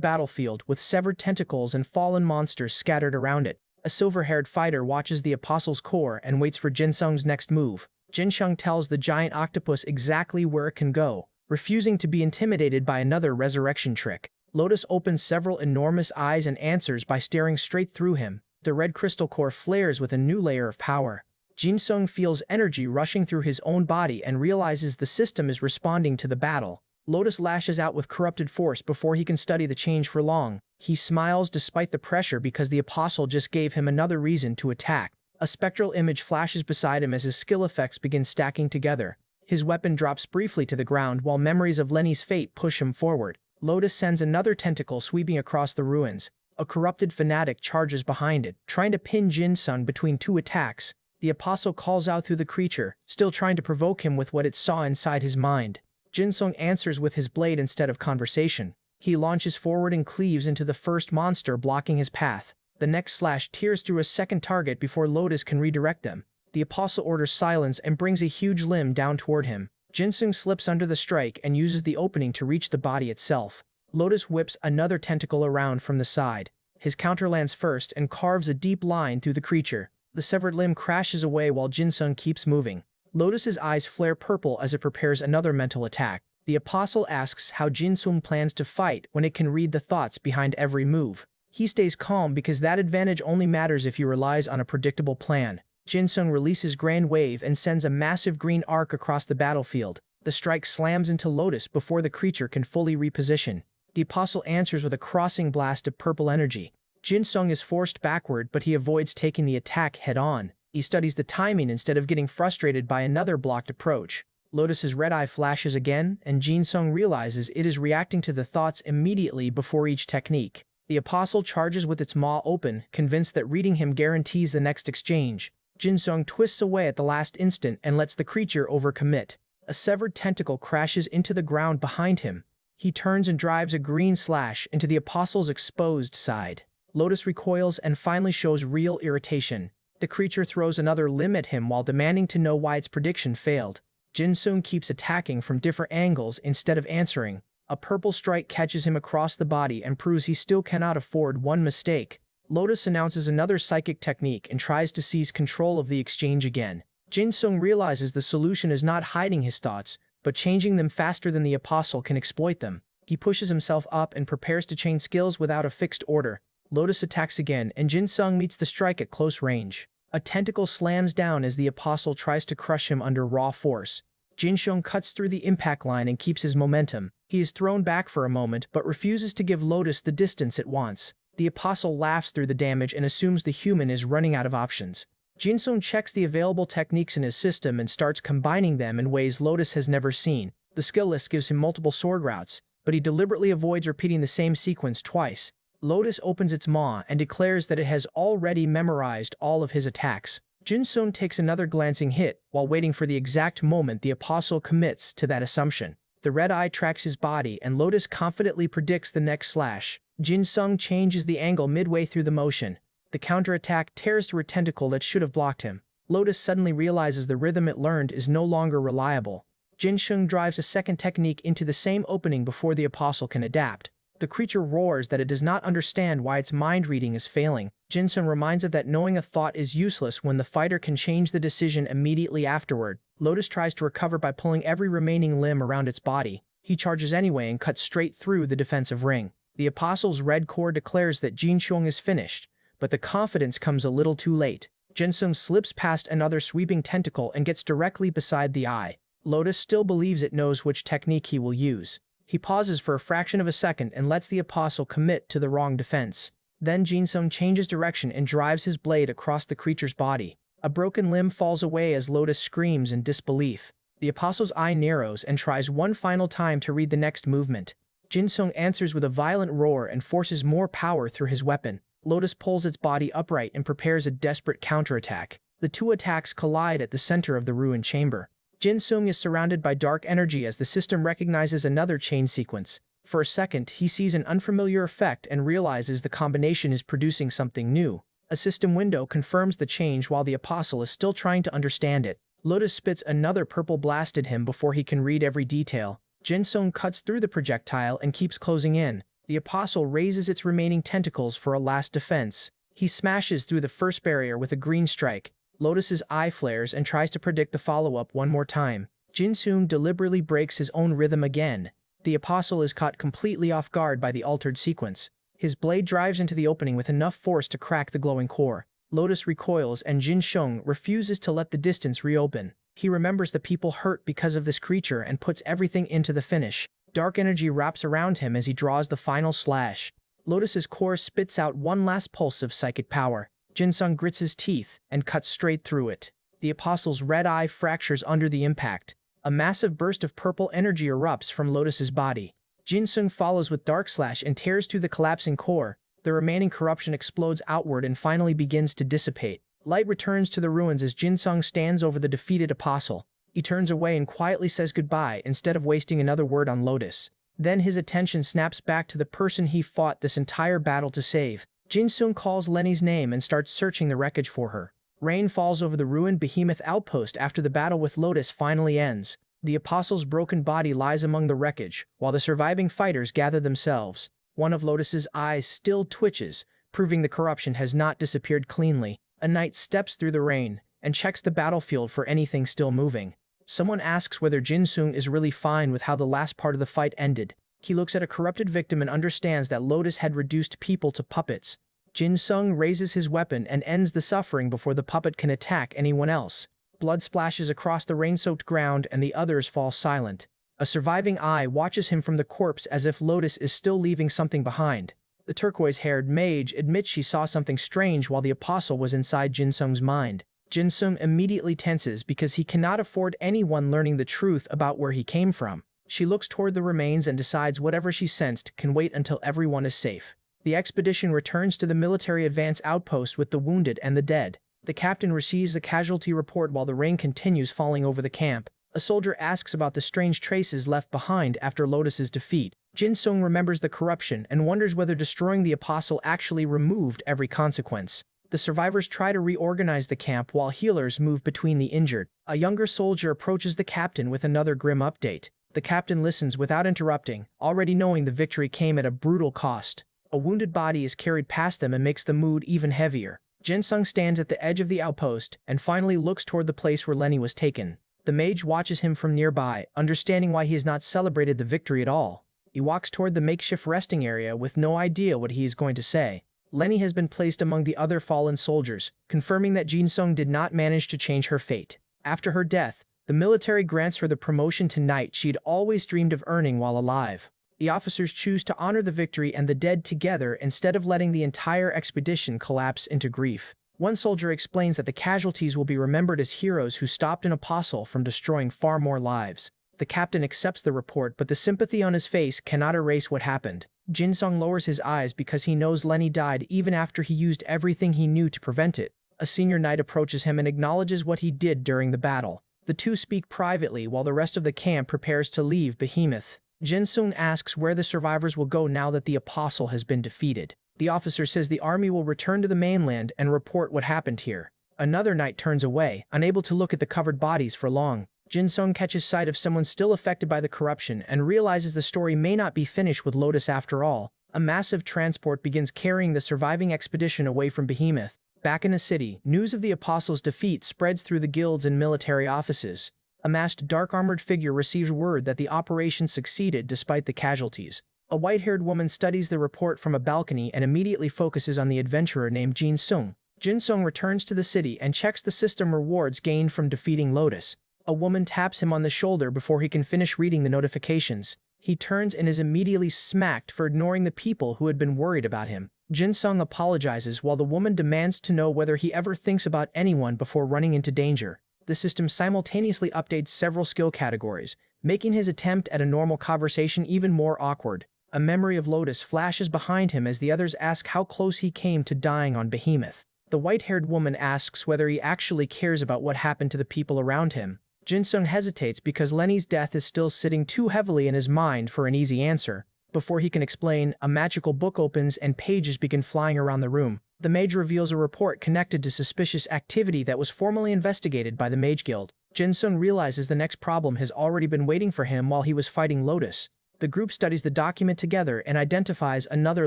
battlefield with severed tentacles and fallen monsters scattered around it. A silver-haired fighter watches the apostle's core and waits for Jinsung's next move. Jinsung tells the giant octopus exactly where it can go, refusing to be intimidated by another resurrection trick. Lotus opens several enormous eyes and answers by staring straight through him. The red crystal core flares with a new layer of power. Jinsung feels energy rushing through his own body and realizes the system is responding to the battle. Lotus lashes out with corrupted force before he can study the change for long. He smiles despite the pressure because the apostle just gave him another reason to attack. A spectral image flashes beside him as his skill effects begin stacking together. His weapon drops briefly to the ground while memories of Lenny's fate push him forward. Lotus sends another tentacle sweeping across the ruins. A corrupted fanatic charges behind it, trying to pin Jinsung between two attacks. The apostle calls out through the creature, still trying to provoke him with what it saw inside his mind. Jinsung answers with his blade instead of conversation. He launches forward and cleaves into the first monster blocking his path. The next slash tears through a second target before Lotus can redirect them. The apostle orders silence and brings a huge limb down toward him. Jinsung slips under the strike and uses the opening to reach the body itself. Lotus whips another tentacle around from the side. His counter lands first and carves a deep line through the creature. The severed limb crashes away while Jinsung keeps moving. Lotus's eyes flare purple as it prepares another mental attack. The apostle asks how Jinsung plans to fight when it can read the thoughts behind every move. He stays calm because that advantage only matters if he relies on a predictable plan. Jinsung releases Grand Wave and sends a massive green arc across the battlefield. The strike slams into Lotus before the creature can fully reposition. The apostle answers with a crossing blast of purple energy. Jinsung is forced backward, but he avoids taking the attack head-on. He studies the timing instead of getting frustrated by another blocked approach. Lotus's red eye flashes again, and Jinsung realizes it is reacting to the thoughts immediately before each technique. The apostle charges with its maw open, convinced that reading him guarantees the next exchange. Jinsung twists away at the last instant and lets the creature overcommit. A severed tentacle crashes into the ground behind him. He turns and drives a green slash into the apostle's exposed side. Lotus recoils and finally shows real irritation. The creature throws another limb at him while demanding to know why its prediction failed. Jinsung keeps attacking from different angles instead of answering. A purple strike catches him across the body and proves he still cannot afford one mistake. Lotus announces another psychic technique and tries to seize control of the exchange again. Jinsung realizes the solution is not hiding his thoughts, but changing them faster than the apostle can exploit them. He pushes himself up and prepares to chain skills without a fixed order. Lotus attacks again, and Jinsung meets the strike at close range. A tentacle slams down as the apostle tries to crush him under raw force. Jinsung cuts through the impact line and keeps his momentum. He is thrown back for a moment, but refuses to give Lotus the distance it wants. The apostle laughs through the damage and assumes the human is running out of options. Jinsung checks the available techniques in his system and starts combining them in ways Lotus has never seen. The skill list gives him multiple sword routes, but he deliberately avoids repeating the same sequence twice. Lotus opens its maw and declares that it has already memorized all of his attacks. Jinsung takes another glancing hit while waiting for the exact moment the apostle commits to that assumption. The red eye tracks his body and Lotus confidently predicts the next slash. Jinsung changes the angle midway through the motion. The counterattack tears through a tentacle that should have blocked him. Lotus suddenly realizes the rhythm it learned is no longer reliable. Jinsung drives a second technique into the same opening before the apostle can adapt. The creature roars that it does not understand why its mind reading is failing. Jinsung reminds it that knowing a thought is useless when the fighter can change the decision immediately afterward. Lotus tries to recover by pulling every remaining limb around its body. He charges anyway and cuts straight through the defensive ring. The apostle's red core declares that Jinsung is finished, but the confidence comes a little too late. Jinsung slips past another sweeping tentacle and gets directly beside the eye. Lotus still believes it knows which technique he will use. He pauses for a fraction of a second and lets the apostle commit to the wrong defense. Then Jin-sung changes direction and drives his blade across the creature's body. A broken limb falls away as Lotus screams in disbelief. The apostle's eye narrows and tries one final time to read the next movement. Jin-sung answers with a violent roar and forces more power through his weapon. Lotus pulls its body upright and prepares a desperate counterattack. The two attacks collide at the center of the ruined chamber. Jin-sung is surrounded by dark energy as the system recognizes another chain sequence. For a second, he sees an unfamiliar effect and realizes the combination is producing something new. A system window confirms the change while the apostle is still trying to understand it. Lotus spits another purple blast at him before he can read every detail. Jin-sung cuts through the projectile and keeps closing in. The apostle raises its remaining tentacles for a last defense. He smashes through the first barrier with a green strike. Lotus's eye flares and tries to predict the follow-up one more time. Jin-sung deliberately breaks his own rhythm again. The apostle is caught completely off guard by the altered sequence. His blade drives into the opening with enough force to crack the glowing core. Lotus recoils and Jin-sung refuses to let the distance reopen. He remembers the people hurt because of this creature and puts everything into the finish. Dark energy wraps around him as he draws the final slash. Lotus's core spits out one last pulse of psychic power. Jin-sung grits his teeth and cuts straight through it. The apostle's red eye fractures under the impact. A massive burst of purple energy erupts from Lotus's body. Jin-sung follows with dark slash and tears through the collapsing core. The remaining corruption explodes outward and finally begins to dissipate. Light returns to the ruins as Jin-sung stands over the defeated apostle. He turns away and quietly says goodbye instead of wasting another word on Lotus. Then his attention snaps back to the person he fought this entire battle to save. Jin-sung calls Lenny's name and starts searching the wreckage for her. Rain falls over the ruined behemoth outpost after the battle with Lotus finally ends. The apostle's broken body lies among the wreckage, while the surviving fighters gather themselves. One of Lotus's eyes still twitches, proving the corruption has not disappeared cleanly. A knight steps through the rain and checks the battlefield for anything still moving. Someone asks whether Jin-sung is really fine with how the last part of the fight ended. He looks at a corrupted victim and understands that Lotus had reduced people to puppets. Jin-sung raises his weapon and ends the suffering before the puppet can attack anyone else. Blood splashes across the rain-soaked ground and the others fall silent. A surviving eye watches him from the corpse as if Lotus is still leaving something behind. The turquoise-haired mage admits she saw something strange while the apostle was inside Jin-sung's mind. Jin-sung immediately tenses because he cannot afford anyone learning the truth about where he came from. She looks toward the remains and decides whatever she sensed can wait until everyone is safe. The expedition returns to the military advance outpost with the wounded and the dead. The captain receives the casualty report while the rain continues falling over the camp. A soldier asks about the strange traces left behind after Lotus's defeat. Jin-sung remembers the corruption and wonders whether destroying the apostle actually removed every consequence. The survivors try to reorganize the camp while healers move between the injured. A younger soldier approaches the captain with another grim update. The captain listens without interrupting, already knowing the victory came at a brutal cost. A wounded body is carried past them and makes the mood even heavier. Jin-sung stands at the edge of the outpost and finally looks toward the place where Lenny was taken. The mage watches him from nearby, understanding why he has not celebrated the victory at all. He walks toward the makeshift resting area with no idea what he is going to say. Lenny has been placed among the other fallen soldiers, confirming that Jin-sung did not manage to change her fate. After her death, the military grants her the promotion to knight she'd always dreamed of earning while alive. The officers choose to honor the victory and the dead together instead of letting the entire expedition collapse into grief. One soldier explains that the casualties will be remembered as heroes who stopped an apostle from destroying far more lives. The captain accepts the report, but the sympathy on his face cannot erase what happened. Jin-sung lowers his eyes because he knows Lenny died even after he used everything he knew to prevent it. A senior knight approaches him and acknowledges what he did during the battle. The two speak privately while the rest of the camp prepares to leave Behemoth. Jin-sung asks where the survivors will go now that the apostle has been defeated. The officer says the army will return to the mainland and report what happened here. Another knight turns away, unable to look at the covered bodies for long. Jin-sung catches sight of someone still affected by the corruption and realizes the story may not be finished with Lotus after all. A massive transport begins carrying the surviving expedition away from Behemoth. Back in the city, news of the apostles' defeat spreads through the guilds and military offices. A masked dark-armored figure receives word that the operation succeeded despite the casualties. A white-haired woman studies the report from a balcony and immediately focuses on the adventurer named Jin-sung. Jin-sung returns to the city and checks the system rewards gained from defeating Lotus. A woman taps him on the shoulder before he can finish reading the notifications. He turns and is immediately smacked for ignoring the people who had been worried about him. Jin-sung apologizes while the woman demands to know whether he ever thinks about anyone before running into danger. The system simultaneously updates several skill categories, making his attempt at a normal conversation even more awkward. A memory of Lotus flashes behind him as the others ask how close he came to dying on Behemoth. The white-haired woman asks whether he actually cares about what happened to the people around him. Jin-sung hesitates because Lenny's death is still sitting too heavily in his mind for an easy answer. Before he can explain, a magical book opens and pages begin flying around the room. The mage reveals a report connected to suspicious activity that was formally investigated by the Mage Guild. Jin-sung realizes the next problem has already been waiting for him while he was fighting Lotus. The group studies the document together and identifies another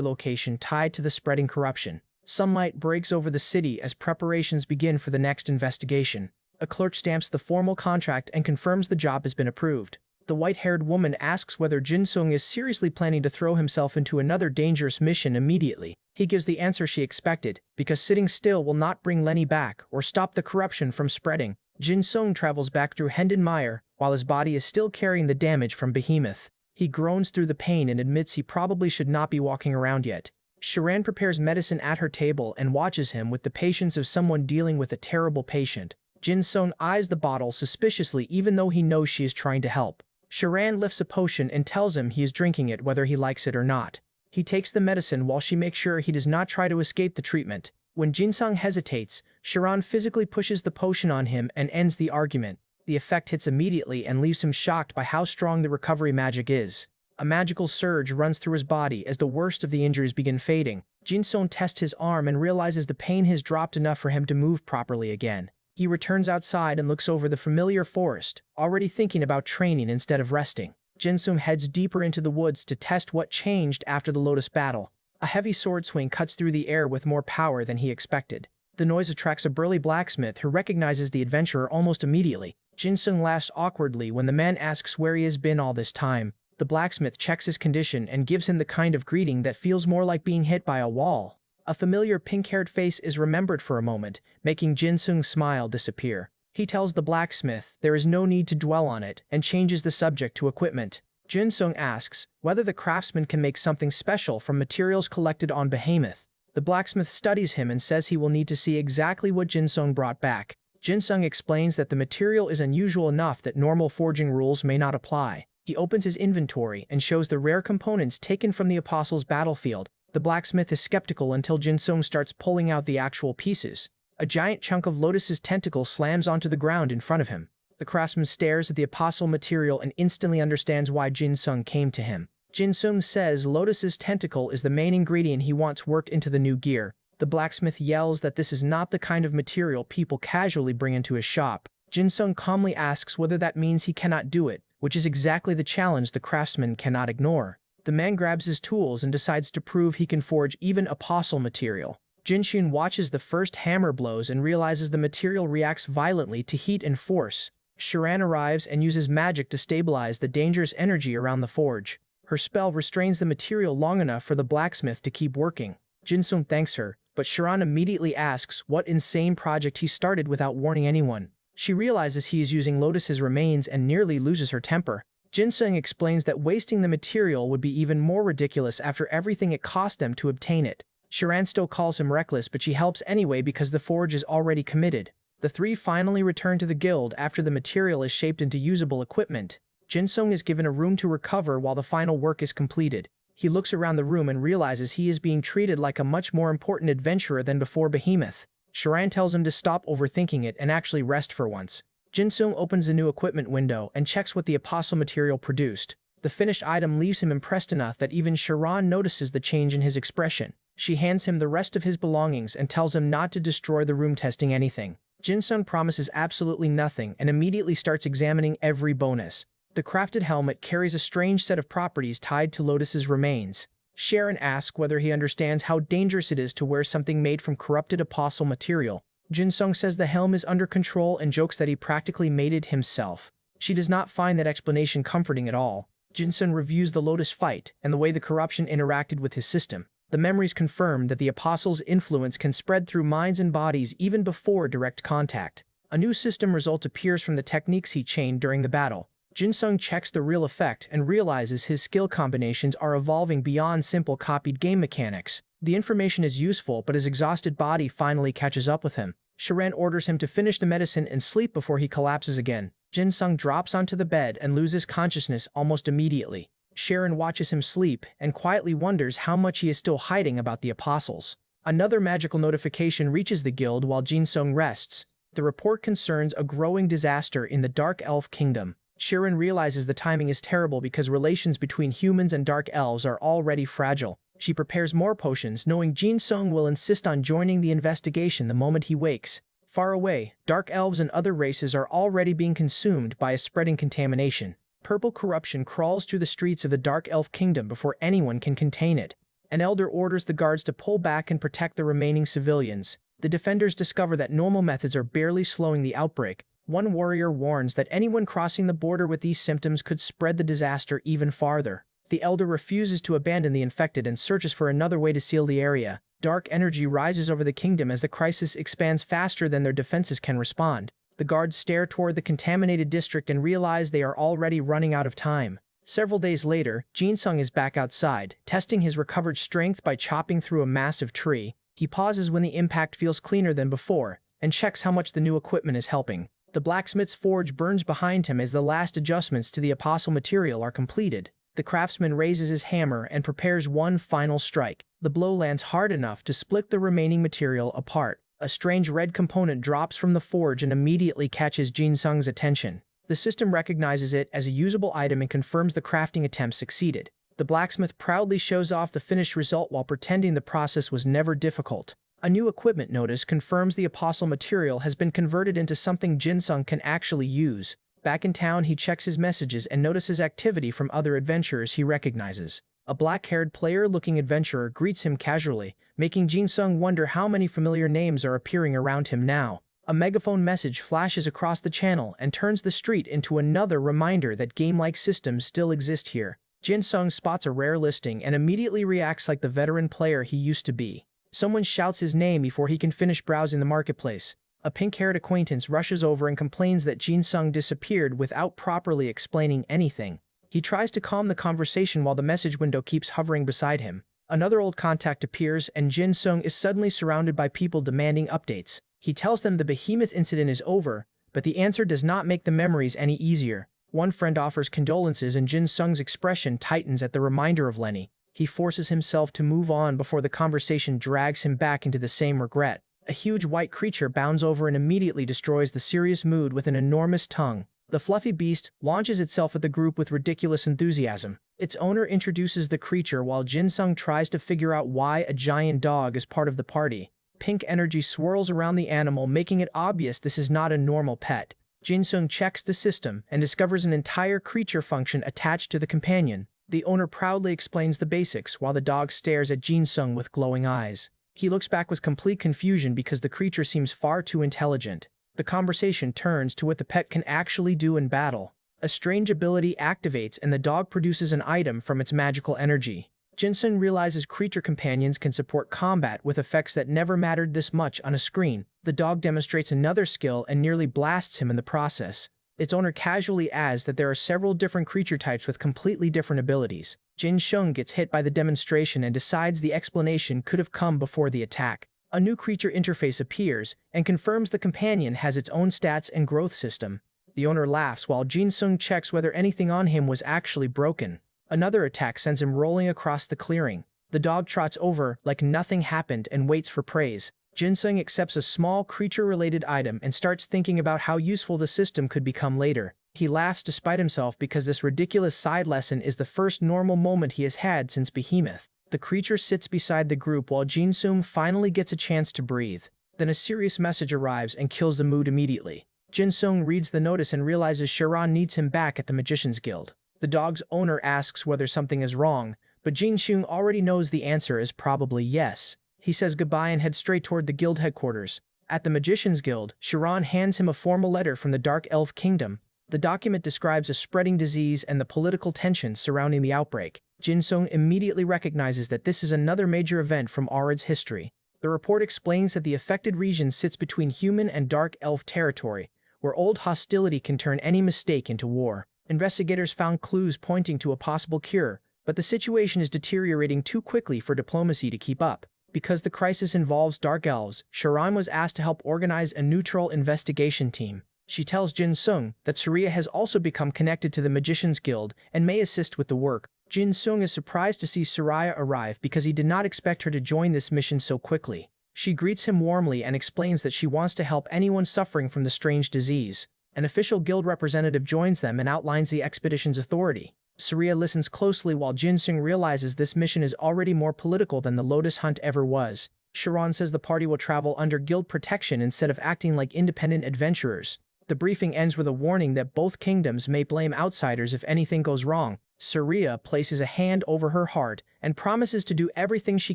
location tied to the spreading corruption. Sunlight breaks over the city as preparations begin for the next investigation. A clerk stamps the formal contract and confirms the job has been approved. The white-haired woman asks whether Jin-sung is seriously planning to throw himself into another dangerous mission immediately. He gives the answer she expected, because sitting still will not bring Lenny back or stop the corruption from spreading. Jin-sung travels back through Hendon Mire while his body is still carrying the damage from Behemoth. He groans through the pain and admits he probably should not be walking around yet. Sharan prepares medicine at her table and watches him with the patience of someone dealing with a terrible patient. Jin-sung eyes the bottle suspiciously even though he knows she is trying to help. Sharan lifts a potion and tells him he is drinking it whether he likes it or not. He takes the medicine while she makes sure he does not try to escape the treatment. When Jin-sung hesitates, Sharan physically pushes the potion on him and ends the argument. The effect hits immediately and leaves him shocked by how strong the recovery magic is. A magical surge runs through his body as the worst of the injuries begin fading. Jin-sung tests his arm and realizes the pain has dropped enough for him to move properly again. He returns outside and looks over the familiar forest, already thinking about training instead of resting. Jin-sung heads deeper into the woods to test what changed after the Lotus battle. A heavy sword swing cuts through the air with more power than he expected. The noise attracts a burly blacksmith who recognizes the adventurer almost immediately. Jin-sung laughs awkwardly when the man asks where he has been all this time. The blacksmith checks his condition and gives him the kind of greeting that feels more like being hit by a wall. A familiar pink-haired face is remembered for a moment, making Jin-sung's smile disappear. He tells the blacksmith there is no need to dwell on it and changes the subject to equipment. Jin-sung asks whether the craftsman can make something special from materials collected on Behemoth. The blacksmith studies him and says he will need to see exactly what Jin-sung brought back. Jin-sung explains that the material is unusual enough that normal forging rules may not apply. He opens his inventory and shows the rare components taken from the Apostles' battlefield. The blacksmith is skeptical until Jin-sung starts pulling out the actual pieces. A giant chunk of Lotus's tentacle slams onto the ground in front of him. The craftsman stares at the apostle material and instantly understands why Jin-sung came to him. Jin-sung says Lotus's tentacle is the main ingredient he wants worked into the new gear. The blacksmith yells that this is not the kind of material people casually bring into his shop. Jin-sung calmly asks whether that means he cannot do it, which is exactly the challenge the craftsman cannot ignore. The man grabs his tools and decides to prove he can forge even apostle material. Jin-shun watches the first hammer blows and realizes the material reacts violently to heat and force. Sharan arrives and uses magic to stabilize the dangerous energy around the forge. Her spell restrains the material long enough for the blacksmith to keep working. Jin-sung thanks her, but Sharan immediately asks what insane project he started without warning anyone. She realizes he is using Lotus's remains and nearly loses her temper. Jin-sung explains that wasting the material would be even more ridiculous after everything it cost them to obtain it. Sharan still calls him reckless, but she helps anyway because the forge is already committed. The three finally return to the guild after the material is shaped into usable equipment. Jin-sung is given a room to recover while the final work is completed. He looks around the room and realizes he is being treated like a much more important adventurer than before Behemoth. Sharan tells him to stop overthinking it and actually rest for once. Jin-sung opens the new equipment window and checks what the apostle material produced. The finished item leaves him impressed enough that even Sharan notices the change in his expression. She hands him the rest of his belongings and tells him not to destroy the room testing anything. Jin-sung promises absolutely nothing and immediately starts examining every bonus. The crafted helmet carries a strange set of properties tied to Lotus's remains. Sharan asks whether he understands how dangerous it is to wear something made from corrupted apostle material. Jin-sung says the helm is under control and jokes that he practically made it himself. She does not find that explanation comforting at all. Jin-sung reviews the Lotus fight and the way the corruption interacted with his system. The memories confirm that the apostles' influence can spread through minds and bodies even before direct contact. A new system result appears from the techniques he chained during the battle. Jin-sung checks the real effect and realizes his skill combinations are evolving beyond simple copied game mechanics. The information is useful, but his exhausted body finally catches up with him. Sharon orders him to finish the medicine and sleep before he collapses again. Jin-sung drops onto the bed and loses consciousness almost immediately. Sharon watches him sleep and quietly wonders how much he is still hiding about the apostles. Another magical notification reaches the guild while Jin-sung rests. The report concerns a growing disaster in the Dark Elf Kingdom. Sharon realizes the timing is terrible because relations between humans and dark elves are already fragile. She prepares more potions, knowing Jin-sung will insist on joining the investigation the moment he wakes. Far away, dark elves and other races are already being consumed by a spreading contamination. Purple corruption crawls through the streets of the Dark Elf Kingdom before anyone can contain it. An elder orders the guards to pull back and protect the remaining civilians. The defenders discover that normal methods are barely slowing the outbreak. One warrior warns that anyone crossing the border with these symptoms could spread the disaster even farther. The elder refuses to abandon the infected and searches for another way to seal the area. Dark energy rises over the kingdom as the crisis expands faster than their defenses can respond. The guards stare toward the contaminated district and realize they are already running out of time. Several days later, Jin-sung is back outside, testing his recovered strength by chopping through a massive tree. He pauses when the impact feels cleaner than before, and checks how much the new equipment is helping. The blacksmith's forge burns behind him as the last adjustments to the apostle material are completed. The craftsman raises his hammer and prepares one final strike. The blow lands hard enough to split the remaining material apart. A strange red component drops from the forge and immediately catches Jin-sung's attention. The system recognizes it as a usable item and confirms the crafting attempt succeeded. The blacksmith proudly shows off the finished result while pretending the process was never difficult. A new equipment notice confirms the apostle material has been converted into something Jin-sung can actually use. Back in town, he checks his messages and notices activity from other adventurers he recognizes. A black-haired player-looking adventurer greets him casually, making Jin-sung wonder how many familiar names are appearing around him now. A megaphone message flashes across the channel and turns the street into another reminder that game-like systems still exist here. Jin-sung spots a rare listing and immediately reacts like the veteran player he used to be. Someone shouts his name before he can finish browsing the marketplace. A pink-haired acquaintance rushes over and complains that Jin-sung disappeared without properly explaining anything. He tries to calm the conversation while the message window keeps hovering beside him. Another old contact appears and Jin-sung is suddenly surrounded by people demanding updates. He tells them the behemoth incident is over, but the answer does not make the memories any easier. One friend offers condolences and Jin-sung's expression tightens at the reminder of Lenny. He forces himself to move on before the conversation drags him back into the same regret. A huge white creature bounds over and immediately destroys the serious mood with an enormous tongue. The fluffy beast launches itself at the group with ridiculous enthusiasm. Its owner introduces the creature while Jin-sung tries to figure out why a giant dog is part of the party. Pink energy swirls around the animal, making it obvious this is not a normal pet. Jin-sung checks the system and discovers an entire creature function attached to the companion. The owner proudly explains the basics while the dog stares at Jin-sung with glowing eyes. He looks back with complete confusion because the creature seems far too intelligent. The conversation turns to what the pet can actually do in battle. A strange ability activates and the dog produces an item from its magical energy. Jin-sung realizes creature companions can support combat with effects that never mattered this much on a screen. The dog demonstrates another skill and nearly blasts him in the process. Its owner casually adds that there are several different creature types with completely different abilities. Jin-sung gets hit by the demonstration and decides the explanation could have come before the attack. A new creature interface appears and confirms the companion has its own stats and growth system. The owner laughs while Jin-sung checks whether anything on him was actually broken. Another attack sends him rolling across the clearing. The dog trots over like nothing happened and waits for praise. Jin-sung accepts a small creature-related item and starts thinking about how useful the system could become later. He laughs despite himself because this ridiculous side lesson is the first normal moment he has had since Behemoth. The creature sits beside the group while Jin-sung finally gets a chance to breathe. Then a serious message arrives and kills the mood immediately. Jin-sung reads the notice and realizes Sharon needs him back at the Magician's Guild. The dog's owner asks whether something is wrong, but Jin-sung already knows the answer is probably yes. He says goodbye and heads straight toward the guild headquarters. At the Magician's Guild, Sharon hands him a formal letter from the Dark Elf Kingdom. The document describes a spreading disease and the political tensions surrounding the outbreak. Jin-sung immediately recognizes that this is another major event from Arad's history. The report explains that the affected region sits between human and dark elf territory, where old hostility can turn any mistake into war. Investigators found clues pointing to a possible cure, but the situation is deteriorating too quickly for diplomacy to keep up. Because the crisis involves dark elves, Sharon was asked to help organize a neutral investigation team. She tells Jin Sung that Surya has also become connected to the Magicians Guild and may assist with the work. Jin Sung is surprised to see Surya arrive because he did not expect her to join this mission so quickly. She greets him warmly and explains that she wants to help anyone suffering from the strange disease. An official guild representative joins them and outlines the expedition's authority. Surya listens closely while Jin Sung realizes this mission is already more political than the Lotus Hunt ever was. Sharon says the party will travel under guild protection instead of acting like independent adventurers. The briefing ends with a warning that both kingdoms may blame outsiders if anything goes wrong. Surya places a hand over her heart and promises to do everything she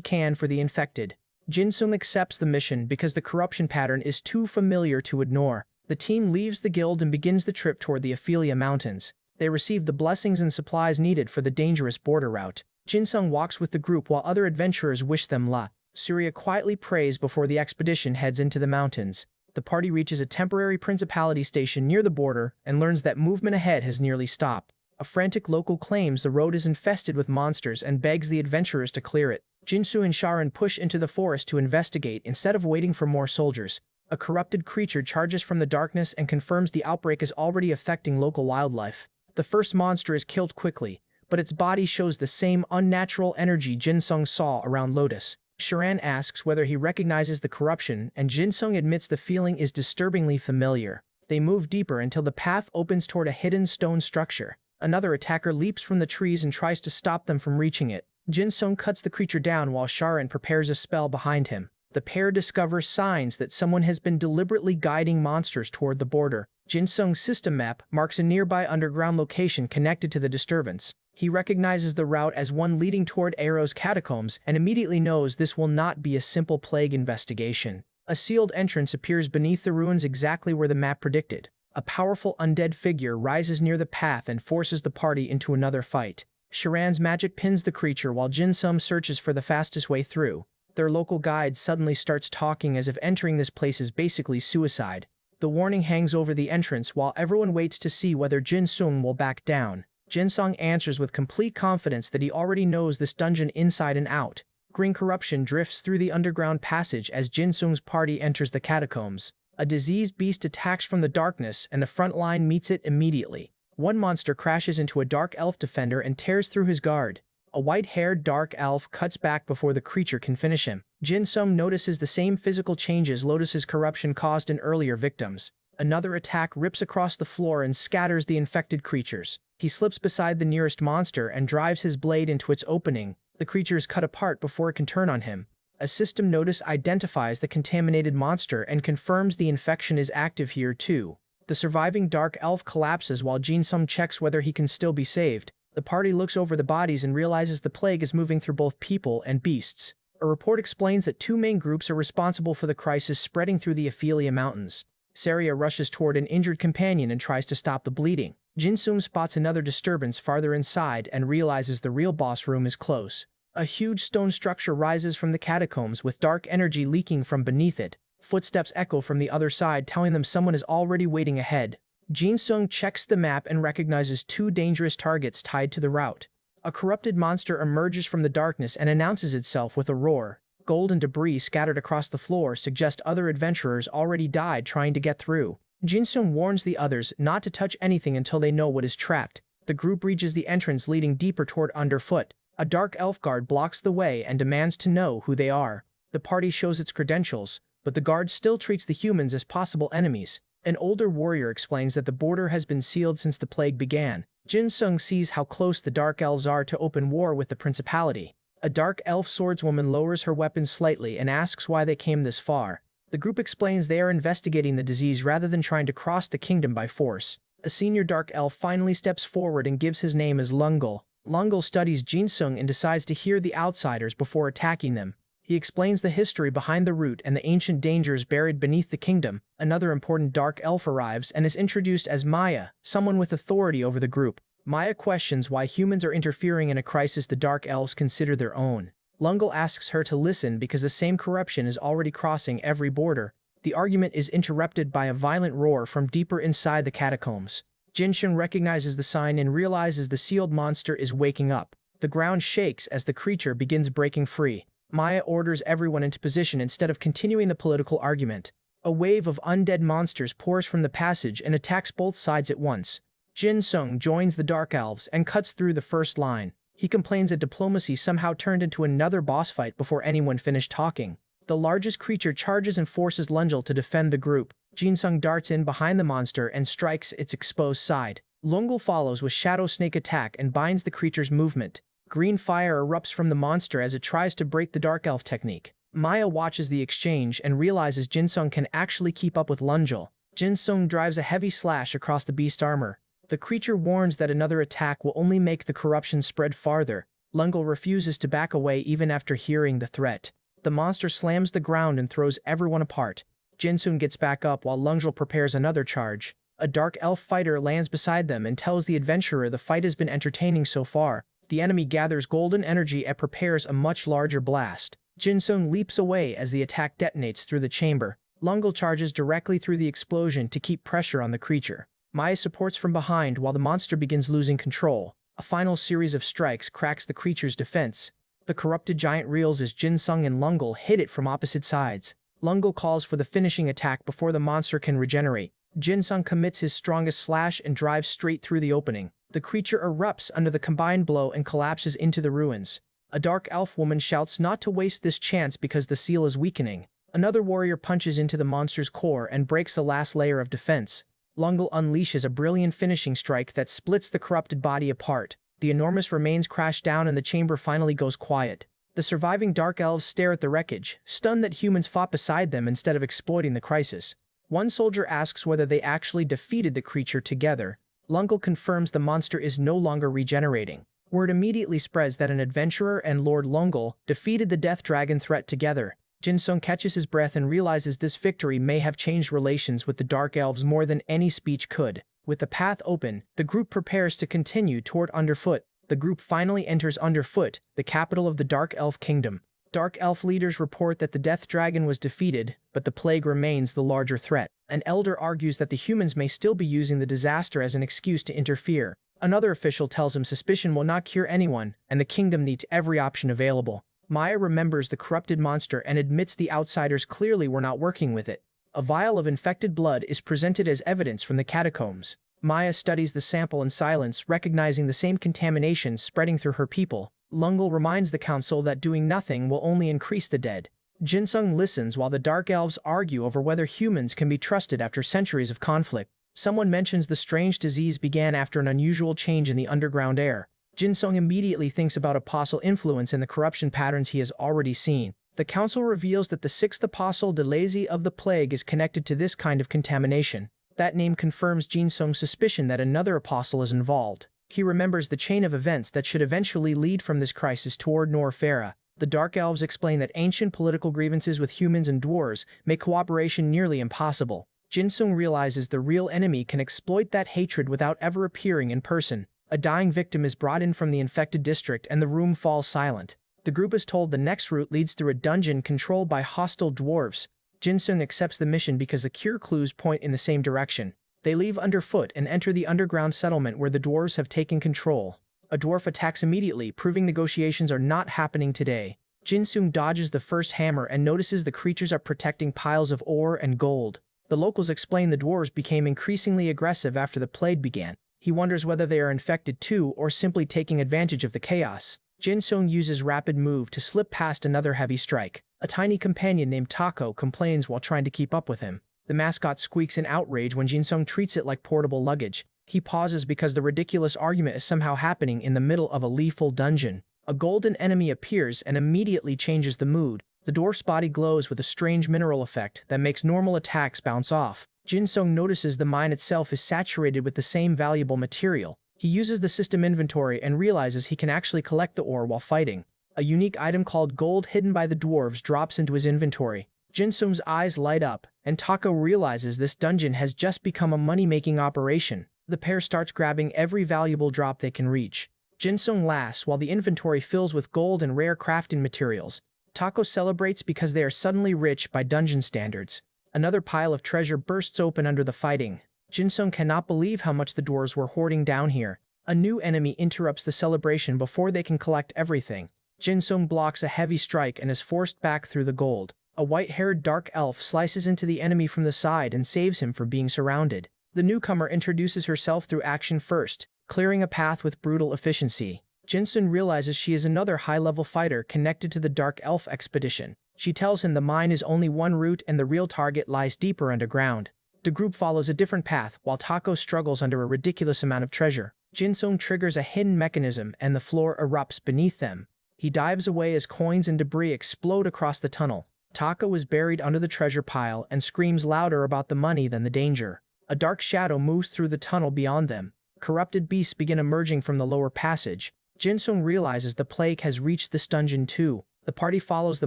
can for the infected. Jin Sung accepts the mission because the corruption pattern is too familiar to ignore. The team leaves the guild and begins the trip toward the Ophelia Mountains. They receive the blessings and supplies needed for the dangerous border route. Jin Sung walks with the group while other adventurers wish them luck. Surya quietly prays before the expedition heads into the mountains. The party reaches a temporary principality station near the border and learns that movement ahead has nearly stopped. A frantic local claims the road is infested with monsters and begs the adventurers to clear it. Jinsu and Sharon push into the forest to investigate instead of waiting for more soldiers. A corrupted creature charges from the darkness and confirms the outbreak is already affecting local wildlife. The first monster is killed quickly, but its body shows the same unnatural energy Jin Sung saw around Lotus. Sharon asks whether he recognizes the corruption, and Jin Sung admits the feeling is disturbingly familiar. They move deeper until the path opens toward a hidden stone structure. Another attacker leaps from the trees and tries to stop them from reaching it. Jin Sung cuts the creature down while Sharon prepares a spell behind him. The pair discovers signs that someone has been deliberately guiding monsters toward the border. Jin Sung's system map marks a nearby underground location connected to the disturbance. He recognizes the route as one leading toward Enro's catacombs and immediately knows this will not be a simple plague investigation. A sealed entrance appears beneath the ruins exactly where the map predicted. A powerful undead figure rises near the path and forces the party into another fight. Sharon's magic pins the creature while Jin Sung searches for the fastest way through. Their local guide suddenly starts talking as if entering this place is basically suicide. The warning hangs over the entrance while everyone waits to see whether Jin Sung will back down. Jin Sung answers with complete confidence that he already knows this dungeon inside and out. Green corruption drifts through the underground passage as Jin Sung's party enters the catacombs. A diseased beast attacks from the darkness and the front line meets it immediately. One monster crashes into a dark elf defender and tears through his guard. A white-haired dark elf cuts back before the creature can finish him. Jin Sung notices the same physical changes Lotus's corruption caused in earlier victims. Another attack rips across the floor and scatters the infected creatures. He slips beside the nearest monster and drives his blade into its opening. The creature is cut apart before it can turn on him. A system notice identifies the contaminated monster and confirms the infection is active here too. The surviving dark elf collapses while Jin Sung checks whether he can still be saved. The party looks over the bodies and realizes the plague is moving through both people and beasts. A report explains that two main groups are responsible for the crisis spreading through the Ophelia Mountains. Saria rushes toward an injured companion and tries to stop the bleeding. Jin Sung spots another disturbance farther inside and realizes the real boss room is close. A huge stone structure rises from the catacombs with dark energy leaking from beneath it. Footsteps echo from the other side telling them someone is already waiting ahead. Jin Sung checks the map and recognizes two dangerous targets tied to the route. A corrupted monster emerges from the darkness and announces itself with a roar. Gold and debris scattered across the floor suggest other adventurers already died trying to get through. Jin Sung warns the others not to touch anything until they know what is trapped. The group reaches the entrance leading deeper toward underfoot. A dark elf guard blocks the way and demands to know who they are. The party shows its credentials, but the guard still treats the humans as possible enemies. An older warrior explains that the border has been sealed since the plague began. Jin Sung sees how close the dark elves are to open war with the principality. A dark elf swordswoman lowers her weapon slightly and asks why they came this far. The group explains they are investigating the disease rather than trying to cross the kingdom by force. A senior dark elf finally steps forward and gives his name as Lungal. Lungal studies Jin Sung and decides to hear the outsiders before attacking them. He explains the history behind the route and the ancient dangers buried beneath the kingdom. Another important dark elf arrives and is introduced as Maya, someone with authority over the group. Maya questions why humans are interfering in a crisis the dark elves consider their own. Lungal asks her to listen because the same corruption is already crossing every border. The argument is interrupted by a violent roar from deeper inside the catacombs. Jinsheng recognizes the sign and realizes the sealed monster is waking up. The ground shakes as the creature begins breaking free. Maya orders everyone into position instead of continuing the political argument. A wave of undead monsters pours from the passage and attacks both sides at once. Jinsheng joins the Dark Elves and cuts through the first line. He complains that diplomacy somehow turned into another boss fight before anyone finished talking. The largest creature charges and forces Lungle to defend the group. Jinsheng darts in behind the monster and strikes its exposed side. Lungle follows with Shadow Snake attack and binds the creature's movement. Green fire erupts from the monster as it tries to break the Dark Elf technique. Maya watches the exchange and realizes Jinsheng can actually keep up with Lungle. Jinsheng drives a heavy slash across the beast armor. The creature warns that another attack will only make the corruption spread farther. Lungle refuses to back away even after hearing the threat. The monster slams the ground and throws everyone apart. Jinsheng gets back up while Lungle prepares another charge. A Dark Elf fighter lands beside them and tells the adventurer the fight has been entertaining so far. The enemy gathers golden energy and prepares a much larger blast. Jinsheng leaps away as the attack detonates through the chamber. Lungle charges directly through the explosion to keep pressure on the creature. Maya supports from behind while the monster begins losing control. A final series of strikes cracks the creature's defense. The corrupted giant reels as Jinsheng and Lungle hit it from opposite sides. Lungle calls for the finishing attack before the monster can regenerate. Jinsheng commits his strongest slash and drives straight through the opening. The creature erupts under the combined blow and collapses into the ruins. A Dark Elf woman shouts not to waste this chance because the seal is weakening. Another warrior punches into the monster's core and breaks the last layer of defense. Lungle unleashes a brilliant finishing strike that splits the corrupted body apart. The enormous remains crash down and the chamber finally goes quiet. The surviving Dark Elves stare at the wreckage, stunned that humans fought beside them instead of exploiting the crisis. One soldier asks whether they actually defeated the creature together. Lungle confirms the monster is no longer regenerating. Word immediately spreads that an adventurer and Lord Lungle defeated the Death Dragon threat together. Jinsheng catches his breath and realizes this victory may have changed relations with the Dark Elves more than any speech could. With the path open, the group prepares to continue toward Underfoot. The group finally enters Underfoot, the capital of the Dark Elf Kingdom. Dark Elf leaders report that the Death Dragon was defeated, but the plague remains the larger threat. An elder argues that the humans may still be using the disaster as an excuse to interfere. Another official tells him suspicion will not cure anyone, and the kingdom needs every option available. Maya remembers the corrupted monster and admits the outsiders clearly were not working with it. A vial of infected blood is presented as evidence from the catacombs. Maya studies the sample in silence, recognizing the same contamination spreading through her people. Lungle reminds the council that doing nothing will only increase the dead. Jinsheng listens while the Dark Elves argue over whether humans can be trusted after centuries of conflict. Someone mentions the strange disease began after an unusual change in the underground air. Jinsheng immediately thinks about apostle influence and the corruption patterns he has already seen. The council reveals that the sixth apostle Delazy of the plague is connected to this kind of contamination. That name confirms Jinsheng's suspicion that another apostle is involved. He remembers the chain of events that should eventually lead from this crisis toward Norfera. The Dark Elves explain that ancient political grievances with humans and dwarves make cooperation nearly impossible. Jinsheng realizes the real enemy can exploit that hatred without ever appearing in person. A dying victim is brought in from the infected district and the room falls silent. The group is told the next route leads through a dungeon controlled by hostile dwarves. Jinsheng accepts the mission because the cure clues point in the same direction. They leave Underfoot and enter the underground settlement where the dwarves have taken control. A dwarf attacks immediately, proving negotiations are not happening today. Jinsheng dodges the first hammer and notices the creatures are protecting piles of ore and gold. The locals explain the dwarves became increasingly aggressive after the plague began. He wonders whether they are infected too or simply taking advantage of the chaos. Jinsheng uses rapid move to slip past another heavy strike. A tiny companion named Taco complains while trying to keep up with him. The mascot squeaks in outrage when Jinsheng treats it like portable luggage. He pauses because the ridiculous argument is somehow happening in the middle of a lethal dungeon. A golden enemy appears and immediately changes the mood. The dwarf's body glows with a strange mineral effect that makes normal attacks bounce off. Jinsheng notices the mine itself is saturated with the same valuable material. He uses the system inventory and realizes he can actually collect the ore while fighting. A unique item called gold hidden by the dwarves drops into his inventory. Jinsheng's eyes light up, and Taco realizes this dungeon has just become a money-making operation. The pair starts grabbing every valuable drop they can reach. Jinsheng laughs while the inventory fills with gold and rare crafting materials. Taco celebrates because they are suddenly rich by dungeon standards. Another pile of treasure bursts open under the fighting. Jinsung cannot believe how much the dwarves were hoarding down here. A new enemy interrupts the celebration before they can collect everything. Jinsung blocks a heavy strike and is forced back through the gold. A white-haired dark elf slices into the enemy from the side and saves him from being surrounded. The newcomer introduces herself through action first, clearing a path with brutal efficiency. Jinsung realizes she is another high-level fighter connected to the Dark Elf expedition. She tells him the mine is only one route and the real target lies deeper underground. The group follows a different path while Tako struggles under a ridiculous amount of treasure. Jinsung triggers a hidden mechanism and the floor erupts beneath them. He dives away as coins and debris explode across the tunnel. Tako is buried under the treasure pile and screams louder about the money than the danger. A dark shadow moves through the tunnel beyond them. Corrupted beasts begin emerging from the lower passage. Jinsung realizes the plague has reached this dungeon too. The party follows the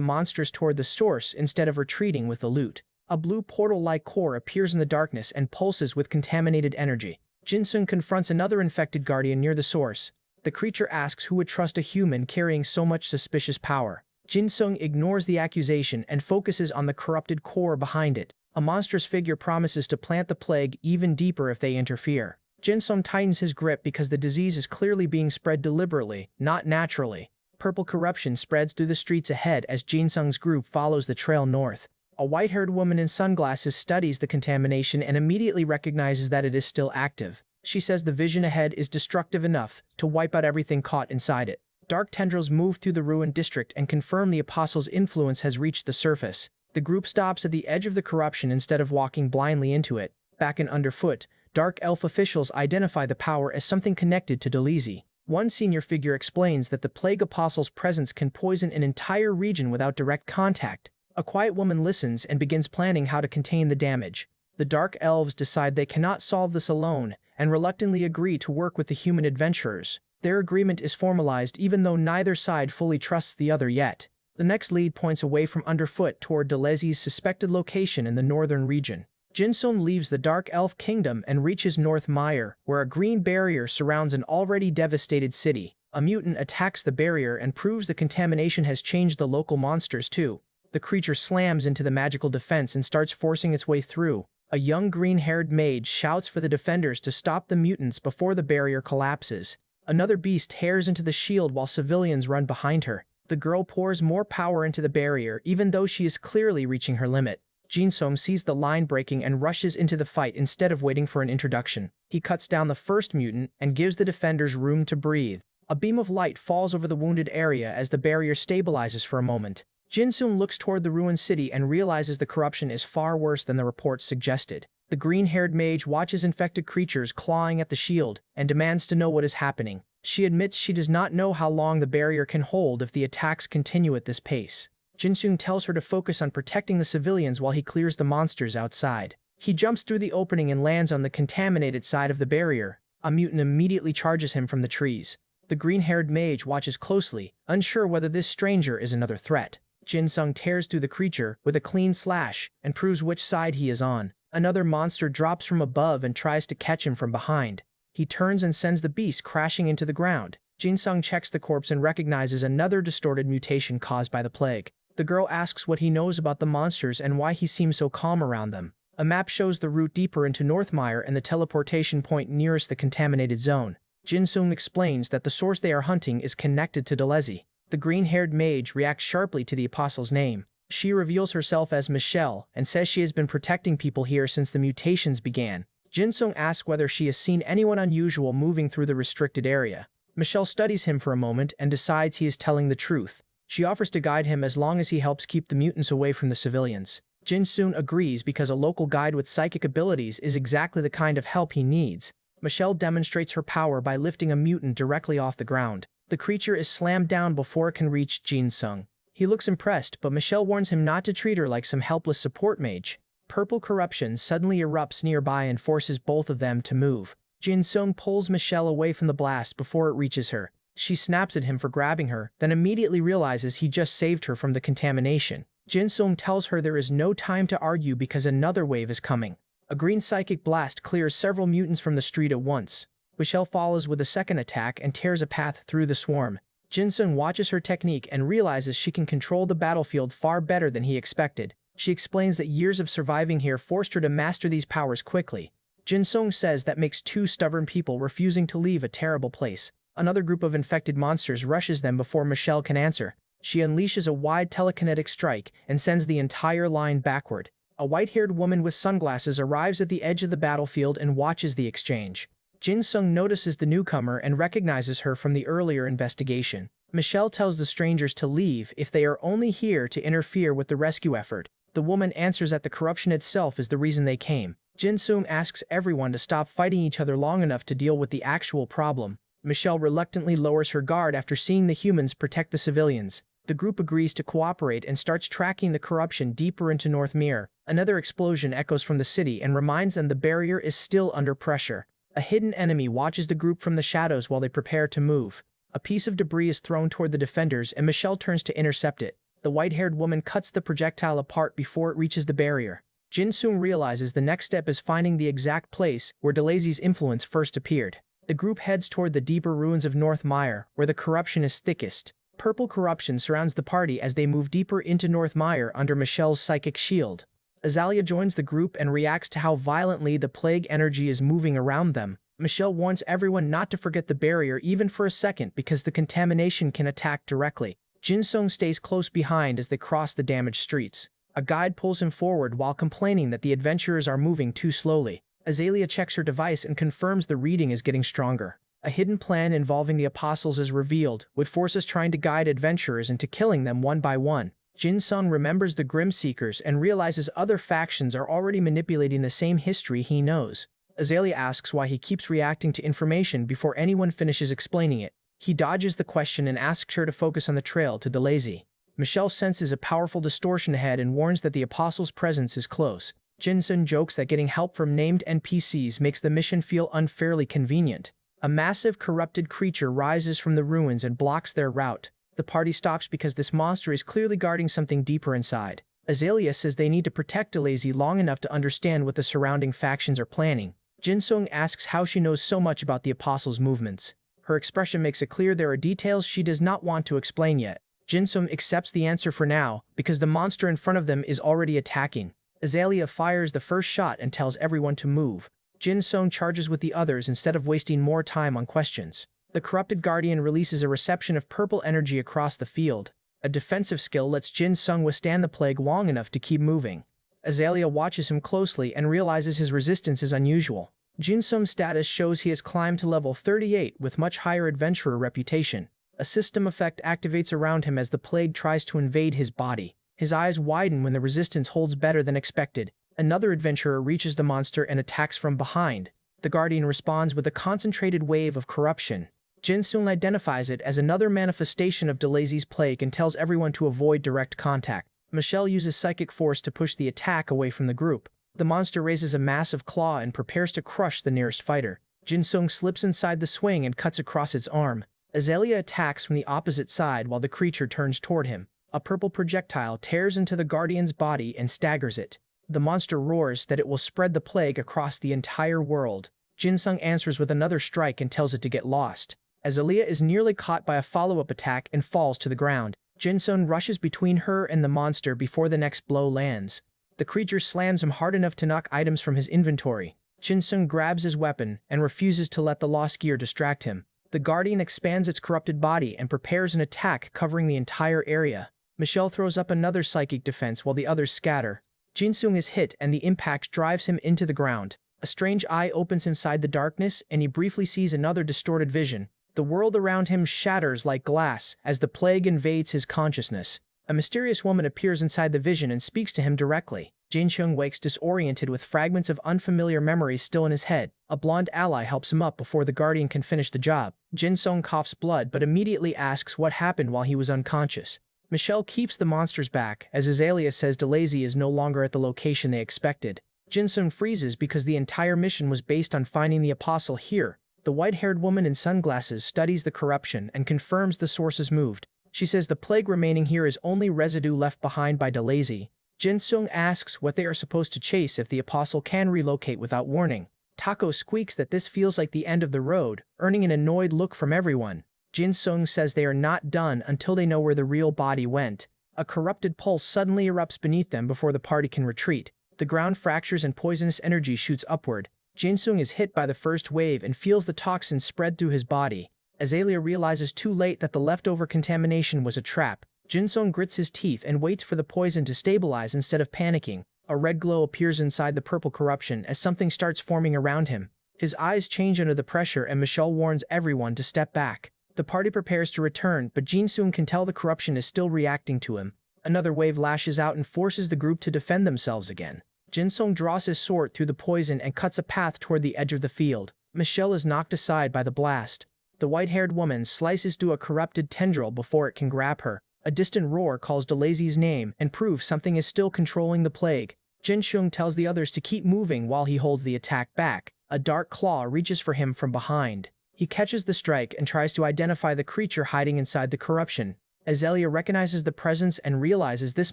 monsters toward the source instead of retreating with the loot. A blue portal-like core appears in the darkness and pulses with contaminated energy. Jinsung confronts another infected guardian near the source. The creature asks who would trust a human carrying so much suspicious power. Jinsung ignores the accusation and focuses on the corrupted core behind it. A monstrous figure promises to plant the plague even deeper if they interfere. Jinsung tightens his grip because the disease is clearly being spread deliberately, not naturally. Purple corruption spreads through the streets ahead as Jinsung's group follows the trail north. A white-haired woman in sunglasses studies the contamination and immediately recognizes that it is still active. She says the vision ahead is destructive enough to wipe out everything caught inside it. Dark tendrils move through the ruined district and confirm the Apostle's influence has reached the surface. The group stops at the edge of the corruption instead of walking blindly into it. Back and underfoot, Dark Elf officials identify the power as something connected to Delizy. One senior figure explains that the Plague Apostle's presence can poison an entire region without direct contact. A quiet woman listens and begins planning how to contain the damage. The Dark Elves decide they cannot solve this alone, and reluctantly agree to work with the human adventurers. Their agreement is formalized even though neither side fully trusts the other yet. The next lead points away from underfoot toward Delizy's suspected location in the northern region. Jinsung leaves the Dark Elf Kingdom and reaches North Mire, where a green barrier surrounds an already devastated city. A mutant attacks the barrier and proves the contamination has changed the local monsters too. The creature slams into the magical defense and starts forcing its way through. A young green-haired mage shouts for the defenders to stop the mutants before the barrier collapses. Another beast tears into the shield while civilians run behind her. The girl pours more power into the barrier even though she is clearly reaching her limit. Jinsung sees the line breaking and rushes into the fight instead of waiting for an introduction. He cuts down the first mutant and gives the defenders room to breathe. A beam of light falls over the wounded area as the barrier stabilizes for a moment. Jinsung looks toward the ruined city and realizes the corruption is far worse than the reports suggested. The green-haired mage watches infected creatures clawing at the shield and demands to know what is happening. She admits she does not know how long the barrier can hold if the attacks continue at this pace. Jinsung tells her to focus on protecting the civilians while he clears the monsters outside. He jumps through the opening and lands on the contaminated side of the barrier. A mutant immediately charges him from the trees. The green-haired mage watches closely, unsure whether this stranger is another threat. Jinsung tears through the creature with a clean slash and proves which side he is on. Another monster drops from above and tries to catch him from behind. He turns and sends the beast crashing into the ground. Jinsung checks the corpse and recognizes another distorted mutation caused by the plague. The girl asks what he knows about the monsters and why he seems so calm around them. A map shows the route deeper into Northmire and the teleportation point nearest the contaminated zone. Jinsung explains that the source they are hunting is connected to Delizy. The green-haired mage reacts sharply to the apostle's name. She reveals herself as Michelle and says she has been protecting people here since the mutations began. Jinsung asks whether she has seen anyone unusual moving through the restricted area. Michelle studies him for a moment and decides he is telling the truth. She offers to guide him as long as he helps keep the mutants away from the civilians. Jinsung agrees because a local guide with psychic abilities is exactly the kind of help he needs. Michelle demonstrates her power by lifting a mutant directly off the ground. The creature is slammed down before it can reach Jinsung. He looks impressed, but Michelle warns him not to treat her like some helpless support mage. Purple corruption suddenly erupts nearby and forces both of them to move. Jinsung pulls Michelle away from the blast before it reaches her. She snaps at him for grabbing her, then immediately realizes he just saved her from the contamination. Jinsung tells her there is no time to argue because another wave is coming. A green psychic blast clears several mutants from the street at once. Michelle follows with a second attack and tears a path through the swarm. Jinsung watches her technique and realizes she can control the battlefield far better than he expected. She explains that years of surviving here forced her to master these powers quickly. Jinsung says that makes two stubborn people refusing to leave a terrible place. Another group of infected monsters rushes them before Michelle can answer. She unleashes a wide telekinetic strike and sends the entire line backward. A white-haired woman with sunglasses arrives at the edge of the battlefield and watches the exchange. Jinsung notices the newcomer and recognizes her from the earlier investigation. Michelle tells the strangers to leave if they are only here to interfere with the rescue effort. The woman answers that the corruption itself is the reason they came. Jinsung asks everyone to stop fighting each other long enough to deal with the actual problem. Michelle reluctantly lowers her guard after seeing the humans protect the civilians. The group agrees to cooperate and starts tracking the corruption deeper into North Mirror. Another explosion echoes from the city and reminds them the barrier is still under pressure. A hidden enemy watches the group from the shadows while they prepare to move. A piece of debris is thrown toward the defenders and Michelle turns to intercept it. The white-haired woman cuts the projectile apart before it reaches the barrier. Jinsung realizes the next step is finding the exact place where Delazy's influence first appeared. The group heads toward the deeper ruins of North Mire, where the corruption is thickest. Purple corruption surrounds the party as they move deeper into North Mire under Michelle's psychic shield. Azalea joins the group and reacts to how violently the plague energy is moving around them. Michelle warns everyone not to forget the barrier even for a second because the contamination can attack directly. Jinsung stays close behind as they cross the damaged streets. A guide pulls him forward while complaining that the adventurers are moving too slowly. Azalea checks her device and confirms the reading is getting stronger. A hidden plan involving the apostles is revealed, with forces trying to guide adventurers into killing them one by one. Jinsung remembers the Grim Seekers and realizes other factions are already manipulating the same history he knows. Azalea asks why he keeps reacting to information before anyone finishes explaining it. He dodges the question and asks her to focus on the trail to Delazy. Michelle senses a powerful distortion ahead and warns that the apostles' presence is close. Jinsung jokes that getting help from named NPCs makes the mission feel unfairly convenient. A massive corrupted creature rises from the ruins and blocks their route. The party stops because this monster is clearly guarding something deeper inside. Azalea says they need to protect Delazy long enough to understand what the surrounding factions are planning. Jinsung asks how she knows so much about the apostles' movements. Her expression makes it clear there are details she does not want to explain yet. Jinsung accepts the answer for now because the monster in front of them is already attacking. Azalea fires the first shot and tells everyone to move. Jinsung charges with the others instead of wasting more time on questions. The corrupted guardian releases a reception of purple energy across the field. A defensive skill lets Jinsung withstand the plague long enough to keep moving. Azalea watches him closely and realizes his resistance is unusual. Jinsung's status shows he has climbed to level 38 with much higher adventurer reputation. A system effect activates around him as the plague tries to invade his body. His eyes widen when the resistance holds better than expected. Another adventurer reaches the monster and attacks from behind. The guardian responds with a concentrated wave of corruption. Jinsung identifies it as another manifestation of Delazy's plague and tells everyone to avoid direct contact. Michelle uses psychic force to push the attack away from the group. The monster raises a massive claw and prepares to crush the nearest fighter. Jinsung slips inside the swing and cuts across its arm. Azalea attacks from the opposite side while the creature turns toward him. A purple projectile tears into the guardian's body and staggers it. The monster roars that it will spread the plague across the entire world. Jinsung answers with another strike and tells it to get lost. Azalea is nearly caught by a follow-up attack and falls to the ground. Jinsung rushes between her and the monster before the next blow lands. The creature slams him hard enough to knock items from his inventory. Jinsung grabs his weapon and refuses to let the lost gear distract him. The guardian expands its corrupted body and prepares an attack covering the entire area. Michelle throws up another psychic defense while the others scatter. Jinsung is hit and the impact drives him into the ground. A strange eye opens inside the darkness and he briefly sees another distorted vision. The world around him shatters like glass as the plague invades his consciousness. A mysterious woman appears inside the vision and speaks to him directly. Jinsung wakes disoriented with fragments of unfamiliar memories still in his head. A blonde ally helps him up before the guardian can finish the job. Jinsung coughs blood but immediately asks what happened while he was unconscious. Michelle keeps the monsters back as Azalea says Delazy is no longer at the location they expected. Jinsung freezes because the entire mission was based on finding the apostle here. The white-haired woman in sunglasses studies the corruption and confirms the source is moved. She says the plague remaining here is only residue left behind by Delazy. Jinsung asks what they are supposed to chase if the apostle can relocate without warning. Tako squeaks that this feels like the end of the road, earning an annoyed look from everyone. Jinsung says they are not done until they know where the real body went. A corrupted pulse suddenly erupts beneath them before the party can retreat. The ground fractures and poisonous energy shoots upward. Jinsung is hit by the first wave and feels the toxins spread through his body. Azalea realizes too late that the leftover contamination was a trap. Jinsung grits his teeth and waits for the poison to stabilize instead of panicking. A red glow appears inside the purple corruption as something starts forming around him. His eyes change under the pressure and Michelle warns everyone to step back. The party prepares to return, but Jinsung can tell the corruption is still reacting to him. Another wave lashes out and forces the group to defend themselves again. Jinsung draws his sword through the poison and cuts a path toward the edge of the field. Michelle is knocked aside by the blast. The white-haired woman slices through a corrupted tendril before it can grab her. A distant roar calls Delazy's name and proves something is still controlling the plague. Jinsung tells the others to keep moving while he holds the attack back. A dark claw reaches for him from behind. He catches the strike and tries to identify the creature hiding inside the corruption. Azalea recognizes the presence and realizes this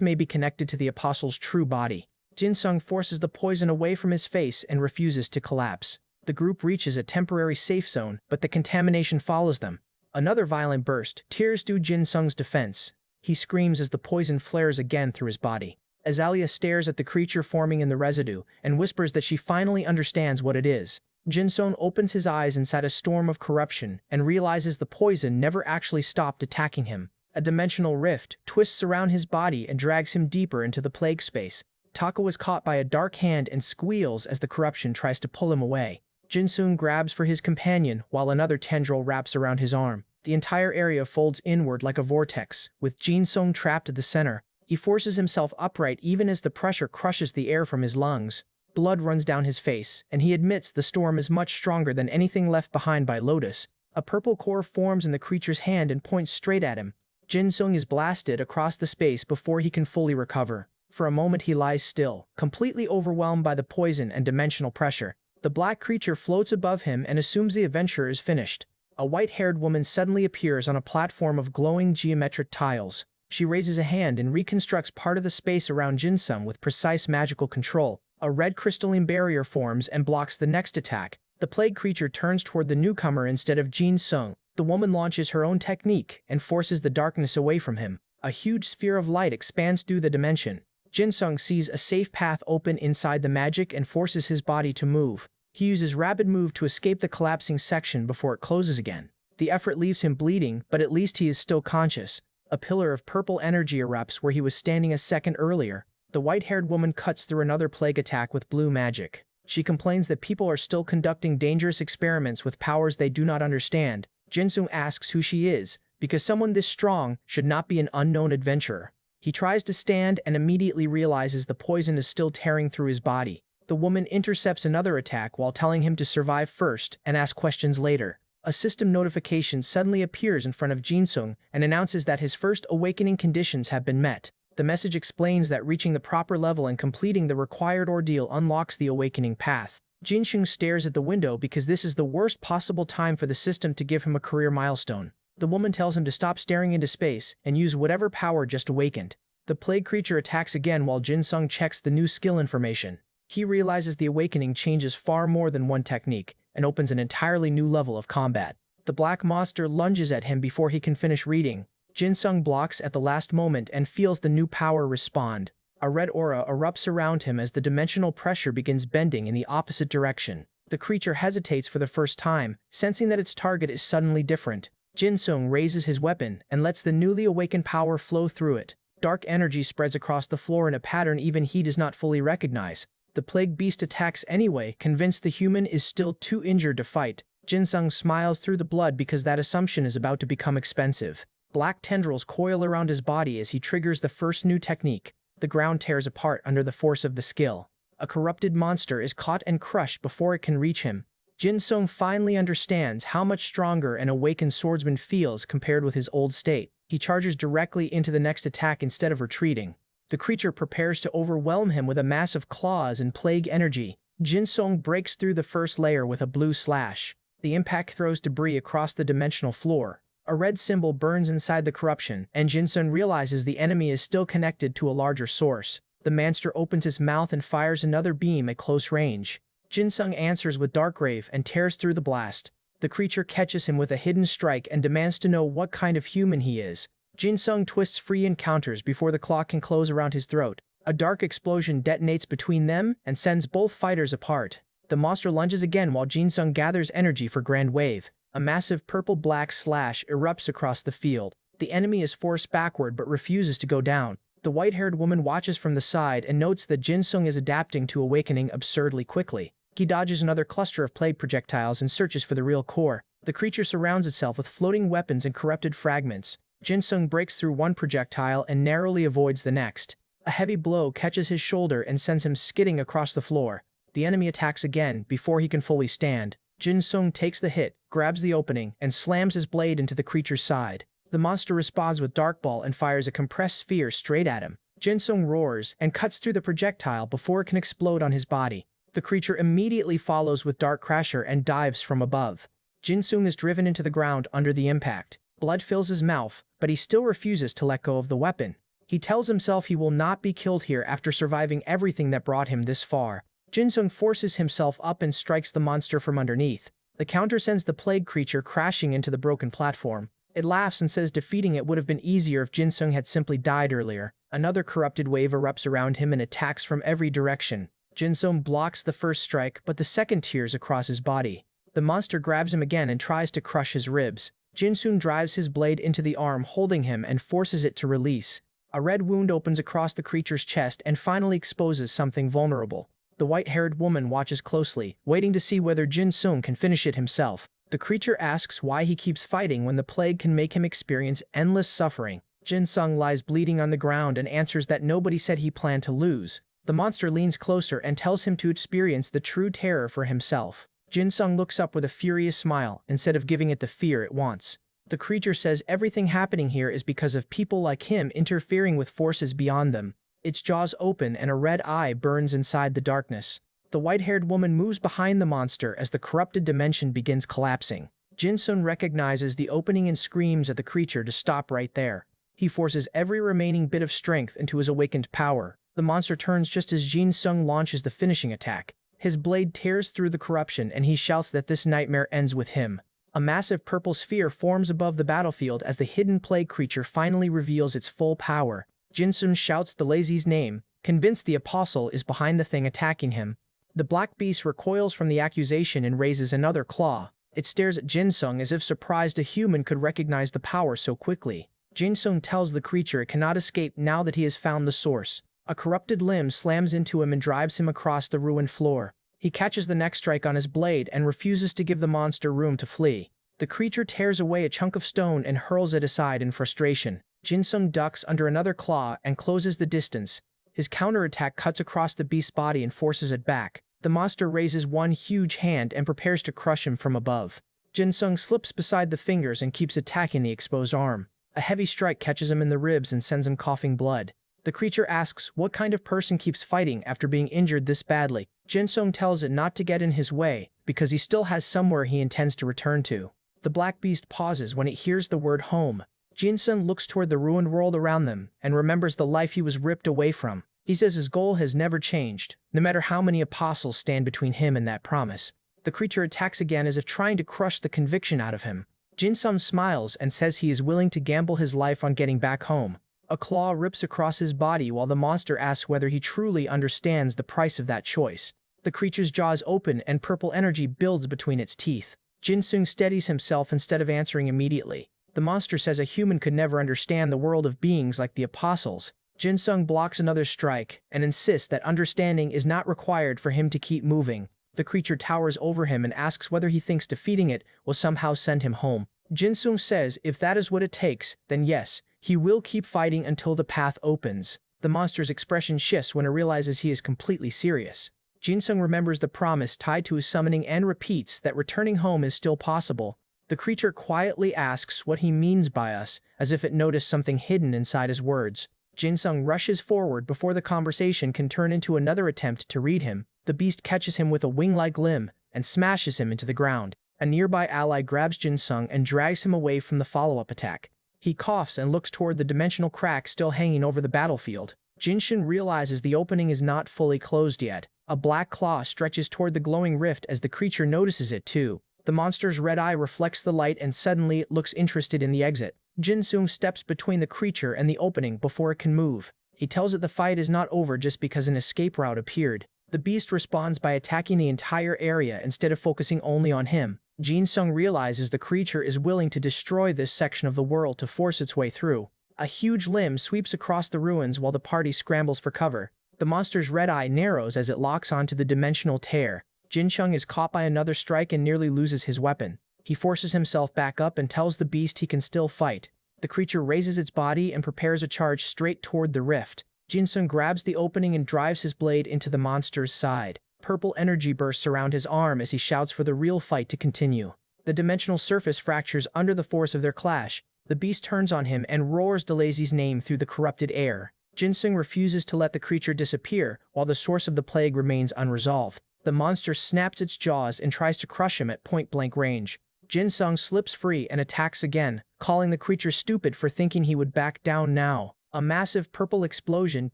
may be connected to the apostle's true body. Jinsung forces the poison away from his face and refuses to collapse. The group reaches a temporary safe zone, but the contamination follows them. Another violent burst tears through Jinsung's defense. He screams as the poison flares again through his body. Azalea stares at the creature forming in the residue and whispers that she finally understands what it is. Jinsung opens his eyes inside a storm of corruption and realizes the poison never actually stopped attacking him. A dimensional rift twists around his body and drags him deeper into the plague space. Tako is caught by a dark hand and squeals as the corruption tries to pull him away. Jinsung grabs for his companion while another tendril wraps around his arm. The entire area folds inward like a vortex, with Jinsung trapped at the center. He forces himself upright even as the pressure crushes the air from his lungs. Blood runs down his face, and he admits the storm is much stronger than anything left behind by Lotus. A purple core forms in the creature's hand and points straight at him. Jinsung is blasted across the space before he can fully recover. For a moment he lies still, completely overwhelmed by the poison and dimensional pressure. The black creature floats above him and assumes the adventure is finished. A white-haired woman suddenly appears on a platform of glowing geometric tiles. She raises a hand and reconstructs part of the space around Jinsung with precise magical control. A red crystalline barrier forms and blocks the next attack. The plague creature turns toward the newcomer instead of Jinsung. The woman launches her own technique and forces the darkness away from him. A huge sphere of light expands through the dimension. Jinsung sees a safe path open inside the magic and forces his body to move. He uses rapid move to escape the collapsing section before it closes again. The effort leaves him bleeding, but at least he is still conscious. A pillar of purple energy erupts where he was standing a second earlier. The white-haired woman cuts through another plague attack with blue magic. She complains that people are still conducting dangerous experiments with powers they do not understand. Jinsung asks who she is, because someone this strong should not be an unknown adventurer. He tries to stand and immediately realizes the poison is still tearing through his body. The woman intercepts another attack while telling him to survive first and ask questions later. A system notification suddenly appears in front of Jinsung and announces that his first awakening conditions have been met. The message explains that reaching the proper level and completing the required ordeal unlocks the awakening path. Jinsung stares at the window because this is the worst possible time for the system to give him a career milestone. The woman tells him to stop staring into space and use whatever power just awakened. The plague creature attacks again while Jinsung checks the new skill information. He realizes the awakening changes far more than one technique and opens an entirely new level of combat. The black monster lunges at him before he can finish reading. Jinsung blocks at the last moment and feels the new power respond. A red aura erupts around him as the dimensional pressure begins bending in the opposite direction. The creature hesitates for the first time, sensing that its target is suddenly different. Jinsung raises his weapon and lets the newly awakened power flow through it. Dark energy spreads across the floor in a pattern even he does not fully recognize. The plague beast attacks anyway, convinced the human is still too injured to fight. Jinsung smiles through the blood because that assumption is about to become expensive. Black tendrils coil around his body as he triggers the first new technique. The ground tears apart under the force of the skill. A corrupted monster is caught and crushed before it can reach him. Jinsung finally understands how much stronger an awakened swordsman feels compared with his old state. He charges directly into the next attack instead of retreating. The creature prepares to overwhelm him with a mass of claws and plague energy. Jinsung breaks through the first layer with a blue slash. The impact throws debris across the dimensional floor. A red symbol burns inside the corruption, and Jinsung realizes the enemy is still connected to a larger source. The monster opens his mouth and fires another beam at close range. Jinsung answers with Dark Rave and tears through the blast. The creature catches him with a hidden strike and demands to know what kind of human he is. Jinsung twists free and counters before the claw can close around his throat. A dark explosion detonates between them and sends both fighters apart. The The monster lunges again while Jin-sung gathers energy for Grand Wave. A massive purple-black slash erupts across the field. The enemy is forced backward but refuses to go down. The white-haired woman watches from the side and notes that Jin-sung is adapting to awakening absurdly quickly. He dodges another cluster of plague projectiles and searches for the real core. The creature surrounds itself with floating weapons and corrupted fragments. Jin-sung breaks through one projectile and narrowly avoids the next. A heavy blow catches his shoulder and sends him skidding across the floor. The enemy attacks again before he can fully stand. Jin-sung takes the hit, grabs the opening, and slams his blade into the creature's side. The monster responds with Dark Ball and fires a compressed sphere straight at him. Jin-sung roars and cuts through the projectile before it can explode on his body. The creature immediately follows with Dark Crasher and dives from above. Jin-sung is driven into the ground under the impact. Blood fills his mouth, but he still refuses to let go of the weapon. He tells himself he will not be killed here after surviving everything that brought him this far. Jin-sung forces himself up and strikes the monster from underneath. The counter sends the plague creature crashing into the broken platform. It laughs and says defeating it would have been easier if Jin-sung had simply died earlier. Another corrupted wave erupts around him and attacks from every direction. Jin-sung blocks the first strike, but the second tears across his body. The monster grabs him again and tries to crush his ribs. Jin-sung drives his blade into the arm holding him and forces it to release. A red wound opens across the creature's chest and finally exposes something vulnerable. The white-haired woman watches closely, waiting to see whether Jin-sung can finish it himself. The creature asks why he keeps fighting when the plague can make him experience endless suffering. Jin-sung lies bleeding on the ground and answers that nobody said he planned to lose. The monster leans closer and tells him to experience the true terror for himself. Jin-sung looks up with a furious smile instead of giving it the fear it wants. The creature says everything happening here is because of people like him interfering with forces beyond them. Its jaws open and a red eye burns inside the darkness. The white-haired woman moves behind the monster as the corrupted dimension begins collapsing. Jin-sung recognizes the opening and screams at the creature to stop right there. He forces every remaining bit of strength into his awakened power. The monster turns just as Jin-sung launches the finishing attack. His blade tears through the corruption and he shouts that this nightmare ends with him. A massive purple sphere forms above the battlefield as the hidden plague creature finally reveals its full power. Jin-sung shouts the lazy's name, convinced the apostle is behind the thing attacking him. The black beast recoils from the accusation and raises another claw. It stares at Jin-sung as if surprised a human could recognize the power so quickly. Jin-sung tells the creature it cannot escape now that he has found the source. A corrupted limb slams into him and drives him across the ruined floor. He catches the next strike on his blade and refuses to give the monster room to flee. The creature tears away a chunk of stone and hurls it aside in frustration. Jin-sung ducks under another claw and closes the distance. His counterattack cuts across the beast's body and forces it back. The monster raises one huge hand and prepares to crush him from above. Jin-sung slips beside the fingers and keeps attacking the exposed arm. A heavy strike catches him in the ribs and sends him coughing blood. The creature asks what kind of person keeps fighting after being injured this badly. Jin-sung tells it not to get in his way, because he still has somewhere he intends to return to. The black beast pauses when it hears the word home. Jin-sung looks toward the ruined world around them and remembers the life he was ripped away from. He says his goal has never changed, no matter how many apostles stand between him and that promise. The creature attacks again as if trying to crush the conviction out of him. Jin-sung smiles and says he is willing to gamble his life on getting back home. A claw rips across his body while the monster asks whether he truly understands the price of that choice. The creature's jaws open and purple energy builds between its teeth. Jin-sung steadies himself instead of answering immediately. The monster says a human could never understand the world of beings like the apostles. Jin-sung blocks another strike and insists that understanding is not required for him to keep moving. The creature towers over him and asks whether he thinks defeating it will somehow send him home. Jin-sung says if that is what it takes, then yes, he will keep fighting until the path opens. The monster's expression shifts when it realizes he is completely serious. Jin-sung remembers the promise tied to his summoning and repeats that returning home is still possible. The creature quietly asks what he means by us, as if it noticed something hidden inside his words. Jin-sung rushes forward before the conversation can turn into another attempt to read him. The beast catches him with a wing-like limb and smashes him into the ground. A nearby ally grabs Jin-sung and drags him away from the follow-up attack. He coughs and looks toward the dimensional crack still hanging over the battlefield. Jin-sung realizes the opening is not fully closed yet. A black claw stretches toward the glowing rift as the creature notices it too. The monster's red eye reflects the light and suddenly it looks interested in the exit. Jin-sung steps between the creature and the opening before it can move. He tells it the fight is not over just because an escape route appeared. The beast responds by attacking the entire area instead of focusing only on him. Jin-sung realizes the creature is willing to destroy this section of the world to force its way through. A huge limb sweeps across the ruins while the party scrambles for cover. The monster's red eye narrows as it locks onto the dimensional tear. Jin-sung is caught by another strike and nearly loses his weapon. He forces himself back up and tells the beast he can still fight. The creature raises its body and prepares a charge straight toward the rift. Jin-sung grabs the opening and drives his blade into the monster's side. Purple energy bursts around his arm as he shouts for the real fight to continue. The dimensional surface fractures under the force of their clash. The beast turns on him and roars Delazy's name through the corrupted air. Jin-sung refuses to let the creature disappear, while the source of the plague remains unresolved. The monster snaps its jaws and tries to crush him at point-blank range. Jin-sung slips free and attacks again, calling the creature stupid for thinking he would back down now. A massive purple explosion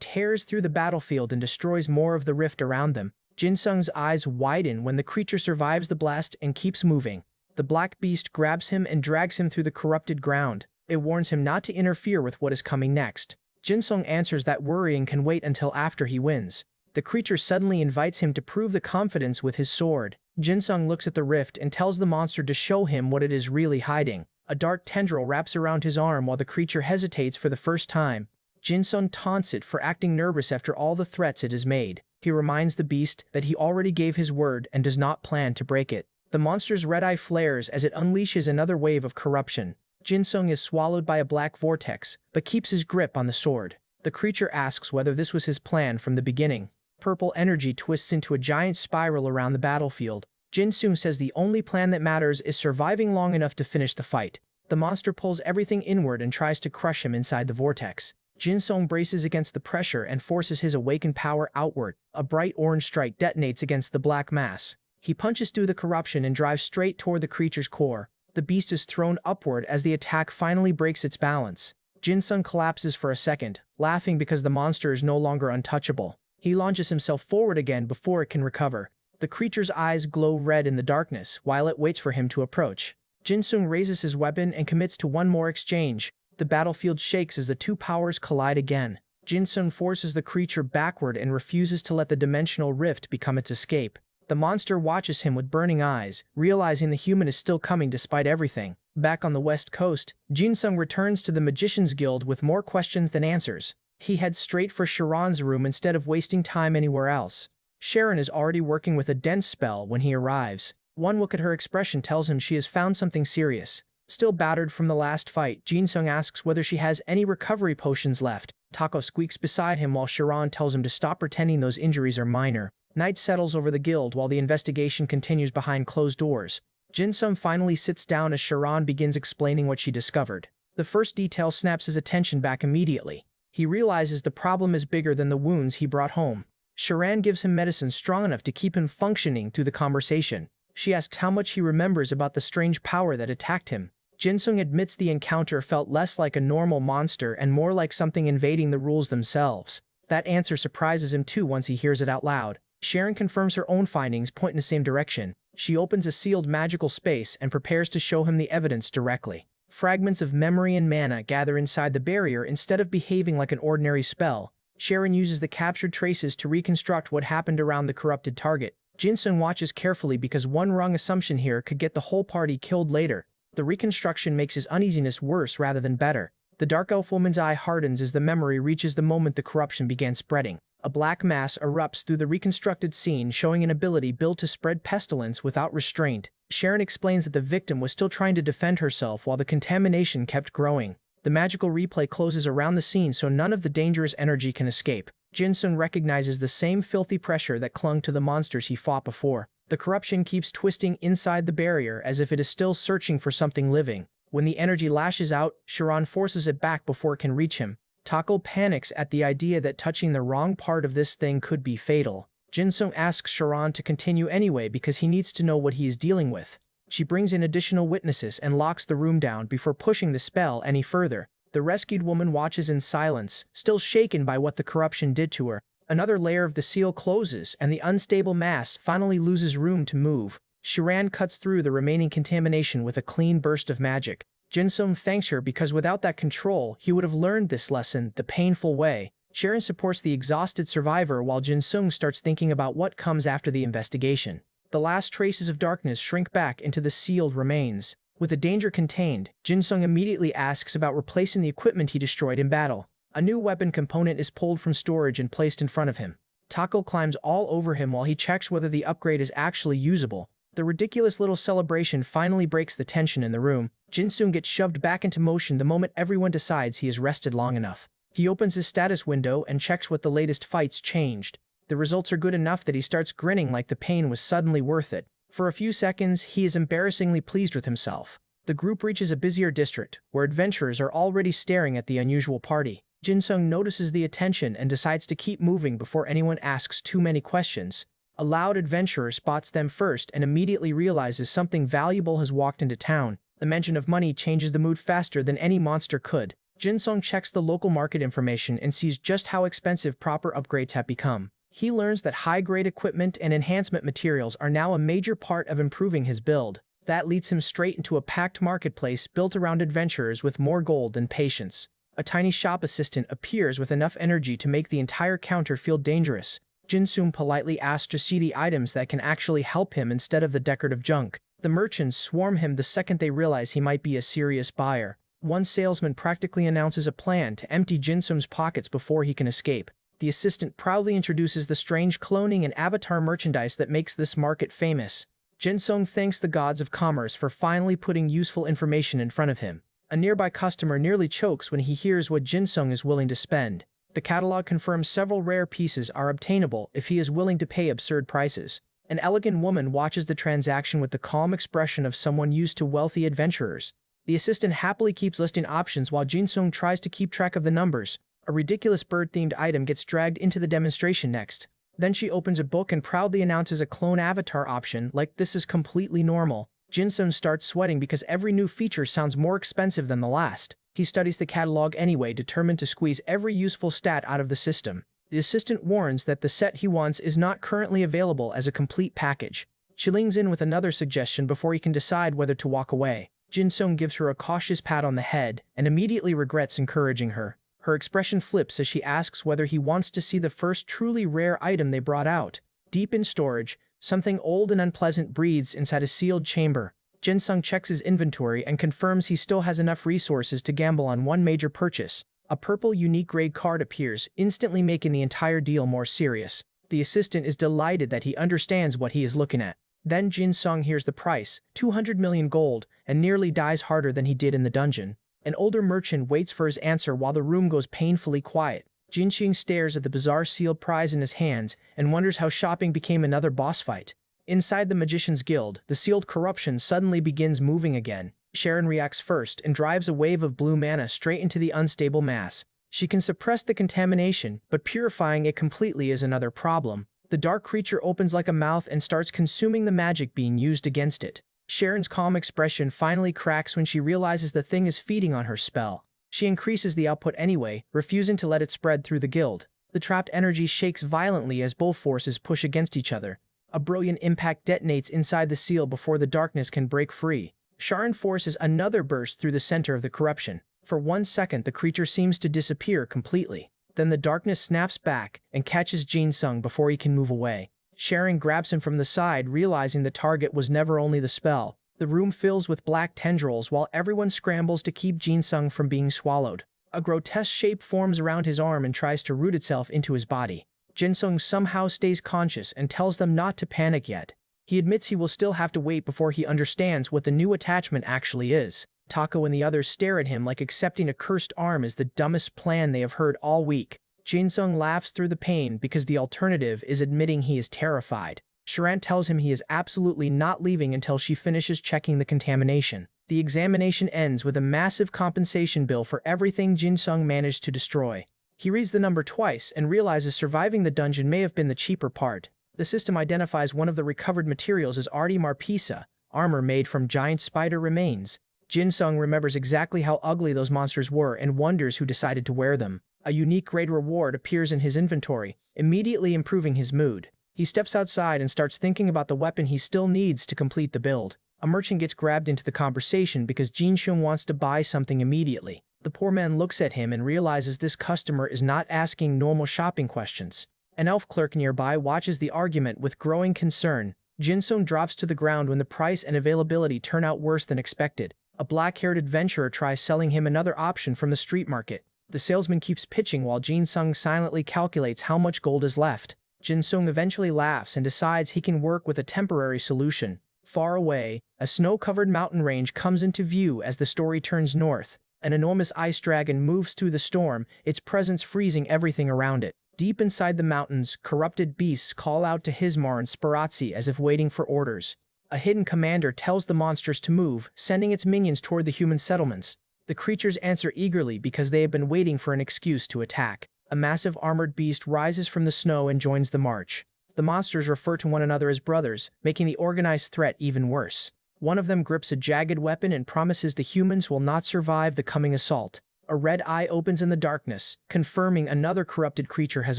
tears through the battlefield and destroys more of the rift around them. Jin-sung's eyes widen when the creature survives the blast and keeps moving. The black beast grabs him and drags him through the corrupted ground. It warns him not to interfere with what is coming next. Jin-sung answers that worrying can wait until after he wins. The creature suddenly invites him to prove the confidence with his sword. Jin-sung looks at the rift and tells the monster to show him what it is really hiding. A dark tendril wraps around his arm while the creature hesitates for the first time. Jin-sung taunts it for acting nervous after all the threats it has made. He reminds the beast that he already gave his word and does not plan to break it. The monster's red eye flares as it unleashes another wave of corruption. Jin-sung is swallowed by a black vortex, but keeps his grip on the sword. The creature asks whether this was his plan from the beginning. Purple energy twists into a giant spiral around the battlefield. Jin-sung says the only plan that matters is surviving long enough to finish the fight. The monster pulls everything inward and tries to crush him inside the vortex. Jin-sung braces against the pressure and forces his awakened power outward. A bright orange strike detonates against the black mass. He punches through the corruption and drives straight toward the creature's core. The beast is thrown upward as the attack finally breaks its balance. Jin-sung collapses for a second, laughing because the monster is no longer untouchable. He launches himself forward again before it can recover. The creature's eyes glow red in the darkness while it waits for him to approach. Jin-sung raises his weapon and commits to one more exchange. The battlefield shakes as the two powers collide again. Jin-sung forces the creature backward and refuses to let the dimensional rift become its escape. The monster watches him with burning eyes, realizing the human is still coming despite everything. Back on the west coast, Jin-sung returns to the Magician's Guild with more questions than answers. He heads straight for Sharon's room instead of wasting time anywhere else. Sharon is already working with a dense spell when he arrives. One look at her expression tells him she has found something serious. Still battered from the last fight, Jin-sung asks whether she has any recovery potions left. Tako squeaks beside him while Sharon tells him to stop pretending those injuries are minor. Night settles over the guild while the investigation continues behind closed doors. Jin-sung finally sits down as Sharon begins explaining what she discovered. The first detail snaps his attention back immediately. He realizes the problem is bigger than the wounds he brought home. Sharon gives him medicine strong enough to keep him functioning through the conversation. She asks how much he remembers about the strange power that attacked him. Jin-sung admits the encounter felt less like a normal monster and more like something invading the rules themselves. That answer surprises him too once he hears it out loud. Sharon confirms her own findings point in the same direction. She opens a sealed magical space and prepares to show him the evidence directly. Fragments of memory and mana gather inside the barrier instead of behaving like an ordinary spell. Sharon uses the captured traces to reconstruct what happened around the corrupted target. Jin-sung watches carefully because one wrong assumption here could get the whole party killed later. The reconstruction makes his uneasiness worse rather than better. The dark elf woman's eye hardens as the memory reaches the moment the corruption began spreading. A black mass erupts through the reconstructed scene, showing an ability built to spread pestilence without restraint. Sharon explains that the victim was still trying to defend herself while the contamination kept growing. The magical replay closes around the scene so none of the dangerous energy can escape. Jin-sung recognizes the same filthy pressure that clung to the monsters he fought before. The corruption keeps twisting inside the barrier as if it is still searching for something living. When the energy lashes out, Sharon forces it back before it can reach him. Tako panics at the idea that touching the wrong part of this thing could be fatal. Jin-sung asks Sharon to continue anyway because he needs to know what he is dealing with. She brings in additional witnesses and locks the room down before pushing the spell any further. The rescued woman watches in silence, still shaken by what the corruption did to her. Another layer of the seal closes, and the unstable mass finally loses room to move. Sharon cuts through the remaining contamination with a clean burst of magic. Jin-sung thanks her because without that control, he would have learned this lesson the painful way. Sharon supports the exhausted survivor while Jin-sung starts thinking about what comes after the investigation. The last traces of darkness shrink back into the sealed remains. With the danger contained, Jin-sung immediately asks about replacing the equipment he destroyed in battle. A new weapon component is pulled from storage and placed in front of him. Tako climbs all over him while he checks whether the upgrade is actually usable. The ridiculous little celebration finally breaks the tension in the room. Jin-sung gets shoved back into motion the moment everyone decides he has rested long enough. He opens his status window and checks what the latest fights changed. The results are good enough that he starts grinning like the pain was suddenly worth it. For a few seconds, he is embarrassingly pleased with himself. The group reaches a busier district, where adventurers are already staring at the unusual party. Jin-sung notices the attention and decides to keep moving before anyone asks too many questions. A loud adventurer spots them first and immediately realizes something valuable has walked into town. The mention of money changes the mood faster than any monster could. Jin-sung checks the local market information and sees just how expensive proper upgrades have become. He learns that high-grade equipment and enhancement materials are now a major part of improving his build. That leads him straight into a packed marketplace built around adventurers with more gold than patience. A tiny shop assistant appears with enough energy to make the entire counter feel dangerous. Jin-sung politely asks to see the items that can actually help him instead of the decorative junk. The merchants swarm him the second they realize he might be a serious buyer. One salesman practically announces a plan to empty Jin-sung's pockets before he can escape. The assistant proudly introduces the strange cloning and avatar merchandise that makes this market famous. Jin-sung thanks the gods of commerce for finally putting useful information in front of him. A nearby customer nearly chokes when he hears what Jin-sung is willing to spend. The catalog confirms several rare pieces are obtainable if he is willing to pay absurd prices. An elegant woman watches the transaction with the calm expression of someone used to wealthy adventurers. The assistant happily keeps listing options while Jin-sung tries to keep track of the numbers. A ridiculous bird-themed item gets dragged into the demonstration next. Then she opens a book and proudly announces a clone avatar option like this is completely normal. Jin-sung starts sweating because every new feature sounds more expensive than the last. He studies the catalog anyway, determined to squeeze every useful stat out of the system. The assistant warns that the set he wants is not currently available as a complete package. She leans in with another suggestion before he can decide whether to walk away. Jin-sung gives her a cautious pat on the head and immediately regrets encouraging her. Her expression flips as she asks whether he wants to see the first truly rare item they brought out. Deep in storage, something old and unpleasant breathes inside a sealed chamber. Jin-sung checks his inventory and confirms he still has enough resources to gamble on one major purchase. A purple unique grade card appears, instantly making the entire deal more serious. The assistant is delighted that he understands what he is looking at. Then Jin-sung hears the price, 200 million gold, and nearly dies harder than he did in the dungeon. An older merchant waits for his answer while the room goes painfully quiet. Jin-sung stares at the bizarre sealed prize in his hands and wonders how shopping became another boss fight. Inside the Magician's Guild, the sealed corruption suddenly begins moving again. Sharon reacts first and drives a wave of blue mana straight into the unstable mass. She can suppress the contamination, but purifying it completely is another problem. The dark creature opens like a mouth and starts consuming the magic being used against it. Sharon's calm expression finally cracks when she realizes the thing is feeding on her spell. She increases the output anyway, refusing to let it spread through the guild. The trapped energy shakes violently as both forces push against each other. A brilliant impact detonates inside the seal before the darkness can break free. Sharon forces another burst through the center of the corruption. For 1 second the creature seems to disappear completely. Then the darkness snaps back and catches Jin-sung before he can move away. Sharon grabs him from the side, realizing the target was never only the spell. The room fills with black tendrils while everyone scrambles to keep Jin-sung from being swallowed. A grotesque shape forms around his arm and tries to root itself into his body. Jin-sung somehow stays conscious and tells them not to panic yet. He admits he will still have to wait before he understands what the new attachment actually is. Tako and the others stare at him like accepting a cursed arm is the dumbest plan they have heard all week. Jin-sung laughs through the pain because the alternative is admitting he is terrified. Sharon tells him he is absolutely not leaving until she finishes checking the contamination. The examination ends with a massive compensation bill for everything Jin-sung managed to destroy. He reads the number twice and realizes surviving the dungeon may have been the cheaper part. The system identifies one of the recovered materials as Arti Marpisa, armor made from giant spider remains. Jin-sung remembers exactly how ugly those monsters were and wonders who decided to wear them. A unique grade reward appears in his inventory, immediately improving his mood. He steps outside and starts thinking about the weapon he still needs to complete the build. A merchant gets grabbed into the conversation because Jin-sung wants to buy something immediately. The poor man looks at him and realizes this customer is not asking normal shopping questions. An elf clerk nearby watches the argument with growing concern. Jinsung drops to the ground when the price and availability turn out worse than expected. A black-haired adventurer tries selling him another option from the street market. The salesman keeps pitching while Jinsung silently calculates how much gold is left. Jinsung eventually laughs and decides he can work with a temporary solution. Far away, a snow-covered mountain range comes into view as the story turns north. An enormous ice dragon moves through the storm, its presence freezing everything around it. Deep inside the mountains, corrupted beasts call out to Hismar and Sparazzi as if waiting for orders. A hidden commander tells the monsters to move, sending its minions toward the human settlements. The creatures answer eagerly because they have been waiting for an excuse to attack. A massive armored beast rises from the snow and joins the march. The monsters refer to one another as brothers, making the organized threat even worse. One of them grips a jagged weapon and promises the humans will not survive the coming assault. A red eye opens in the darkness, confirming another corrupted creature has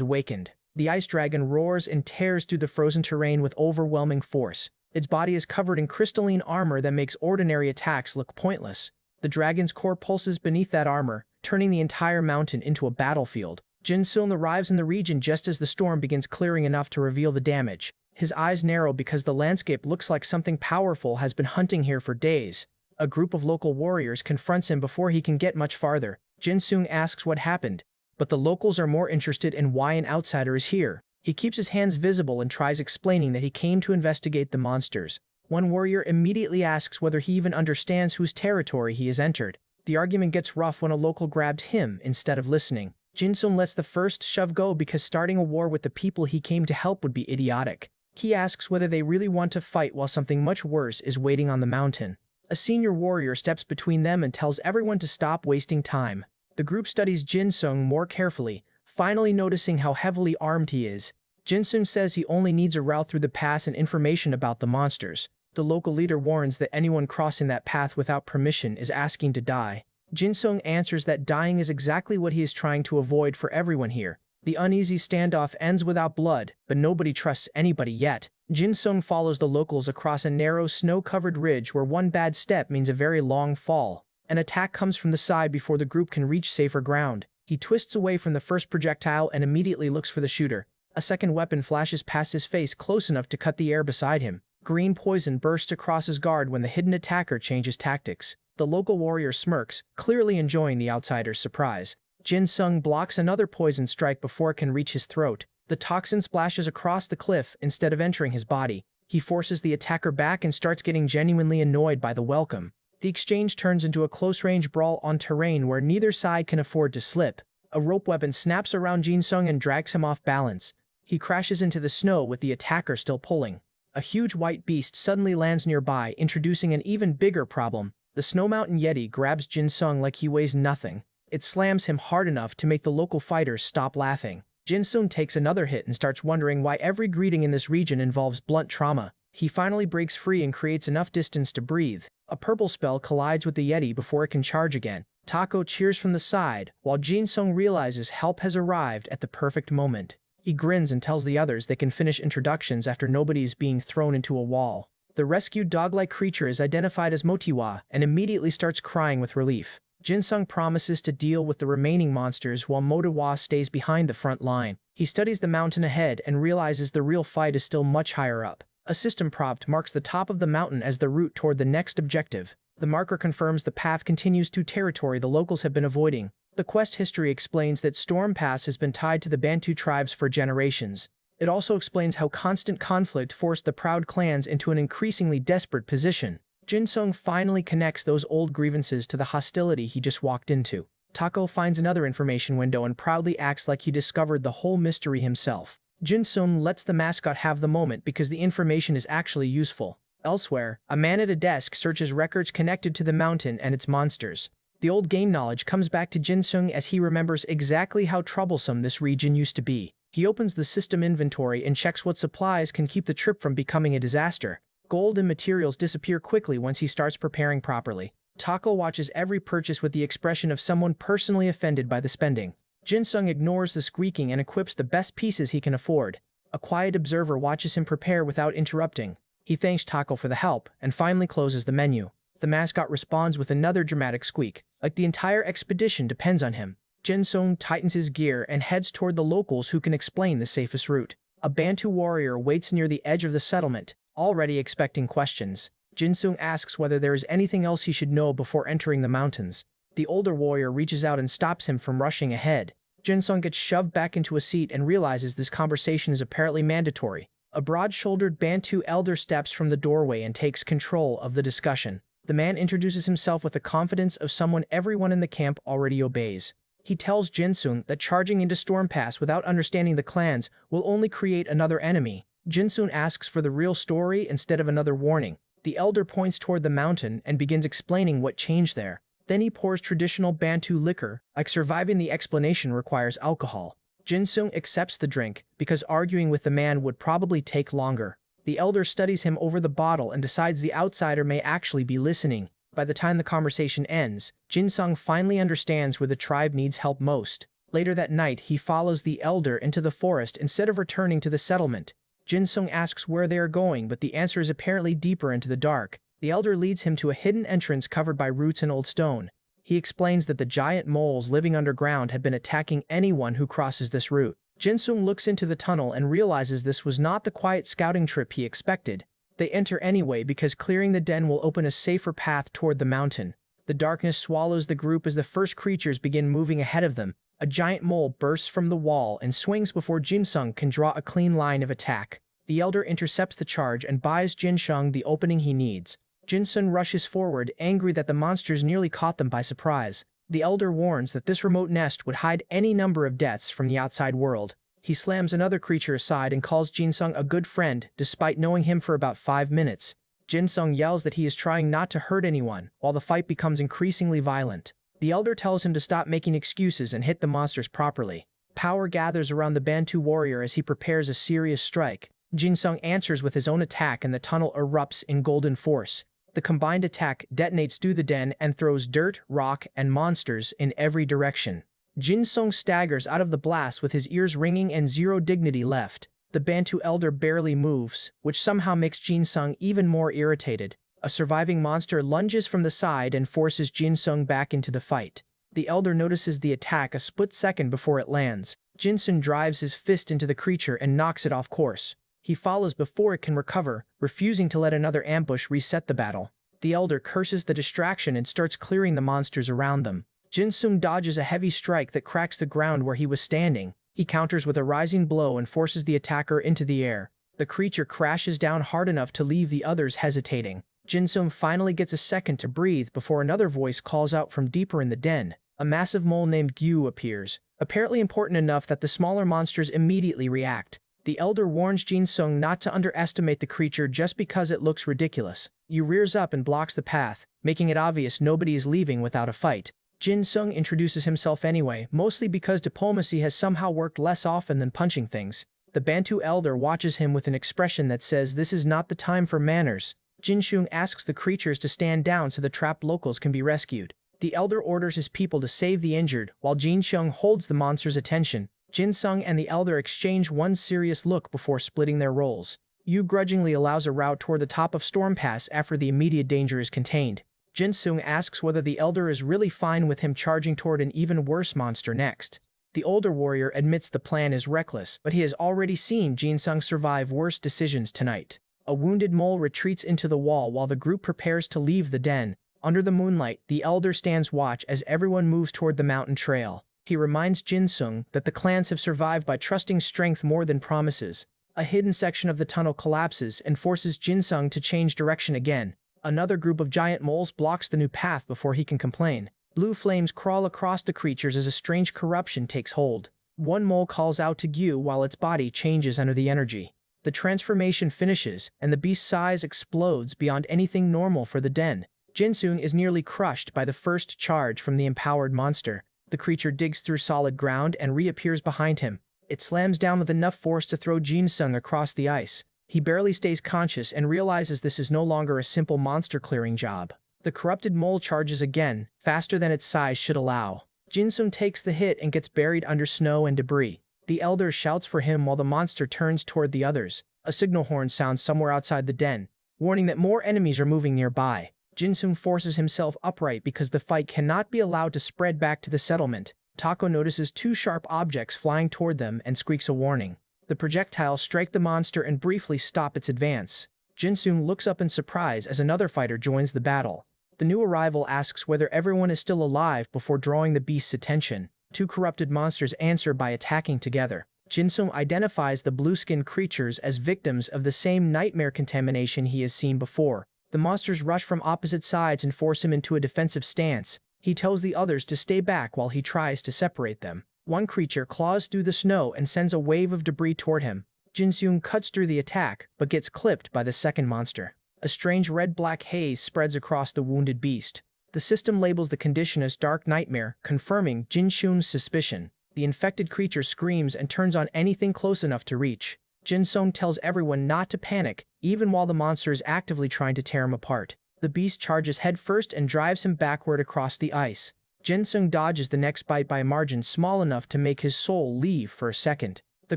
awakened. The ice dragon roars and tears through the frozen terrain with overwhelming force. Its body is covered in crystalline armor that makes ordinary attacks look pointless. The dragon's core pulses beneath that armor, turning the entire mountain into a battlefield. Jinsung arrives in the region just as the storm begins clearing enough to reveal the damage. His eyes narrow because the landscape looks like something powerful has been hunting here for days. A group of local warriors confronts him before he can get much farther. Jinsung asks what happened, but the locals are more interested in why an outsider is here. He keeps his hands visible and tries explaining that he came to investigate the monsters. One warrior immediately asks whether he even understands whose territory he has entered. The argument gets rough when a local grabs him instead of listening. Jinsung lets the first shove go because starting a war with the people he came to help would be idiotic. He asks whether they really want to fight while something much worse is waiting on the mountain. A senior warrior steps between them and tells everyone to stop wasting time. The group studies Jinsung more carefully, finally noticing how heavily armed he is. Jinsung says he only needs a route through the pass and information about the monsters. The local leader warns that anyone crossing that path without permission is asking to die. Jinsung answers that dying is exactly what he is trying to avoid for everyone here. The uneasy standoff ends without blood, but nobody trusts anybody yet. Jinsung follows the locals across a narrow snow-covered ridge where one bad step means a very long fall. An attack comes from the side before the group can reach safer ground. He twists away from the first projectile and immediately looks for the shooter. A second weapon flashes past his face close enough to cut the air beside him. Green poison bursts across his guard when the hidden attacker changes tactics. The local warrior smirks, clearly enjoying the outsider's surprise. Jinsung blocks another poison strike before it can reach his throat. The toxin splashes across the cliff instead of entering his body. He forces the attacker back and starts getting genuinely annoyed by the welcome. The exchange turns into a close-range brawl on terrain where neither side can afford to slip. A rope weapon snaps around Jinsung and drags him off balance. He crashes into the snow with the attacker still pulling. A huge white beast suddenly lands nearby, introducing an even bigger problem. The Snow Mountain Yeti grabs Jinsung like he weighs nothing. It slams him hard enough to make the local fighters stop laughing. Jinsung takes another hit and starts wondering why every greeting in this region involves blunt trauma. He finally breaks free and creates enough distance to breathe. A purple spell collides with the Yeti before it can charge again. Tako cheers from the side, while Jinsung realizes help has arrived at the perfect moment. He grins and tells the others they can finish introductions after nobody is being thrown into a wall. The rescued dog-like creature is identified as Motiwa and immediately starts crying with relief. Jinsung promises to deal with the remaining monsters while Motiwa stays behind the front line. He studies the mountain ahead and realizes the real fight is still much higher up. A system prompt marks the top of the mountain as the route toward the next objective. The marker confirms the path continues to territory the locals have been avoiding. The quest history explains that Storm Pass has been tied to the Bantu tribes for generations. It also explains how constant conflict forced the proud clans into an increasingly desperate position. Jinsung finally connects those old grievances to the hostility he just walked into. Tako finds another information window and proudly acts like he discovered the whole mystery himself. Jinsung lets the mascot have the moment because the information is actually useful. Elsewhere, a man at a desk searches records connected to the mountain and its monsters. The old game knowledge comes back to Jinsung as he remembers exactly how troublesome this region used to be. He opens the system inventory and checks what supplies can keep the trip from becoming a disaster. Gold and materials disappear quickly once he starts preparing properly. Tako watches every purchase with the expression of someone personally offended by the spending. Jinsung ignores the squeaking and equips the best pieces he can afford. A quiet observer watches him prepare without interrupting. He thanks Tako for the help and finally closes the menu. The mascot responds with another dramatic squeak. like the entire expedition depends on him. Jinsung tightens his gear and heads toward the locals who can explain the safest route. A Bantu warrior waits near the edge of the settlement, already expecting questions. Jinsung asks whether there is anything else he should know before entering the mountains. The older warrior reaches out and stops him from rushing ahead. Jinsung gets shoved back into a seat and realizes this conversation is apparently mandatory. A broad-shouldered Bantu elder steps from the doorway and takes control of the discussion. The man introduces himself with the confidence of someone everyone in the camp already obeys. He tells Jinsung that charging into Storm Pass without understanding the clans will only create another enemy. Jinsung asks for the real story instead of another warning. The elder points toward the mountain and begins explaining what changed there. Then he pours traditional Bantu liquor, like surviving the explanation requires alcohol. Jinsung accepts the drink, because arguing with the man would probably take longer. The elder studies him over the bottle and decides the outsider may actually be listening. By the time the conversation ends, Jinsung finally understands where the tribe needs help most. Later that night, he follows the elder into the forest instead of returning to the settlement. Jinsung asks where they are going, but the answer is apparently deeper into the dark. The elder leads him to a hidden entrance covered by roots and old stone. He explains that the giant moles living underground had been attacking anyone who crosses this route. Jinsung looks into the tunnel and realizes this was not the quiet scouting trip he expected. They enter anyway because clearing the den will open a safer path toward the mountain. The darkness swallows the group as the first creatures begin moving ahead of them. A giant mole bursts from the wall and swings before Jinsung can draw a clean line of attack. The elder intercepts the charge and buys Jinsung the opening he needs. Jinsung rushes forward, angry that the monsters nearly caught them by surprise. The elder warns that this remote nest would hide any number of deaths from the outside world. He slams another creature aside and calls Jinsung a good friend, despite knowing him for about 5 minutes. Jinsung yells that he is trying not to hurt anyone, while the fight becomes increasingly violent. The elder tells him to stop making excuses and hit the monsters properly. Power gathers around the Bantu warrior as he prepares a serious strike. Jinsung answers with his own attack and the tunnel erupts in golden force. The combined attack detonates through the den and throws dirt, rock, and monsters in every direction. Jinsung staggers out of the blast with his ears ringing and zero dignity left. The Bantu elder barely moves, which somehow makes Jinsung even more irritated. A surviving monster lunges from the side and forces Jinsung back into the fight. The elder notices the attack a split second before it lands. Jinsung drives his fist into the creature and knocks it off course. He follows before it can recover, refusing to let another ambush reset the battle. The elder curses the distraction and starts clearing the monsters around them. Jinsung dodges a heavy strike that cracks the ground where he was standing. He counters with a rising blow and forces the attacker into the air. The creature crashes down hard enough to leave the others hesitating. Jinsung finally gets a second to breathe before another voice calls out from deeper in the den. A massive mole named Gyu appears, apparently important enough that the smaller monsters immediately react. The elder warns Jinsung not to underestimate the creature just because it looks ridiculous. Yu rears up and blocks the path, making it obvious nobody is leaving without a fight. Jinsung introduces himself anyway, mostly because diplomacy has somehow worked less often than punching things. The Bantu elder watches him with an expression that says this is not the time for manners. Jinsung asks the creatures to stand down so the trapped locals can be rescued. The elder orders his people to save the injured, while Jinsung holds the monster's attention. Jinsung and the elder exchange one serious look before splitting their roles. Yu grudgingly allows a route toward the top of Storm Pass after the immediate danger is contained. Jinsung asks whether the elder is really fine with him charging toward an even worse monster next. The older warrior admits the plan is reckless, but he has already seen Jinsung survive worse decisions tonight. A wounded mole retreats into the wall while the group prepares to leave the den. Under the moonlight, the elder stands watch as everyone moves toward the mountain trail. He reminds Jinsung that the clans have survived by trusting strength more than promises. A hidden section of the tunnel collapses and forces Jinsung to change direction again. Another group of giant moles blocks the new path before he can complain. Blue flames crawl across the creatures as a strange corruption takes hold. One mole calls out to Gyu while its body changes under the energy. The transformation finishes, and the beast's size explodes beyond anything normal for the den. Jinsung is nearly crushed by the first charge from the empowered monster. The creature digs through solid ground and reappears behind him. It slams down with enough force to throw Jinsung across the ice. He barely stays conscious and realizes this is no longer a simple monster-clearing job. The corrupted mole charges again, faster than its size should allow. Jinsung takes the hit and gets buried under snow and debris. The elder shouts for him while the monster turns toward the others. A signal horn sounds somewhere outside the den, warning that more enemies are moving nearby. Jinsung forces himself upright because the fight cannot be allowed to spread back to the settlement. Tako notices two sharp objects flying toward them and squeaks a warning. The projectiles strike the monster and briefly stop its advance. Jinsung looks up in surprise as another fighter joins the battle. The new arrival asks whether everyone is still alive before drawing the beast's attention. Two corrupted monsters answer by attacking together. Jinsung identifies the blue-skinned creatures as victims of the same nightmare contamination he has seen before. The monsters rush from opposite sides and force him into a defensive stance. He tells the others to stay back while he tries to separate them. One creature claws through the snow and sends a wave of debris toward him. Jinsung cuts through the attack, but gets clipped by the second monster. A strange red-black haze spreads across the wounded beast. The system labels the condition as Dark Nightmare, confirming Jinsung's suspicion. The infected creature screams and turns on anything close enough to reach. Jinsung tells everyone not to panic, even while the monster is actively trying to tear him apart. The beast charges headfirst and drives him backward across the ice. Jinsung dodges the next bite by a margin small enough to make his soul leave for a second. The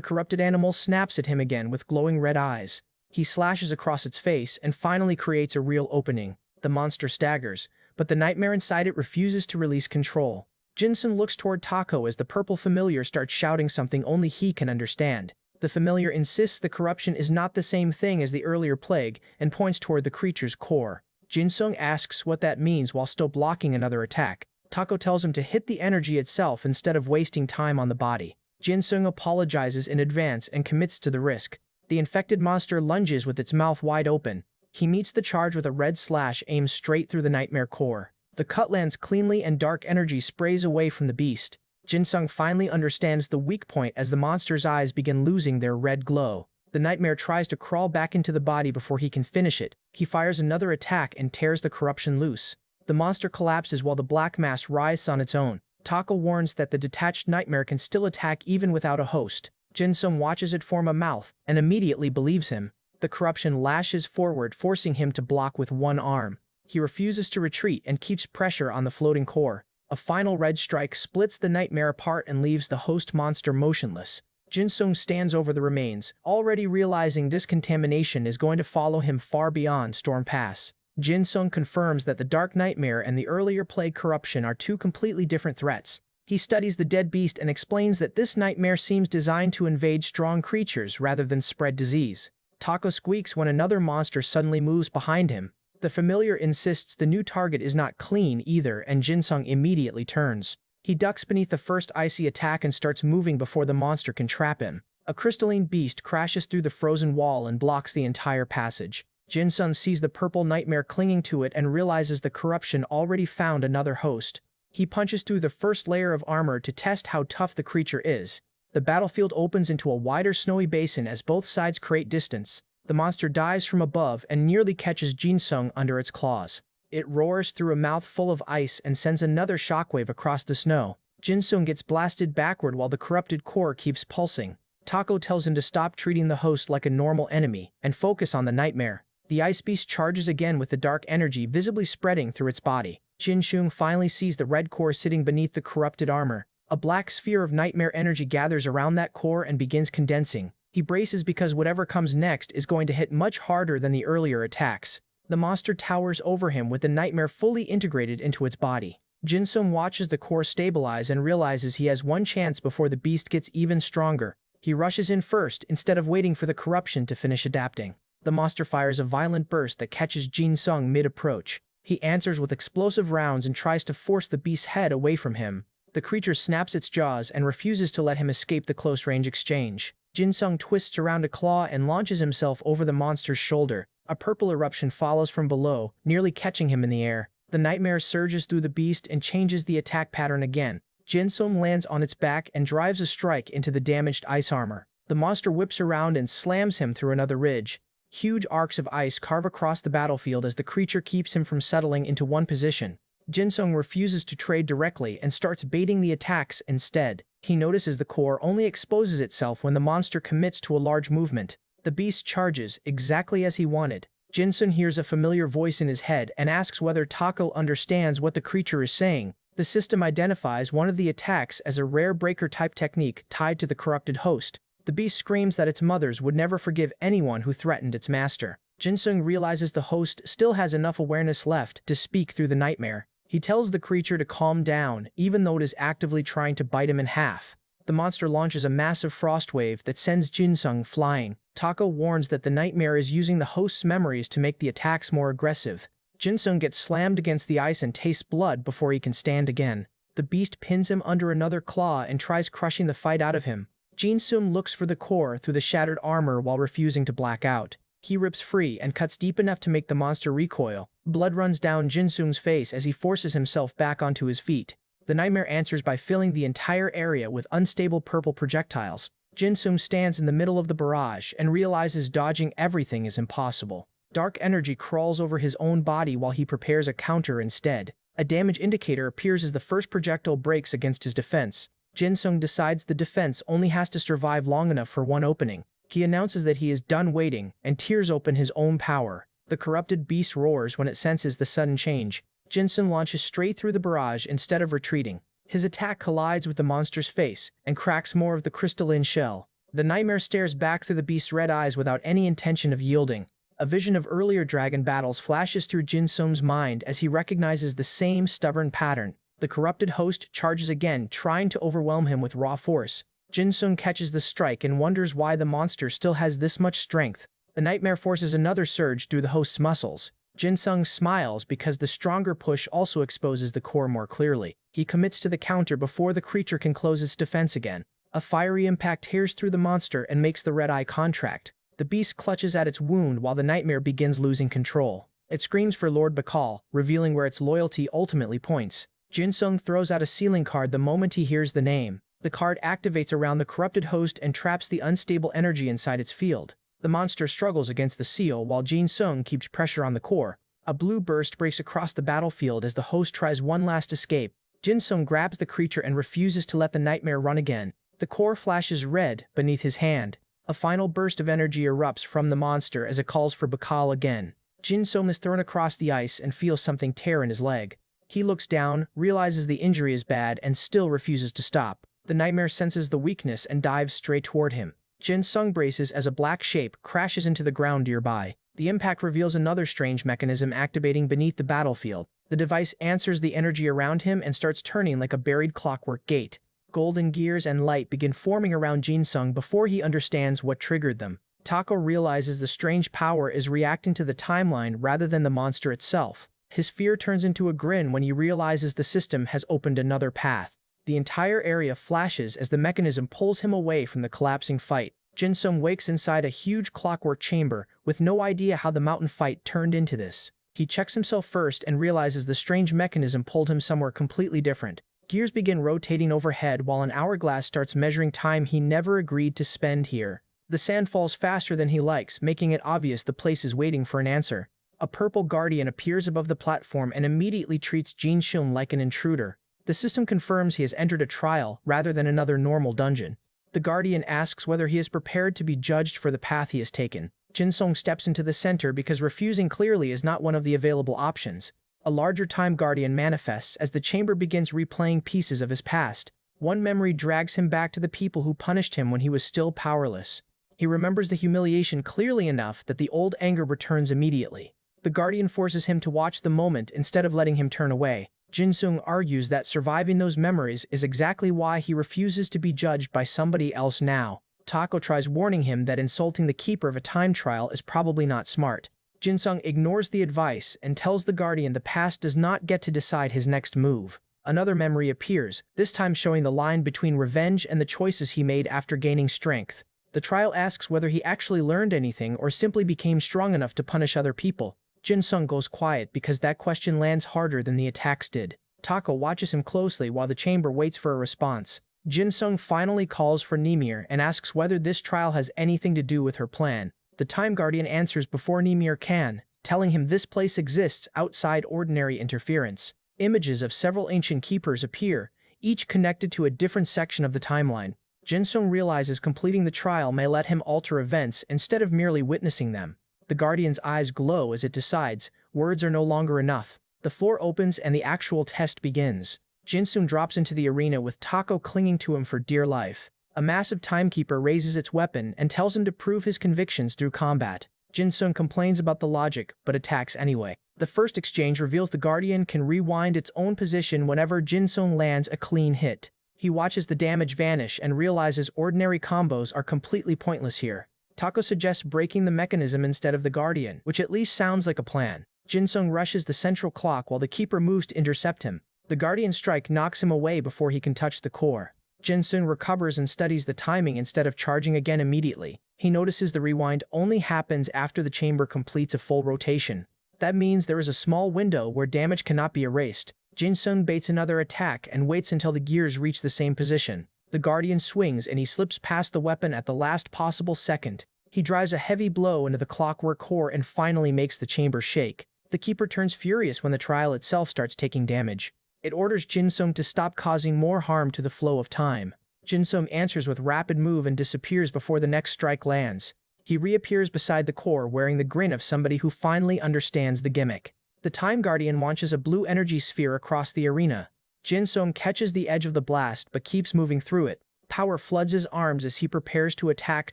corrupted animal snaps at him again with glowing red eyes. He slashes across its face and finally creates a real opening. The monster staggers, but the nightmare inside it refuses to release control. Jinsung looks toward Tako as the purple familiar starts shouting something only he can understand. The familiar insists the corruption is not the same thing as the earlier plague and points toward the creature's core. Jinsung asks what that means while still blocking another attack. Tako tells him to hit the energy itself instead of wasting time on the body. Jinsung apologizes in advance and commits to the risk. The infected monster lunges with its mouth wide open. He meets the charge with a red slash aimed straight through the nightmare core. The cut lands cleanly and dark energy sprays away from the beast. Jinsung finally understands the weak point as the monster's eyes begin losing their red glow. The nightmare tries to crawl back into the body before he can finish it. He fires another attack and tears the corruption loose. The monster collapses while the black mass rises on its own. Taka warns that the detached nightmare can still attack even without a host. Jinsung watches it form a mouth and immediately believes him. The corruption lashes forward, forcing him to block with one arm. He refuses to retreat and keeps pressure on the floating core. A final red strike splits the nightmare apart and leaves the host monster motionless. Jinsung stands over the remains, already realizing this contamination is going to follow him far beyond Storm Pass. Jinsung confirms that the Dark Nightmare and the earlier plague corruption are two completely different threats. He studies the dead beast and explains that this nightmare seems designed to invade strong creatures rather than spread disease. Tako squeaks when another monster suddenly moves behind him. The familiar insists the new target is not clean either, and Jinsung immediately turns. He ducks beneath the first icy attack and starts moving before the monster can trap him. A crystalline beast crashes through the frozen wall and blocks the entire passage. Jinsung sees the purple nightmare clinging to it and realizes the corruption already found another host. He punches through the first layer of armor to test how tough the creature is. The battlefield opens into a wider snowy basin as both sides create distance. The monster dives from above and nearly catches Jinsung under its claws. It roars through a mouth full of ice and sends another shockwave across the snow. Jinsung gets blasted backward while the corrupted core keeps pulsing. Tako tells him to stop treating the host like a normal enemy and focus on the nightmare. The ice beast charges again with the dark energy visibly spreading through its body. Jinsung finally sees the red core sitting beneath the corrupted armor. A black sphere of nightmare energy gathers around that core and begins condensing. He braces because whatever comes next is going to hit much harder than the earlier attacks. The monster towers over him with the nightmare fully integrated into its body. Jinsung watches the core stabilize and realizes he has one chance before the beast gets even stronger. He rushes in first instead of waiting for the corruption to finish adapting. The monster fires a violent burst that catches Jinsung mid-approach. He answers with explosive rounds and tries to force the beast's head away from him. The creature snaps its jaws and refuses to let him escape the close-range exchange. Jinsung twists around a claw and launches himself over the monster's shoulder. A purple eruption follows from below, nearly catching him in the air. The nightmare surges through the beast and changes the attack pattern again. Jinsung lands on its back and drives a strike into the damaged ice armor. The monster whips around and slams him through another ridge. Huge arcs of ice carve across the battlefield as the creature keeps him from settling into one position. Jinsung refuses to trade directly and starts baiting the attacks instead. He notices the core only exposes itself when the monster commits to a large movement. The beast charges, exactly as he wanted. Jinsung hears a familiar voice in his head and asks whether Tako understands what the creature is saying. The system identifies one of the attacks as a rare breaker-type technique tied to the corrupted host. The beast screams that its mothers would never forgive anyone who threatened its master. Jinsung realizes the host still has enough awareness left to speak through the nightmare. He tells the creature to calm down, even though it is actively trying to bite him in half. The monster launches a massive frost wave that sends Jinsung flying. Tako warns that the nightmare is using the host's memories to make the attacks more aggressive. Jinsung gets slammed against the ice and tastes blood before he can stand again. The beast pins him under another claw and tries crushing the fight out of him. Jinsung looks for the core through the shattered armor while refusing to black out. He rips free and cuts deep enough to make the monster recoil. Blood runs down Jinsung's face as he forces himself back onto his feet. The nightmare answers by filling the entire area with unstable purple projectiles. Jinsung stands in the middle of the barrage and realizes dodging everything is impossible. Dark energy crawls over his own body while he prepares a counter instead. A damage indicator appears as the first projectile breaks against his defense. Jinsung decides the defense only has to survive long enough for one opening. He announces that he is done waiting and tears open his own power. The corrupted beast roars when it senses the sudden change. Jinsung launches straight through the barrage instead of retreating. His attack collides with the monster's face and cracks more of the crystalline shell. The nightmare stares back through the beast's red eyes without any intention of yielding. A vision of earlier dragon battles flashes through Jinsung's mind as he recognizes the same stubborn pattern. The corrupted host charges again, trying to overwhelm him with raw force. Jinsung catches the strike and wonders why the monster still has this much strength. The nightmare forces another surge through the host's muscles. Jinsung smiles because the stronger push also exposes the core more clearly. He commits to the counter before the creature can close its defense again. A fiery impact tears through the monster and makes the red eye contract. The beast clutches at its wound while the nightmare begins losing control. It screams for Lord Bakal, revealing where its loyalty ultimately points. Jinsung throws out a sealing card the moment he hears the name. The card activates around the corrupted host and traps the unstable energy inside its field. The monster struggles against the seal while Jinsung keeps pressure on the core. A blue burst breaks across the battlefield as the host tries one last escape. Jinsung grabs the creature and refuses to let the nightmare run again. The core flashes red beneath his hand. A final burst of energy erupts from the monster as it calls for Bakal again. Jinsung is thrown across the ice and feels something tear in his leg. He looks down, realizes the injury is bad, and still refuses to stop. The nightmare senses the weakness and dives straight toward him. Jinsung braces as a black shape crashes into the ground nearby. The impact reveals another strange mechanism activating beneath the battlefield. The device answers the energy around him and starts turning like a buried clockwork gate. Golden gears and light begin forming around Jinsung before he understands what triggered them. Tako realizes the strange power is reacting to the timeline rather than the monster itself. His fear turns into a grin when he realizes the system has opened another path. The entire area flashes as the mechanism pulls him away from the collapsing fight. Jinsung wakes inside a huge clockwork chamber, with no idea how the mountain fight turned into this. He checks himself first and realizes the strange mechanism pulled him somewhere completely different. Gears begin rotating overhead while an hourglass starts measuring time he never agreed to spend here. The sand falls faster than he likes, making it obvious the place is waiting for an answer. A purple guardian appears above the platform and immediately treats Jinsung like an intruder. The system confirms he has entered a trial rather than another normal dungeon. The guardian asks whether he is prepared to be judged for the path he has taken. Jinsung steps into the center because refusing clearly is not one of the available options. A larger time guardian manifests as the chamber begins replaying pieces of his past. One memory drags him back to the people who punished him when he was still powerless. He remembers the humiliation clearly enough that the old anger returns immediately. The guardian forces him to watch the moment instead of letting him turn away. Jinsung argues that surviving those memories is exactly why he refuses to be judged by somebody else now. Tako tries warning him that insulting the keeper of a time trial is probably not smart. Jinsung ignores the advice and tells the guardian the past does not get to decide his next move. Another memory appears, this time showing the line between revenge and the choices he made after gaining strength. The trial asks whether he actually learned anything or simply became strong enough to punish other people. Jinsung goes quiet because that question lands harder than the attacks did. Tako watches him closely while the chamber waits for a response. Jinsung finally calls for Nimir and asks whether this trial has anything to do with her plan. The Time Guardian answers before Nimir can, telling him this place exists outside ordinary interference. Images of several ancient keepers appear, each connected to a different section of the timeline. Jinsung realizes completing the trial may let him alter events instead of merely witnessing them. The Guardian's eyes glow as it decides, words are no longer enough. The floor opens and the actual test begins. Jinsung drops into the arena with Tako clinging to him for dear life. A massive timekeeper raises its weapon and tells him to prove his convictions through combat. Jin-sung complains about the logic, but attacks anyway. The first exchange reveals the Guardian can rewind its own position whenever Jin-sung lands a clean hit. He watches the damage vanish and realizes ordinary combos are completely pointless here. Tako suggests breaking the mechanism instead of the Guardian, which at least sounds like a plan. Jin-sung rushes the central clock while the Keeper moves to intercept him. The Guardian strike knocks him away before he can touch the core. Jin-sung recovers and studies the timing instead of charging again immediately. He notices the rewind only happens after the chamber completes a full rotation. That means there is a small window where damage cannot be erased. Jin-sung baits another attack and waits until the gears reach the same position. The Guardian swings and he slips past the weapon at the last possible second. He drives a heavy blow into the clockwork core and finally makes the chamber shake. The Keeper turns furious when the trial itself starts taking damage. It orders Jin-sung to stop causing more harm to the flow of time. Jin-sung answers with rapid move and disappears before the next strike lands. He reappears beside the core wearing the grin of somebody who finally understands the gimmick. The Time Guardian launches a blue energy sphere across the arena. Jin-sung catches the edge of the blast but keeps moving through it. Power floods his arms as he prepares to attack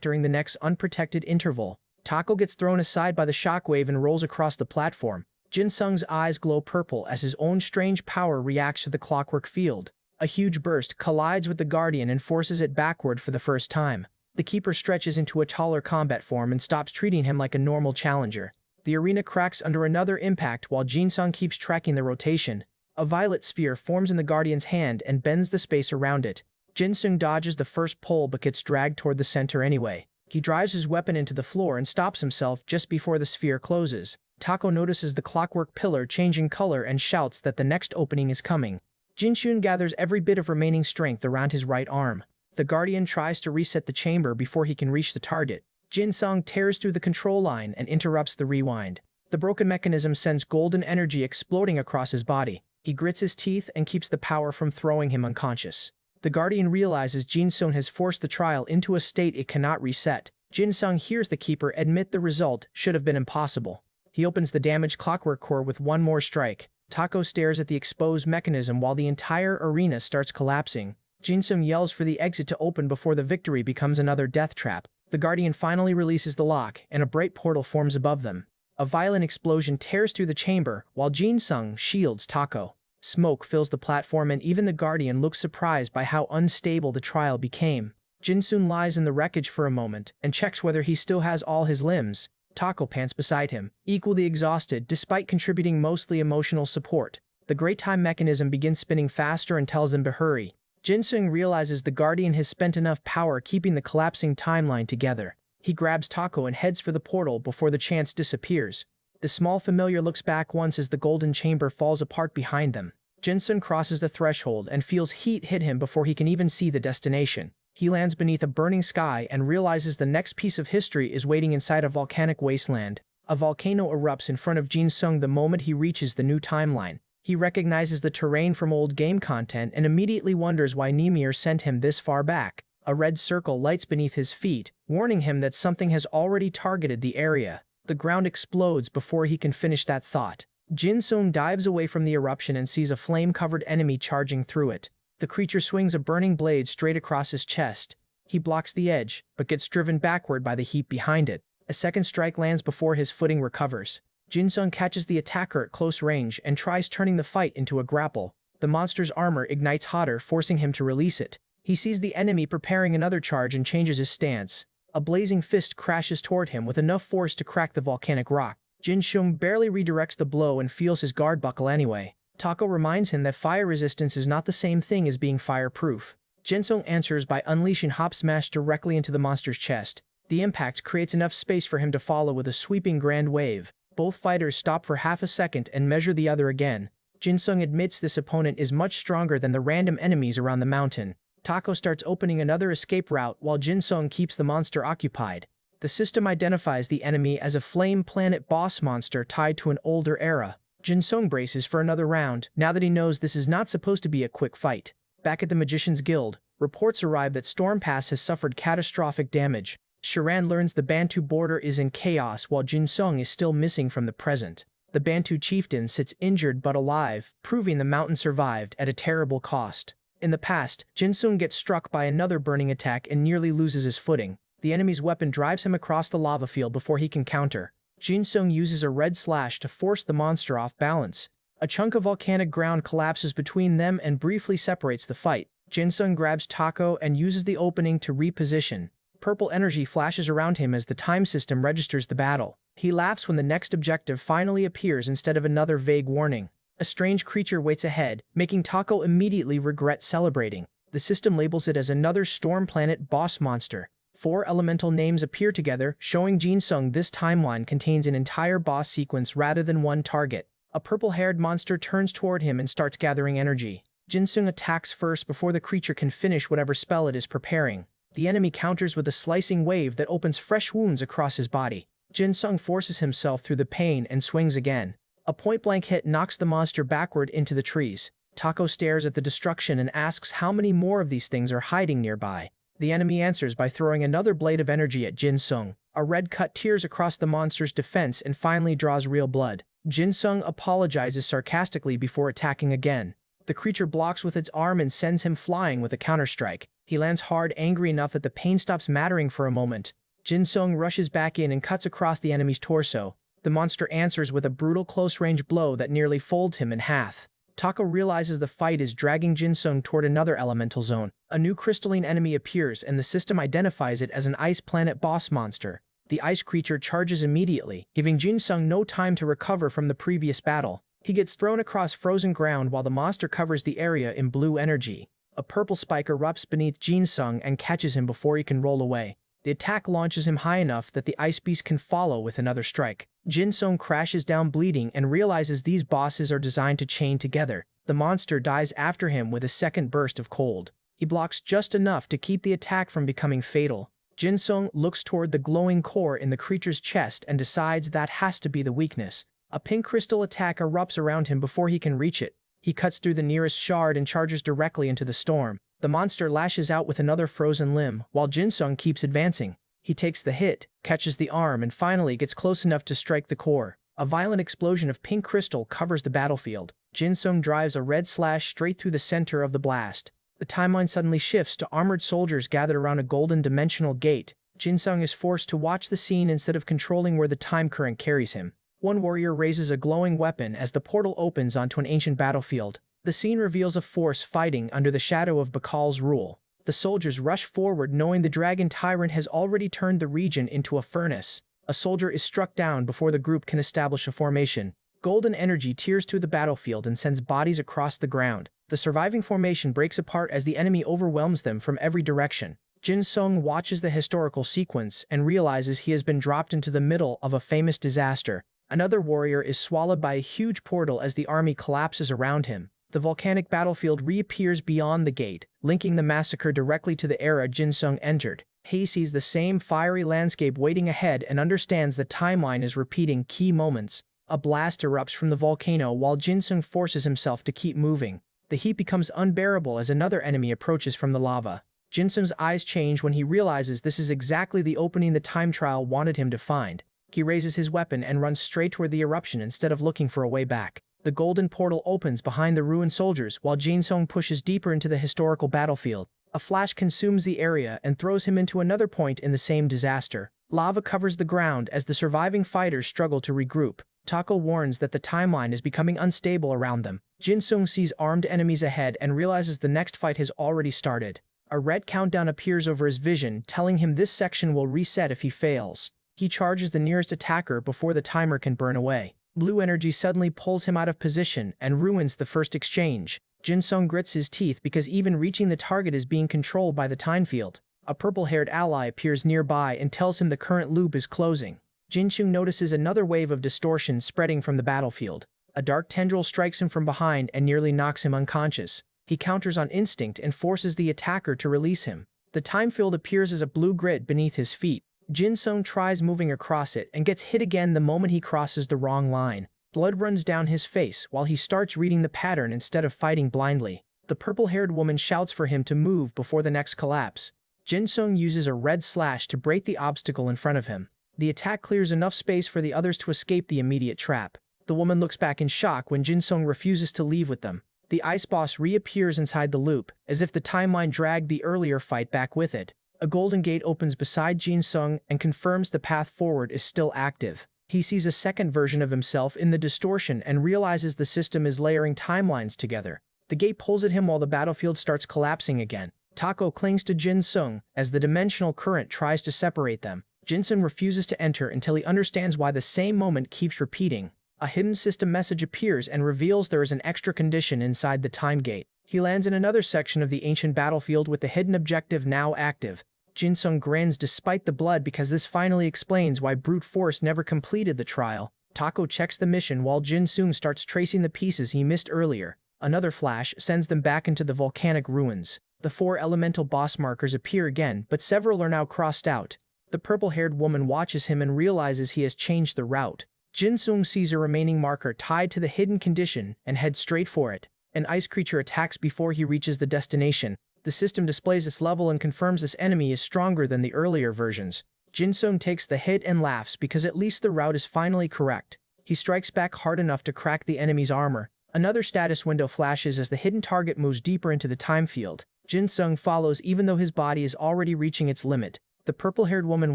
during the next unprotected interval. Tako gets thrown aside by the shockwave and rolls across the platform. Jin-sung's eyes glow purple as his own strange power reacts to the clockwork field. A huge burst collides with the Guardian and forces it backward for the first time. The Keeper stretches into a taller combat form and stops treating him like a normal challenger. The arena cracks under another impact while Jin-sung keeps tracking the rotation. A violet sphere forms in the Guardian's hand and bends the space around it. Jin-sung dodges the first pull but gets dragged toward the center anyway. He drives his weapon into the floor and stops himself just before the sphere closes. Tako notices the clockwork pillar changing color and shouts that the next opening is coming. Jin-sung gathers every bit of remaining strength around his right arm. The Guardian tries to reset the chamber before he can reach the target. Jin-sung tears through the control line and interrupts the rewind. The broken mechanism sends golden energy exploding across his body. He grits his teeth and keeps the power from throwing him unconscious. The Guardian realizes Jin-sung has forced the trial into a state it cannot reset. Jin-sung hears the Keeper admit the result should have been impossible. He opens the damaged clockwork core with one more strike. Tako stares at the exposed mechanism while the entire arena starts collapsing. Jin-sung yells for the exit to open before the victory becomes another death trap. The Guardian finally releases the lock, and a bright portal forms above them. A violent explosion tears through the chamber, while Jin-sung shields Tako. Smoke fills the platform and even the Guardian looks surprised by how unstable the trial became. Jin-sung lies in the wreckage for a moment, and checks whether he still has all his limbs. Tako pants beside him, equally exhausted despite contributing mostly emotional support. The Great Time mechanism begins spinning faster and tells them to hurry. Jin-sung realizes the Guardian has spent enough power keeping the collapsing timeline together. He grabs Tako and heads for the portal before the chance disappears. The small familiar looks back once as the golden chamber falls apart behind them. Jin-sung crosses the threshold and feels heat hit him before he can even see the destination. He lands beneath a burning sky and realizes the next piece of history is waiting inside a volcanic wasteland. A volcano erupts in front of Jin-sung the moment he reaches the new timeline. He recognizes the terrain from old game content and immediately wonders why Ymir sent him this far back. A red circle lights beneath his feet, warning him that something has already targeted the area. The ground explodes before he can finish that thought. Jin-sung dives away from the eruption and sees a flame-covered enemy charging through it. The creature swings a burning blade straight across his chest. He blocks the edge, but gets driven backward by the heat behind it. A second strike lands before his footing recovers. Jin-sung catches the attacker at close range and tries turning the fight into a grapple. The monster's armor ignites hotter, forcing him to release it. He sees the enemy preparing another charge and changes his stance. A blazing fist crashes toward him with enough force to crack the volcanic rock. Jin-sung barely redirects the blow and feels his guard buckle anyway. Tako reminds him that fire resistance is not the same thing as being fireproof. Jin-sung answers by unleashing Hop Smash directly into the monster's chest. The impact creates enough space for him to follow with a sweeping grand wave. Both fighters stop for half a second and measure the other again. Jin-sung admits this opponent is much stronger than the random enemies around the mountain. Tako starts opening another escape route while Jin-sung keeps the monster occupied. The system identifies the enemy as a flame planet boss monster tied to an older era. Jin-sung braces for another round, now that he knows this is not supposed to be a quick fight. Back at the Magician's Guild, reports arrive that Storm Pass has suffered catastrophic damage. Sharan learns the Bantu border is in chaos while Jin-sung is still missing from the present. The Bantu chieftain sits injured but alive, proving the mountain survived at a terrible cost. In the past, Jin-sung gets struck by another burning attack and nearly loses his footing. The enemy's weapon drives him across the lava field before he can counter. Jin-sung uses a red slash to force the monster off balance. A chunk of volcanic ground collapses between them and briefly separates the fight. Jin-sung grabs Tako and uses the opening to reposition. Purple energy flashes around him as the time system registers the battle. He laughs when the next objective finally appears instead of another vague warning. A strange creature waits ahead, making Tako immediately regret celebrating. The system labels it as another storm planet boss monster. 4 elemental names appear together, showing Jin-sung this timeline contains an entire boss sequence rather than one target. A purple-haired monster turns toward him and starts gathering energy. Jin-sung attacks first before the creature can finish whatever spell it is preparing. The enemy counters with a slicing wave that opens fresh wounds across his body. Jin-sung forces himself through the pain and swings again. A point-blank hit knocks the monster backward into the trees. Tako stares at the destruction and asks how many more of these things are hiding nearby. The enemy answers by throwing another blade of energy at Jin-sung. A red cut tears across the monster's defense and finally draws real blood. Jin-sung apologizes sarcastically before attacking again. The creature blocks with its arm and sends him flying with a counterstrike. He lands hard, angry enough that the pain stops mattering for a moment. Jin-sung rushes back in and cuts across the enemy's torso. The monster answers with a brutal close-range blow that nearly folds him in half. Tako realizes the fight is dragging Jin-sung toward another elemental zone. A new crystalline enemy appears and the system identifies it as an ice planet boss monster. The ice creature charges immediately, giving Jin-sung no time to recover from the previous battle. He gets thrown across frozen ground while the monster covers the area in blue energy. A purple spike erupts beneath Jin-sung and catches him before he can roll away. The attack launches him high enough that the ice beast can follow with another strike. Jin-sung crashes down bleeding and realizes these bosses are designed to chain together. The monster dies after him with a second burst of cold. He blocks just enough to keep the attack from becoming fatal. Jin-sung looks toward the glowing core in the creature's chest and decides that has to be the weakness. A pink crystal attack erupts around him before he can reach it. He cuts through the nearest shard and charges directly into the storm. The monster lashes out with another frozen limb, while Jin-sung keeps advancing. He takes the hit, catches the arm, and finally gets close enough to strike the core. A violent explosion of pink crystal covers the battlefield. Jin-sung drives a red slash straight through the center of the blast. The timeline suddenly shifts to armored soldiers gathered around a golden dimensional gate. Jin-sung is forced to watch the scene instead of controlling where the time current carries him. One warrior raises a glowing weapon as the portal opens onto an ancient battlefield. The scene reveals a force fighting under the shadow of Bakal's rule. The soldiers rush forward knowing the dragon tyrant has already turned the region into a furnace. A soldier is struck down before the group can establish a formation. Golden energy tears through the battlefield and sends bodies across the ground. The surviving formation breaks apart as the enemy overwhelms them from every direction. Jin-sung watches the historical sequence and realizes he has been dropped into the middle of a famous disaster. Another warrior is swallowed by a huge portal as the army collapses around him. The volcanic battlefield reappears beyond the gate, linking the massacre directly to the era Jin-sung entered. He sees the same fiery landscape waiting ahead and understands the timeline is repeating key moments. A blast erupts from the volcano while Jin-sung forces himself to keep moving. The heat becomes unbearable as another enemy approaches from the lava. Jin-sung's eyes change when he realizes this is exactly the opening the time trial wanted him to find. He raises his weapon and runs straight toward the eruption instead of looking for a way back. The golden portal opens behind the ruined soldiers while Jin-sung pushes deeper into the historical battlefield. A flash consumes the area and throws him into another point in the same disaster. Lava covers the ground as the surviving fighters struggle to regroup. Tako warns that the timeline is becoming unstable around them. Jin-sung sees armed enemies ahead and realizes the next fight has already started. A red countdown appears over his vision, telling him this section will reset if he fails. He charges the nearest attacker before the timer can burn away. Blue energy suddenly pulls him out of position and ruins the first exchange. Jin-sung grits his teeth because even reaching the target is being controlled by the time field. A purple-haired ally appears nearby and tells him the current loop is closing. Jin-sung notices another wave of distortion spreading from the battlefield. A dark tendril strikes him from behind and nearly knocks him unconscious. He counters on instinct and forces the attacker to release him. The time field appears as a blue grid beneath his feet. Jin-sung tries moving across it and gets hit again the moment he crosses the wrong line. Blood runs down his face while he starts reading the pattern instead of fighting blindly. The purple-haired woman shouts for him to move before the next collapse. Jin-sung uses a red slash to break the obstacle in front of him. The attack clears enough space for the others to escape the immediate trap. The woman looks back in shock when Jin-sung refuses to leave with them. The ice boss reappears inside the loop, as if the timeline dragged the earlier fight back with it. A golden gate opens beside Jin Sung and confirms the path forward is still active. He sees a second version of himself in the distortion and realizes the system is layering timelines together. The gate pulls at him while the battlefield starts collapsing again. Tako clings to Jin Sung as the dimensional current tries to separate them. Jin Sung refuses to enter until he understands why the same moment keeps repeating. A hidden system message appears and reveals there is an extra condition inside the time gate. He lands in another section of the ancient battlefield with the hidden objective now active. Jin Sung grins despite the blood because this finally explains why brute force never completed the trial. Tako checks the mission while Jin Sung starts tracing the pieces he missed earlier. Another flash sends them back into the volcanic ruins. The 4 elemental boss markers appear again, but several are now crossed out. The purple-haired woman watches him and realizes he has changed the route. Jin Sung sees a remaining marker tied to the hidden condition and heads straight for it. An ice creature attacks before he reaches the destination. The system displays its level and confirms this enemy is stronger than the earlier versions. Jin Sung takes the hit and laughs because at least the route is finally correct. He strikes back hard enough to crack the enemy's armor. Another status window flashes as the hidden target moves deeper into the time field. Jin Sung follows even though his body is already reaching its limit. The purple-haired woman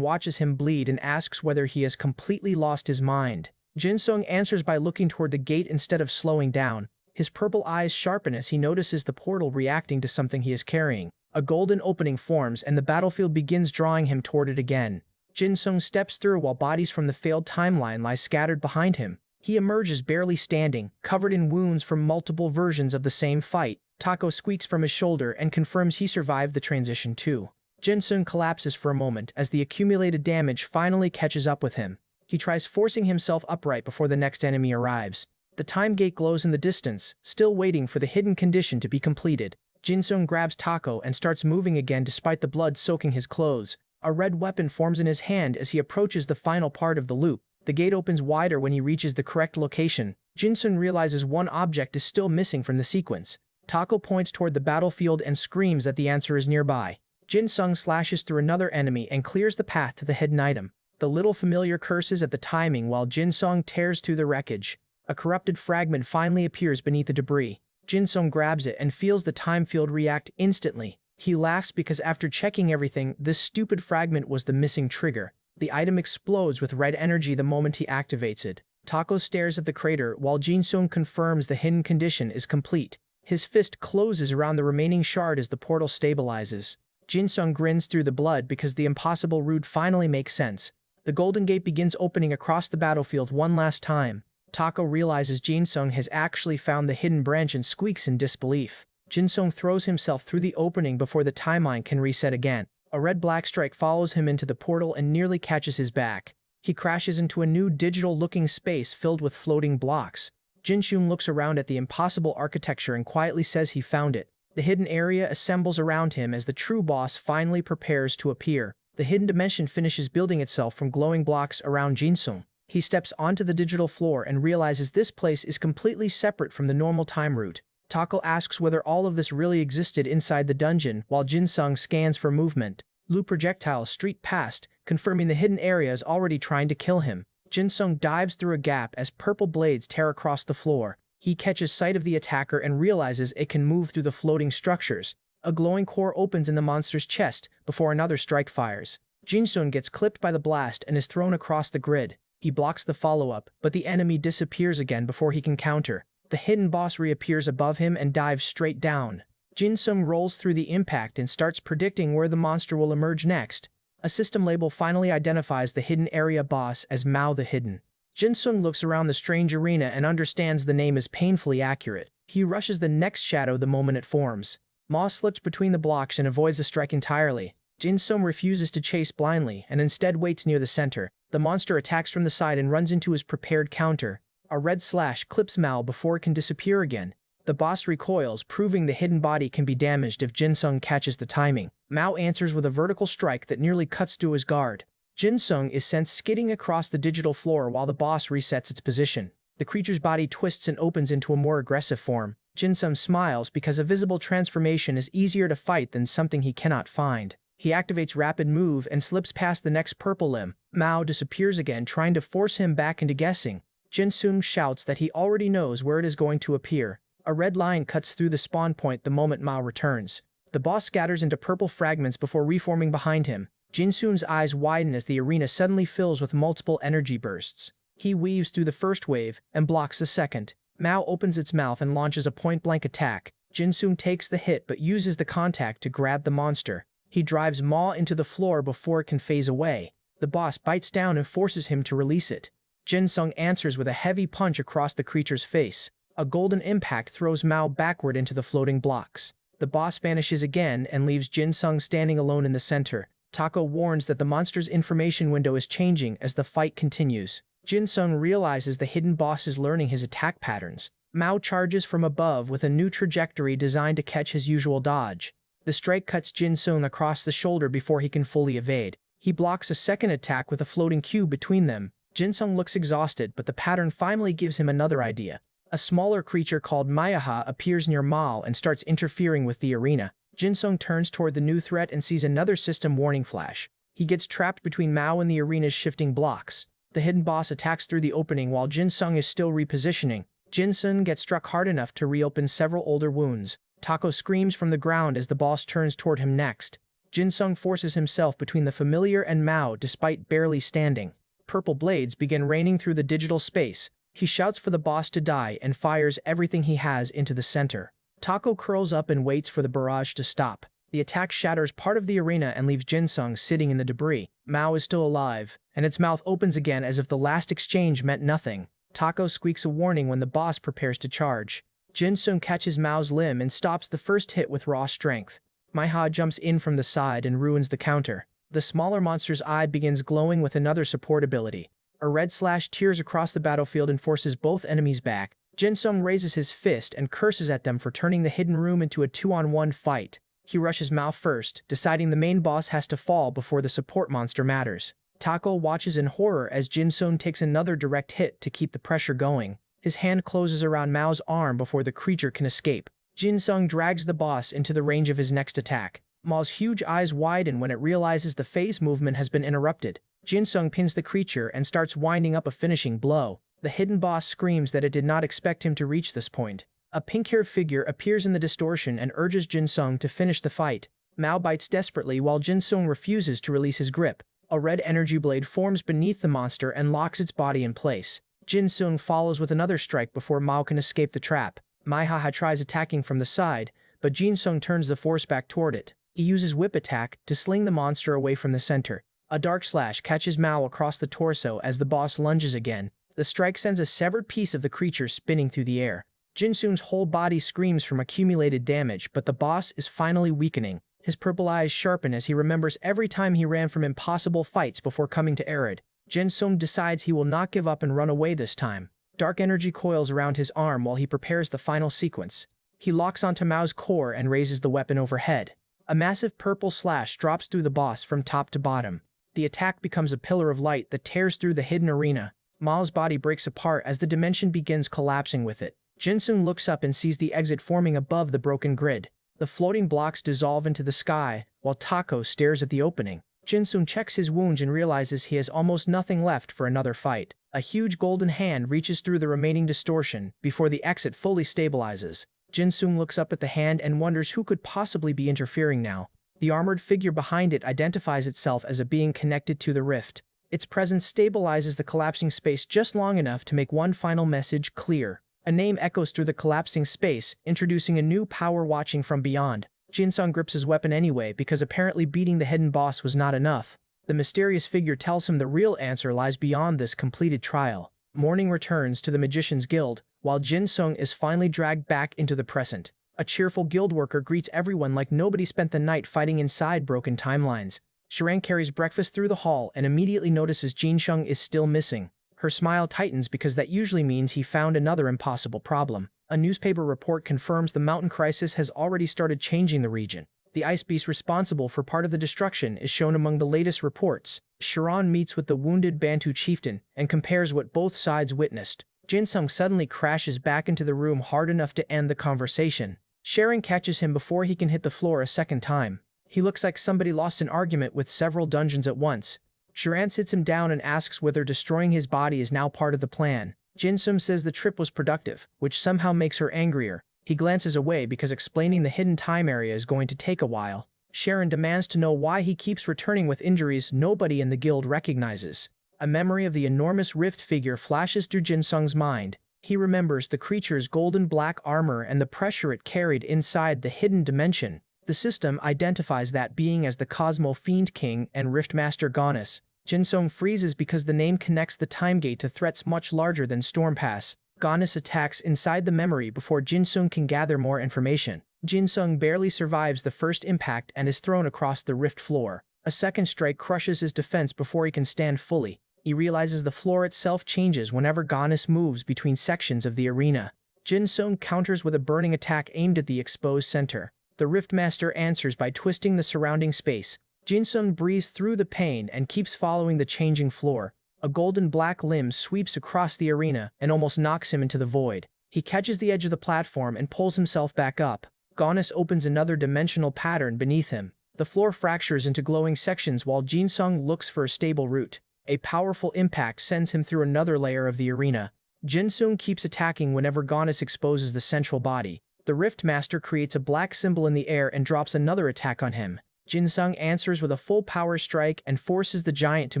watches him bleed and asks whether he has completely lost his mind. Jin Sung answers by looking toward the gate instead of slowing down. His purple eyes sharpen as he notices the portal reacting to something he is carrying. A golden opening forms and the battlefield begins drawing him toward it again. Jin Sung steps through while bodies from the failed timeline lie scattered behind him. He emerges barely standing, covered in wounds from multiple versions of the same fight. Tako squeaks from his shoulder and confirms he survived the transition too. Jin Sung collapses for a moment as the accumulated damage finally catches up with him. He tries forcing himself upright before the next enemy arrives. The time gate glows in the distance, still waiting for the hidden condition to be completed. Jin Sung grabs Tako and starts moving again despite the blood soaking his clothes. A red weapon forms in his hand as he approaches the final part of the loop. The gate opens wider when he reaches the correct location. Jin Sung realizes one object is still missing from the sequence. Tako points toward the battlefield and screams that the answer is nearby. Jin Sung slashes through another enemy and clears the path to the hidden item. The little familiar curses at the timing while Jin Sung tears through the wreckage. A corrupted fragment finally appears beneath the debris. Jin Sung grabs it and feels the time field react instantly. He laughs because after checking everything, this stupid fragment was the missing trigger. The item explodes with red energy the moment he activates it. Tako stares at the crater while Jin Sung confirms the hidden condition is complete. His fist closes around the remaining shard as the portal stabilizes. Jin Sung grins through the blood because the impossible route finally makes sense. The Golden Gate begins opening across the battlefield one last time. Tako realizes Jin Sung has actually found the hidden branch and squeaks in disbelief. Jin Sung throws himself through the opening before the timeline can reset again. A red-black strike follows him into the portal and nearly catches his back. He crashes into a new digital-looking space filled with floating blocks. Jin Sung looks around at the impossible architecture and quietly says he found it. The hidden area assembles around him as the true boss finally prepares to appear. The hidden dimension finishes building itself from glowing blocks around Jin Sung. He steps onto the digital floor and realizes this place is completely separate from the normal time route. Tako asks whether all of this really existed inside the dungeon while Jin Sung scans for movement. Blue projectiles streak past, confirming the hidden area is already trying to kill him. Jin Sung dives through a gap as purple blades tear across the floor. He catches sight of the attacker and realizes it can move through the floating structures. A glowing core opens in the monster's chest before another strike fires. Jin Sung gets clipped by the blast and is thrown across the grid. He blocks the follow-up, but the enemy disappears again before he can counter. The hidden boss reappears above him and dives straight down. Jin Sung rolls through the impact and starts predicting where the monster will emerge next. A system label finally identifies the hidden area boss as Mao the Hidden. Jin Sung looks around the strange arena and understands the name is painfully accurate. He rushes the next shadow the moment it forms. Ma slips between the blocks and avoids the strike entirely. Jin Sung refuses to chase blindly and instead waits near the center. The monster attacks from the side and runs into his prepared counter. A red slash clips Mao before it can disappear again. The boss recoils, proving the hidden body can be damaged if Jin Sung catches the timing. Mao answers with a vertical strike that nearly cuts through his guard. Jin Sung is sent skidding across the digital floor while the boss resets its position. The creature's body twists and opens into a more aggressive form. Jin Sung smiles because a visible transformation is easier to fight than something he cannot find. He activates Rapid Move and slips past the next purple limb. Mao disappears again, trying to force him back into guessing. Jin Sung shouts that he already knows where it is going to appear. A red line cuts through the spawn point the moment Mao returns. The boss scatters into purple fragments before reforming behind him. Jinsoon's eyes widen as the arena suddenly fills with multiple energy bursts. He weaves through the first wave and blocks the second. Mao opens its mouth and launches a point-blank attack. Jinsoon takes the hit but uses the contact to grab the monster. He drives Ma into the floor before it can phase away. The boss bites down and forces him to release it. Jinsung answers with a heavy punch across the creature's face. A golden impact throws Mao backward into the floating blocks. The boss vanishes again and leaves Jinsung standing alone in the center. Tako warns that the monster's information window is changing as the fight continues. Jinsung realizes the hidden boss is learning his attack patterns. Mao charges from above with a new trajectory designed to catch his usual dodge. The strike cuts Jinsung across the shoulder before he can fully evade. He blocks a second attack with a floating cube between them. Jinsung looks exhausted, but the pattern finally gives him another idea. A smaller creature called Manhwa appears near Mao and starts interfering with the arena. Jinsung turns toward the new threat and sees another system warning flash. He gets trapped between Mao and the arena's shifting blocks. The hidden boss attacks through the opening while Jinsung is still repositioning. Jinsung gets struck hard enough to reopen several older wounds. Tako screams from the ground as the boss turns toward him next. Jinsung forces himself between the familiar and Mao despite barely standing. Purple blades begin raining through the digital space. He shouts for the boss to die and fires everything he has into the center. Tako curls up and waits for the barrage to stop. The attack shatters part of the arena and leaves Jinsung sitting in the debris. Mao is still alive, and its mouth opens again as if the last exchange meant nothing. Tako squeaks a warning when the boss prepares to charge. Jinsung catches Mao's limb and stops the first hit with raw strength. Manhwa jumps in from the side and ruins the counter. The smaller monster's eye begins glowing with another support ability. A red slash tears across the battlefield and forces both enemies back. Jinsung raises his fist and curses at them for turning the hidden room into a 2-on-1 fight. He rushes Mao first, deciding the main boss has to fall before the support monster matters. Tako watches in horror as Jinsung takes another direct hit to keep the pressure going. His hand closes around Mao's arm before the creature can escape. Jinsung drags the boss into the range of his next attack. Mao's huge eyes widen when it realizes the phase movement has been interrupted. Jinsung pins the creature and starts winding up a finishing blow. The hidden boss screams that it did not expect him to reach this point. A pink-haired figure appears in the distortion and urges Jinsung to finish the fight. Mao bites desperately while Jinsung refuses to release his grip. A red energy blade forms beneath the monster and locks its body in place. Jinsung follows with another strike before Mao can escape the trap. Manhwa tries attacking from the side, but Jinsung turns the force back toward it. He uses whip attack to sling the monster away from the center. A dark slash catches Mao across the torso as the boss lunges again. The strike sends a severed piece of the creature spinning through the air. Jinsung's whole body screams from accumulated damage, but the boss is finally weakening. His purple eyes sharpen as he remembers every time he ran from impossible fights before coming to Arid. Jinsung decides he will not give up and run away this time. Dark energy coils around his arm while he prepares the final sequence. He locks onto Mao's core and raises the weapon overhead. A massive purple slash drops through the boss from top to bottom. The attack becomes a pillar of light that tears through the hidden arena. Mao's body breaks apart as the dimension begins collapsing with it. Jinsung looks up and sees the exit forming above the broken grid. The floating blocks dissolve into the sky, while Tako stares at the opening. Jinsung checks his wounds and realizes he has almost nothing left for another fight. A huge golden hand reaches through the remaining distortion before the exit fully stabilizes. Jinsung looks up at the hand and wonders who could possibly be interfering now. The armored figure behind it identifies itself as a being connected to the rift. Its presence stabilizes the collapsing space just long enough to make one final message clear. A name echoes through the collapsing space, introducing a new power watching from beyond. Jinsung grips his weapon anyway because apparently beating the hidden boss was not enough. The mysterious figure tells him the real answer lies beyond this completed trial. Morning returns to the Magician's Guild, while Jinsung is finally dragged back into the present. A cheerful guild worker greets everyone like nobody spent the night fighting inside broken timelines. Shirang carries breakfast through the hall and immediately notices Jinsung is still missing. Her smile tightens because that usually means he found another impossible problem. A newspaper report confirms the mountain crisis has already started changing the region. The ice beast responsible for part of the destruction is shown among the latest reports. Sharon meets with the wounded Bantu chieftain and compares what both sides witnessed. Jinsung suddenly crashes back into the room hard enough to end the conversation. Sharon catches him before he can hit the floor a second time. He looks like somebody lost an argument with several dungeons at once. Sharon sits him down and asks whether destroying his body is now part of the plan. Jinsung says the trip was productive, which somehow makes her angrier. He glances away because explaining the hidden time area is going to take a while. Sharon demands to know why he keeps returning with injuries nobody in the guild recognizes. A memory of the enormous rift figure flashes through Jinsung's mind. He remembers the creature's golden black armor and the pressure it carried inside the hidden dimension. The system identifies that being as the Cosmo Fiend King and Riftmaster Goddess. Jinsung freezes because the name connects the time gate to threats much larger than Stormpass. Goddess attacks inside the memory before Jinsung can gather more information. Jinsung barely survives the first impact and is thrown across the rift floor. A second strike crushes his defense before he can stand fully. He realizes the floor itself changes whenever Goddess moves between sections of the arena. Jinsung counters with a burning attack aimed at the exposed center. The Riftmaster answers by twisting the surrounding space. Jinsung breathes through the pain and keeps following the changing floor. A golden black limb sweeps across the arena and almost knocks him into the void. He catches the edge of the platform and pulls himself back up. Goddess opens another dimensional pattern beneath him. The floor fractures into glowing sections while Jinsung looks for a stable route. A powerful impact sends him through another layer of the arena. Jinsung keeps attacking whenever Goddess exposes the central body. The Riftmaster creates a black symbol in the air and drops another attack on him. Jinsung answers with a full power strike and forces the giant to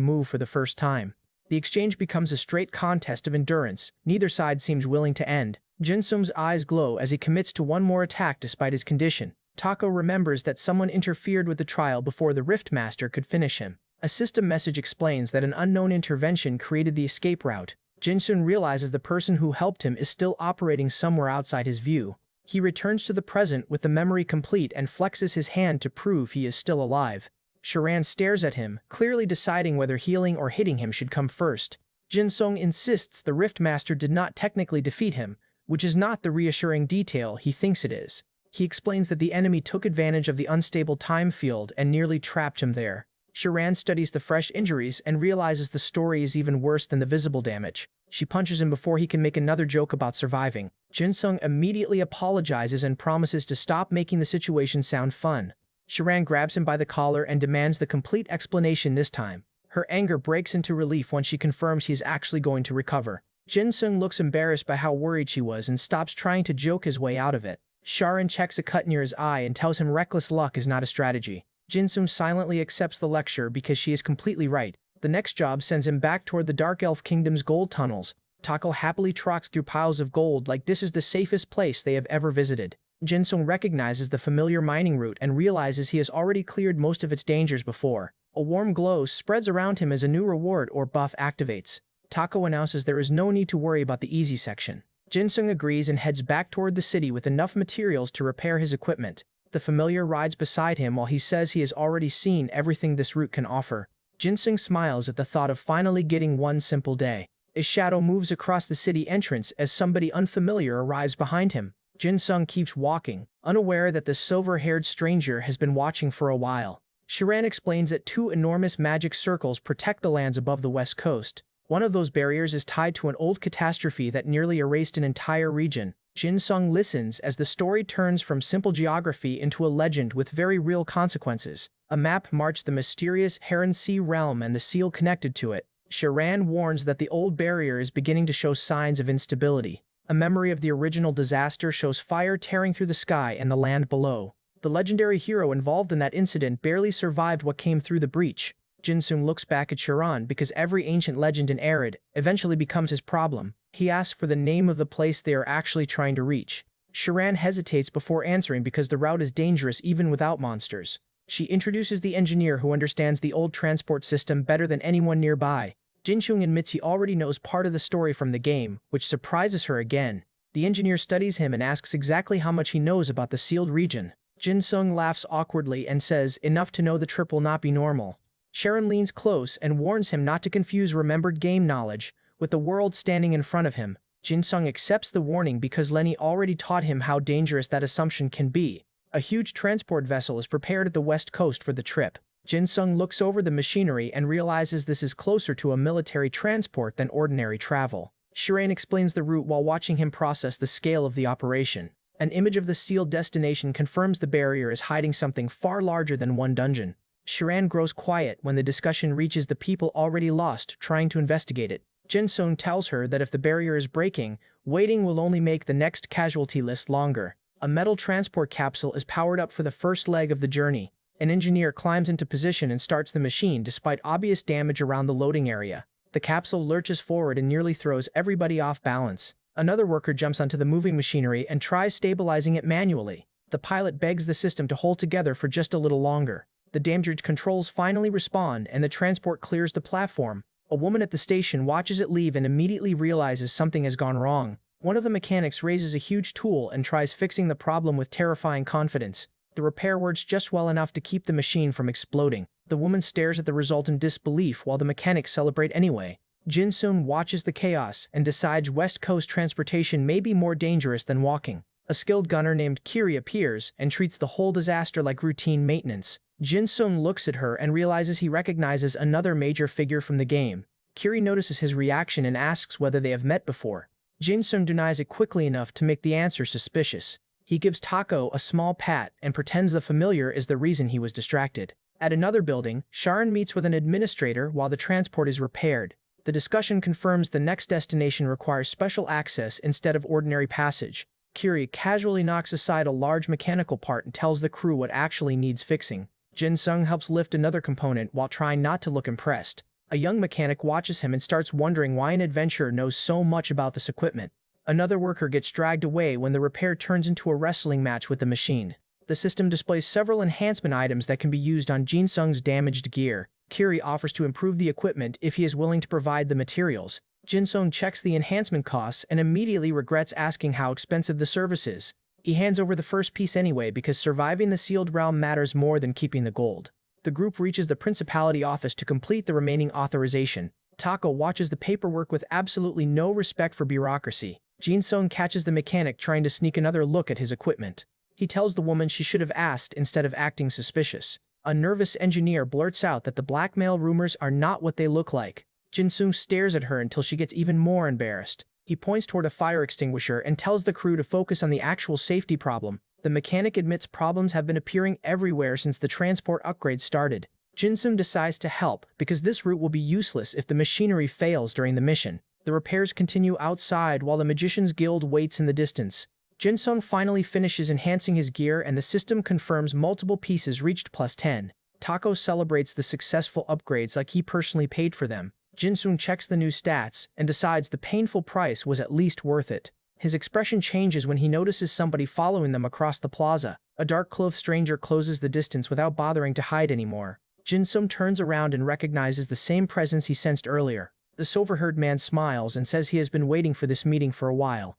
move for the first time. The exchange becomes a straight contest of endurance. Neither side seems willing to end. Jinsung's eyes glow as he commits to one more attack despite his condition. Tako remembers that someone interfered with the trial before the Riftmaster could finish him. A system message explains that an unknown intervention created the escape route. Jinsung realizes the person who helped him is still operating somewhere outside his view. He returns to the present with the memory complete and flexes his hand to prove he is still alive. Sharan stares at him, clearly deciding whether healing or hitting him should come first. Jinsung insists the Riftmaster did not technically defeat him, which is not the reassuring detail he thinks it is. He explains that the enemy took advantage of the unstable time field and nearly trapped him there. Sharan studies the fresh injuries and realizes the story is even worse than the visible damage. She punches him before he can make another joke about surviving. Jinsung immediately apologizes and promises to stop making the situation sound fun. Sharan grabs him by the collar and demands the complete explanation this time. Her anger breaks into relief when she confirms he is actually going to recover. Jinsung looks embarrassed by how worried she was and stops trying to joke his way out of it. Sharan checks a cut near his eye and tells him reckless luck is not a strategy. Jinsung silently accepts the lecture because she is completely right. The next job sends him back toward the Dark Elf Kingdom's gold tunnels. Tako happily trots through piles of gold like this is the safest place they have ever visited. Jinsung recognizes the familiar mining route and realizes he has already cleared most of its dangers before. A warm glow spreads around him as a new reward or buff activates. Tako announces there is no need to worry about the easy section. Jinsung agrees and heads back toward the city with enough materials to repair his equipment. The familiar rides beside him while he says he has already seen everything this route can offer. Jinsung smiles at the thought of finally getting one simple day. A shadow moves across the city entrance as somebody unfamiliar arrives behind him. Jinsung keeps walking, unaware that the silver-haired stranger has been watching for a while. Sharan explains that two enormous magic circles protect the lands above the west coast. One of those barriers is tied to an old catastrophe that nearly erased an entire region. Jinsung listens as the story turns from simple geography into a legend with very real consequences. A map marks the mysterious Heron Sea realm and the seal connected to it. Sharan warns that the old barrier is beginning to show signs of instability. A memory of the original disaster shows fire tearing through the sky and the land below. The legendary hero involved in that incident barely survived what came through the breach. Jinsung looks back at Sharan because every ancient legend in Arid eventually becomes his problem. He asks for the name of the place they are actually trying to reach. Sharan hesitates before answering because the route is dangerous even without monsters. She introduces the engineer who understands the old transport system better than anyone nearby. Jinsung admits he already knows part of the story from the game, which surprises her again. The engineer studies him and asks exactly how much he knows about the sealed region. Jinsung laughs awkwardly and says enough to know the trip will not be normal. Sharon leans close and warns him not to confuse remembered game knowledge with the world standing in front of him. Jinsung accepts the warning because Lenny already taught him how dangerous that assumption can be. A huge transport vessel is prepared at the west coast for the trip. Jinsung looks over the machinery and realizes this is closer to a military transport than ordinary travel. Sharan explains the route while watching him process the scale of the operation. An image of the sealed destination confirms the barrier is hiding something far larger than one dungeon. Sharan grows quiet when the discussion reaches the people already lost trying to investigate it. Jin-sung tells her that if the barrier is breaking, waiting will only make the next casualty list longer. A metal transport capsule is powered up for the first leg of the journey. An engineer climbs into position and starts the machine despite obvious damage around the loading area. The capsule lurches forward and nearly throws everybody off balance. Another worker jumps onto the moving machinery and tries stabilizing it manually. The pilot begs the system to hold together for just a little longer. The damaged controls finally respond and the transport clears the platform. A woman at the station watches it leave and immediately realizes something has gone wrong. One of the mechanics raises a huge tool and tries fixing the problem with terrifying confidence. The repair works just well enough to keep the machine from exploding. The woman stares at the result in disbelief while the mechanics celebrate anyway. Jin-sung watches the chaos and decides West Coast transportation may be more dangerous than walking. A skilled gunner named Kiri appears and treats the whole disaster like routine maintenance. Jin-sung looks at her and realizes he recognizes another major figure from the game. Kiri notices his reaction and asks whether they have met before. Jin-sung denies it quickly enough to make the answer suspicious. He gives Tako a small pat and pretends the familiar is the reason he was distracted. At another building, Sharon meets with an administrator while the transport is repaired. The discussion confirms the next destination requires special access instead of ordinary passage. Kiri casually knocks aside a large mechanical part and tells the crew what actually needs fixing. Jin-sung helps lift another component while trying not to look impressed. A young mechanic watches him and starts wondering why an adventurer knows so much about this equipment. Another worker gets dragged away when the repair turns into a wrestling match with the machine. The system displays several enhancement items that can be used on Jin-sung's damaged gear. Kiri offers to improve the equipment if he is willing to provide the materials. Jin-sung checks the enhancement costs and immediately regrets asking how expensive the service is. He hands over the first piece anyway because surviving the sealed realm matters more than keeping the gold. The group reaches the principality office to complete the remaining authorization. Tako watches the paperwork with absolutely no respect for bureaucracy. Jin-sung catches the mechanic trying to sneak another look at his equipment. He tells the woman she should have asked instead of acting suspicious. A nervous engineer blurts out that the blackmail rumors are not what they look like. Jin-sung stares at her until she gets even more embarrassed. He points toward a fire extinguisher and tells the crew to focus on the actual safety problem. The mechanic admits problems have been appearing everywhere since the transport upgrade started. Jin-sung decides to help because this route will be useless if the machinery fails during the mission. The repairs continue outside while the Magician's Guild waits in the distance. Jin-sung finally finishes enhancing his gear and the system confirms multiple pieces reached +10. Tako celebrates the successful upgrades like he personally paid for them. Jin-sung checks the new stats and decides the painful price was at least worth it. His expression changes when he notices somebody following them across the plaza. A dark-clothed stranger closes the distance without bothering to hide anymore. Jin-sung turns around and recognizes the same presence he sensed earlier. The silver-haired man smiles and says he has been waiting for this meeting for a while.